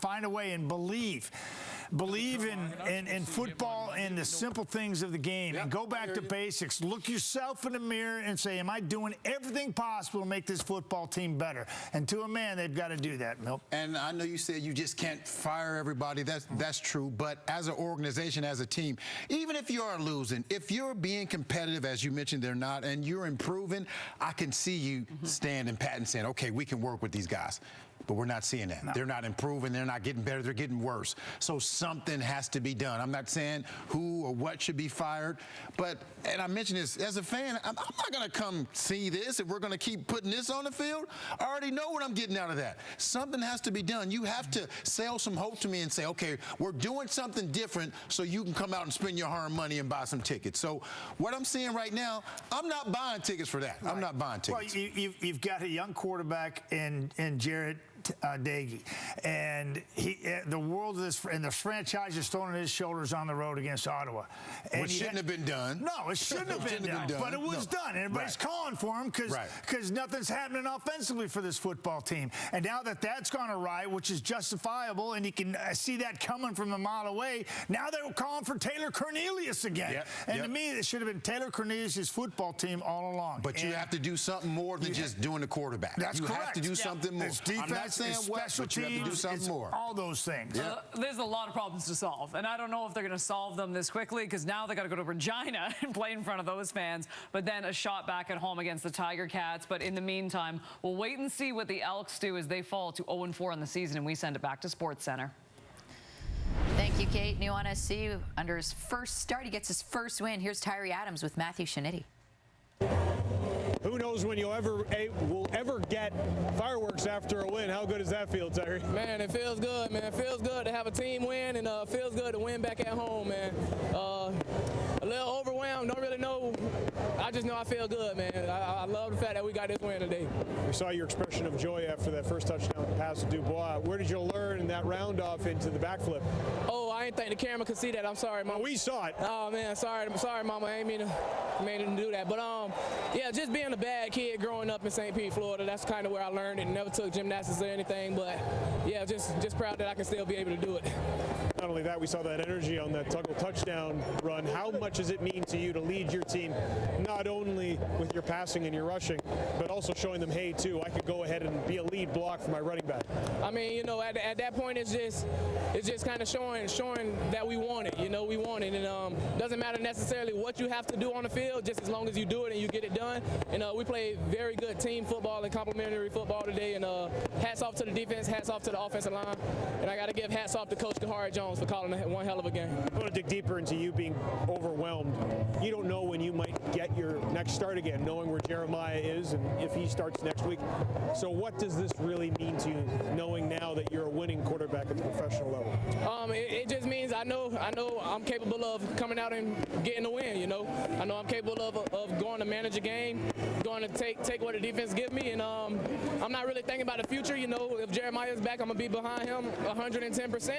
find a way and believe in football and the simple things of the game, and go back to basics. Look yourself in the mirror and say, am I doing everything possible to make this football team better? And to a man, they've got to do that, Milt. And I know you said you just can't fire everybody. That's true. But as an organization, as a team, even if you are losing, if you're being competitive, as you mentioned, they're not, and you're improving, I can see you standing pat and saying, okay, we can work with these guys. But we're not seeing that. No. They're not improving. They're not getting better. They're getting worse. So something has to be done. I'm not saying who or what should be fired, but, and I mentioned this, as a fan, I'm not going to come see this if we're going to keep putting this on the field. I already know what I'm getting out of that. Something has to be done. You have to sell some hope to me and say, okay, we're doing something different so you can come out and spend your hard money and buy some tickets. So what I'm seeing right now, I'm not buying tickets for that. Right. I'm not buying tickets. Well, you've got a young quarterback in Jarrett Daggy, and the world of this, and the franchise is throwing his shoulders on the road against Ottawa. And Which shouldn't have been done. No, it shouldn't have been done. But it was done. Everybody's calling for him because nothing's happening offensively for this football team. And now that that's gone awry, which is justifiable, and you can see that coming from a mile away, now they're calling for Taylor Cornelius again. And to me, it should have been Taylor Cornelius' football team all along. But you have to do something more than just doing the quarterback. That's correct. You have to do something more. It's defense, saying what, but you have to do something more. All those things. There's a lot of problems to solve, and I don't know if they're going to solve them this quickly, because now they got to go to Regina and play in front of those fans, but then a shot back at home against the Tiger Cats. But in the meantime, we'll wait and see what the Elks do as they fall to 0-4 in the season, and we send it back to SportsCenter. Thank you, Kate. New on SC, under his first start, he gets his first win. Here's Tyree Adams with Matthew Shinnitti. Who Who knows when you'll will ever get fireworks after a win? How good does that feel, Terry? Man, it feels good, man. It feels good to have a team win, and it feels good to win back at home, man. A little overwhelmed, don't really know. I just know I feel good, man. I love the fact that we got this win today. We saw your expression of joy after that first touchdown pass to Dubois. Where did you learn that round off into the backflip? Oh, I didn't think the camera could see that. I'm sorry, Mom. Well, we saw it. Oh, man, sorry, Mama. I ain't mean to do that. But, yeah, just being a bad kid growing up in St. Pete, Florida, that's kind of where I learned it. Never took gymnastics or anything, but, yeah, just proud that I can still be able to do it. Not only that, we saw that energy on that Tuggle touchdown run. How much does it mean to you to lead your team, not only with your passing and your rushing, but also showing them, hey, too, I could go ahead and be a lead block for my running back? I mean, you know, at that point, it's just kind of showing that we want it. You know, we want it, and doesn't matter necessarily what you have to do on the field, just as long as you do it and you get it done. And we played very good team football and complementary football today. And hats off to the defense, hats off to the offensive line, and I got to give hats off to Coach Kahari Jones for calling one hell of a game. I want to dig deeper into you being overwhelmed. You don't know when you might get your next start again, knowing where Jeremiah is and if he starts next week. So what does this really mean to you, knowing now that you're a winning quarterback at the professional level? It just means I know I'm capable of coming out and getting a win. You know, I know I'm capable of going to manage a game, going to take what the defense gives me, and I'm not really thinking about the future. You know, if Jeremiah is back, I'm gonna be behind him 110%,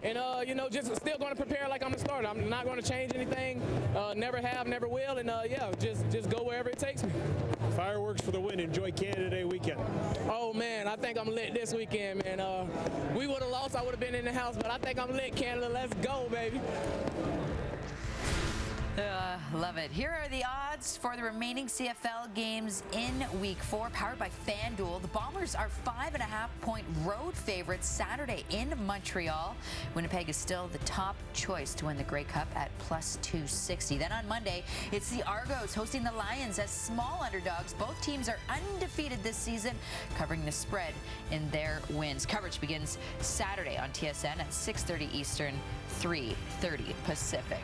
and you know, just still going to prepare like I'm the starter. I'm not going to change anything. Never have, never will, and yeah, just go wherever it takes me. Fireworks for the win. Enjoy Canada Day weekend. Oh man, I think I'm lit this weekend, man. We would have lost, I would have been in the house, but I think I'm lit, Canada. Let's go, baby. Love it. Here are the odds for the remaining CFL games in Week 4, powered by FanDuel. The Bombers are 5.5-point road favorites Saturday in Montreal. Winnipeg is still the top choice to win the Grey Cup at plus 260. Then on Monday, it's the Argos hosting the Lions as small underdogs. Both teams are undefeated this season, covering the spread in their wins. Coverage begins Saturday on TSN at 6:30 Eastern, 3:30 Pacific.